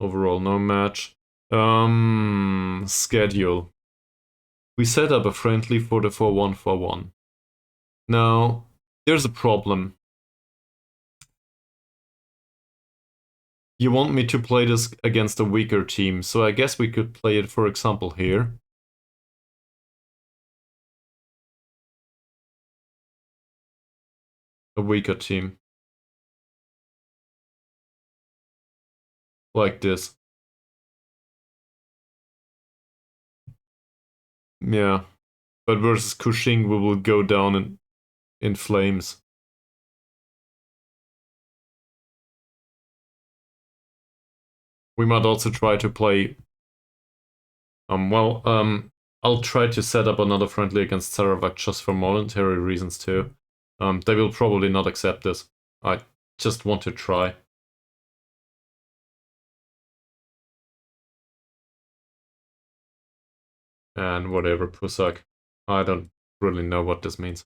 Overall, no match. Schedule. We set up a friendly for the 4-1-4-1. Now, there's a problem. You want me to play this against a weaker team, so I guess we could play it, for example, here. A weaker team. Like this. Yeah. But versus Kushing, we will go down in flames. We might also try to play... I'll try to set up another friendly against Sarawak just for monetary reasons too. They will probably not accept this. I just want to try. And whatever, Pusak. I don't really know what this means.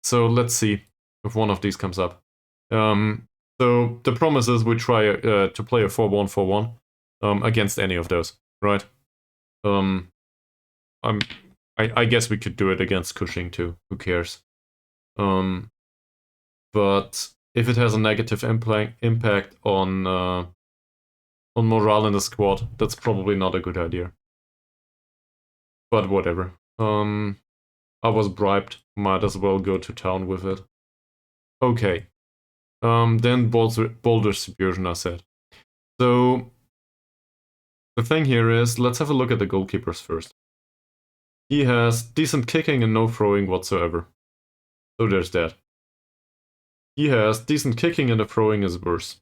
So let's see if one of these comes up. So the promise is we try to play a 4-1-4-1 against any of those, right? I guess we could do it against Cushing too. Who cares? But if it has a negative impact on morale in the squad, that's probably not a good idea. But whatever. I was bribed. Might as well go to town with it. Okay. Then ball distribution, I said. So the thing here is, let's have a look at the goalkeepers first. He has decent kicking and no throwing whatsoever. So there's that. He has decent kicking and the throwing is worse.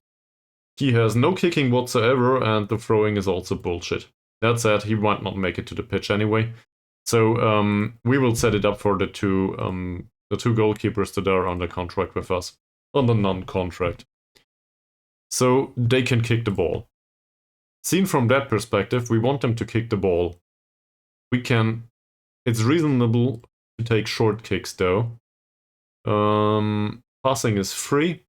He has no kicking whatsoever and the throwing is also bullshit. That said, he might not make it to the pitch anyway. So we will set it up for the two goalkeepers that are under contract with us. Under non-contract. So they can kick the ball. Seen from that perspective, we want them to kick the ball. It's reasonable to take short kicks though. Passing is 3.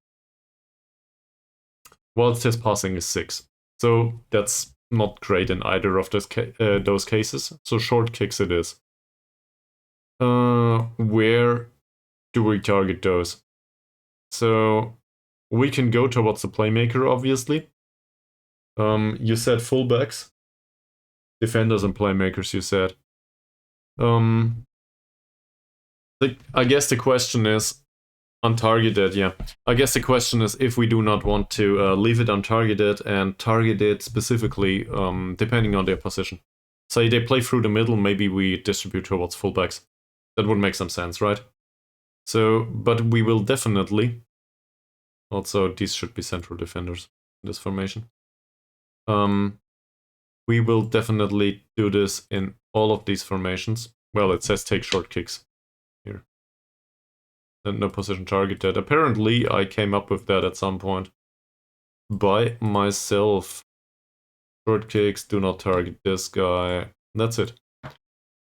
Whilst his passing is 6. So that's not great in either of those cases. So short kicks it is. Where do we target those? So we can go towards the playmaker, obviously. You said fullbacks. defenders and playmakers, you said. I guess the question is untargeted, yeah. I guess the question is if we do not want to leave it untargeted and target it specifically depending on their position. Say they play through the middle, maybe we distribute towards fullbacks. That would make some sense, right? So, but we will definitely... Also, these should be central defenders in this formation. We will definitely do this in all of these formations. Well, it says take short kicks here. And no position targeted. Apparently, I came up with that at some point. By myself. Short kicks, do not target this guy. That's it.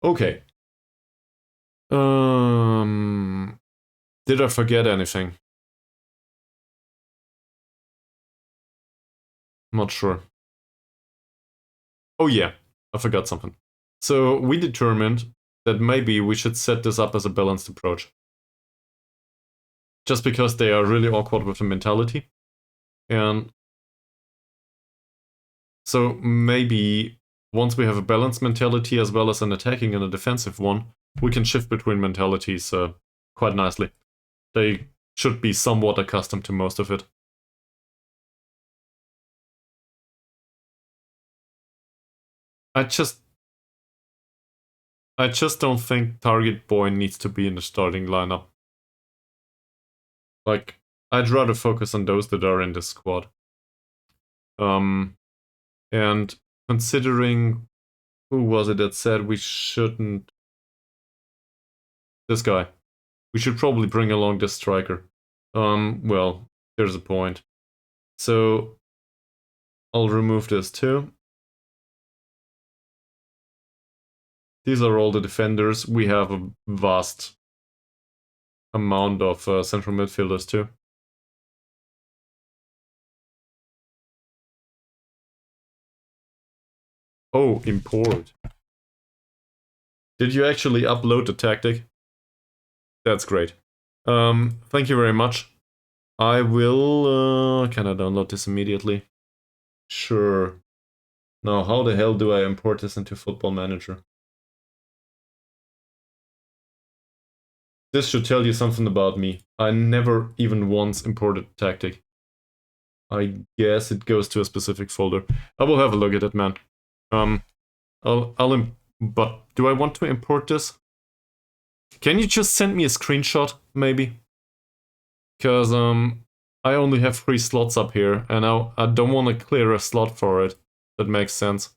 Okay. Did I forget anything? Not sure. Oh yeah, I forgot something. So we determined that maybe we should set this up as a balanced approach. Just because they are really awkward with the mentality. And so maybe once we have a balanced mentality as well as an attacking and a defensive one, we can shift between mentalities quite nicely. They should be somewhat accustomed to most of it. I just don't think Target Boy needs to be in the starting lineup. Like, I'd rather focus on those that are in this squad. And considering who was it that said we shouldn't... This guy. We should probably bring along this striker. Well, there's a point. So, I'll remove this too. These are all the defenders. We have a vast amount of central midfielders too. Oh, import. Did you actually upload the tactic? That's great. Thank you very much. I will... can I download this immediately? Sure. Now, how the hell do I import this into Football Manager? This should tell you something about me. I never even once imported tactic. I guess it goes to a specific folder. I will have a look at it, man. But do I want to import this? Can you just send me a screenshot, maybe? Because I only have 3 slots up here, and I don't want to clear a slot for it. That makes sense.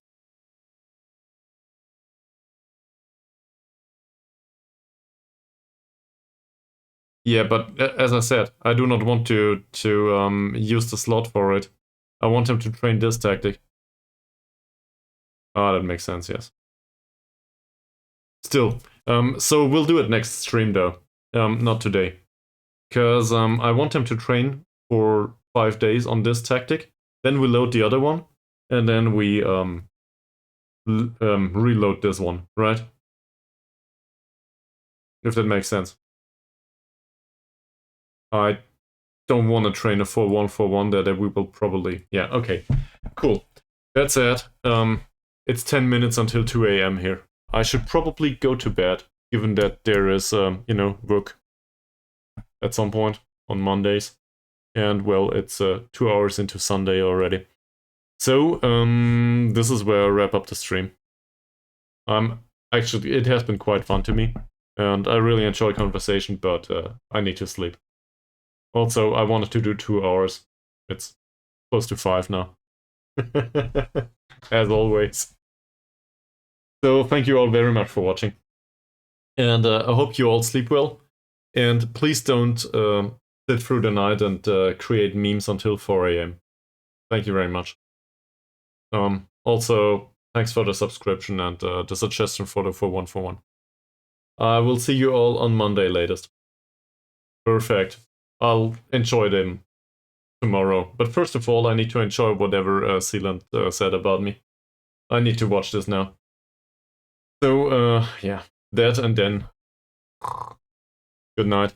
Yeah, but as I said, I do not want to use the slot for it. I want him to train this tactic. Ah, that makes sense, yes. Still, so we'll do it next stream though, not today. Because I want him to train for 5 days on this tactic, then we load the other one, and then we reload this one, right? If that makes sense. I don't want to train a 4-1-4-1 that we will probably... Yeah, okay. Cool. That's it. It's 10 minutes until 2 AM here. I should probably go to bed, given that there is, you know, work at some point on Mondays. And, well, it's 2 hours into Sunday already. So, this is where I wrap up the stream. Actually, it has been quite fun to me. And I really enjoy conversation, but I need to sleep. Also, I wanted to do 2 hours. It's close to 5 now. As always. So, thank you all very much for watching. And I hope you all sleep well. And please don't sit through the night and create memes until 4 AM. Thank you very much. Also, thanks for the subscription and the suggestion for the 4-1-4-1. I will see you all on Monday latest. Perfect. I'll enjoy them tomorrow. But first of all, I need to enjoy whatever Sealant said about me. I need to watch this now. So, yeah, that and then good night.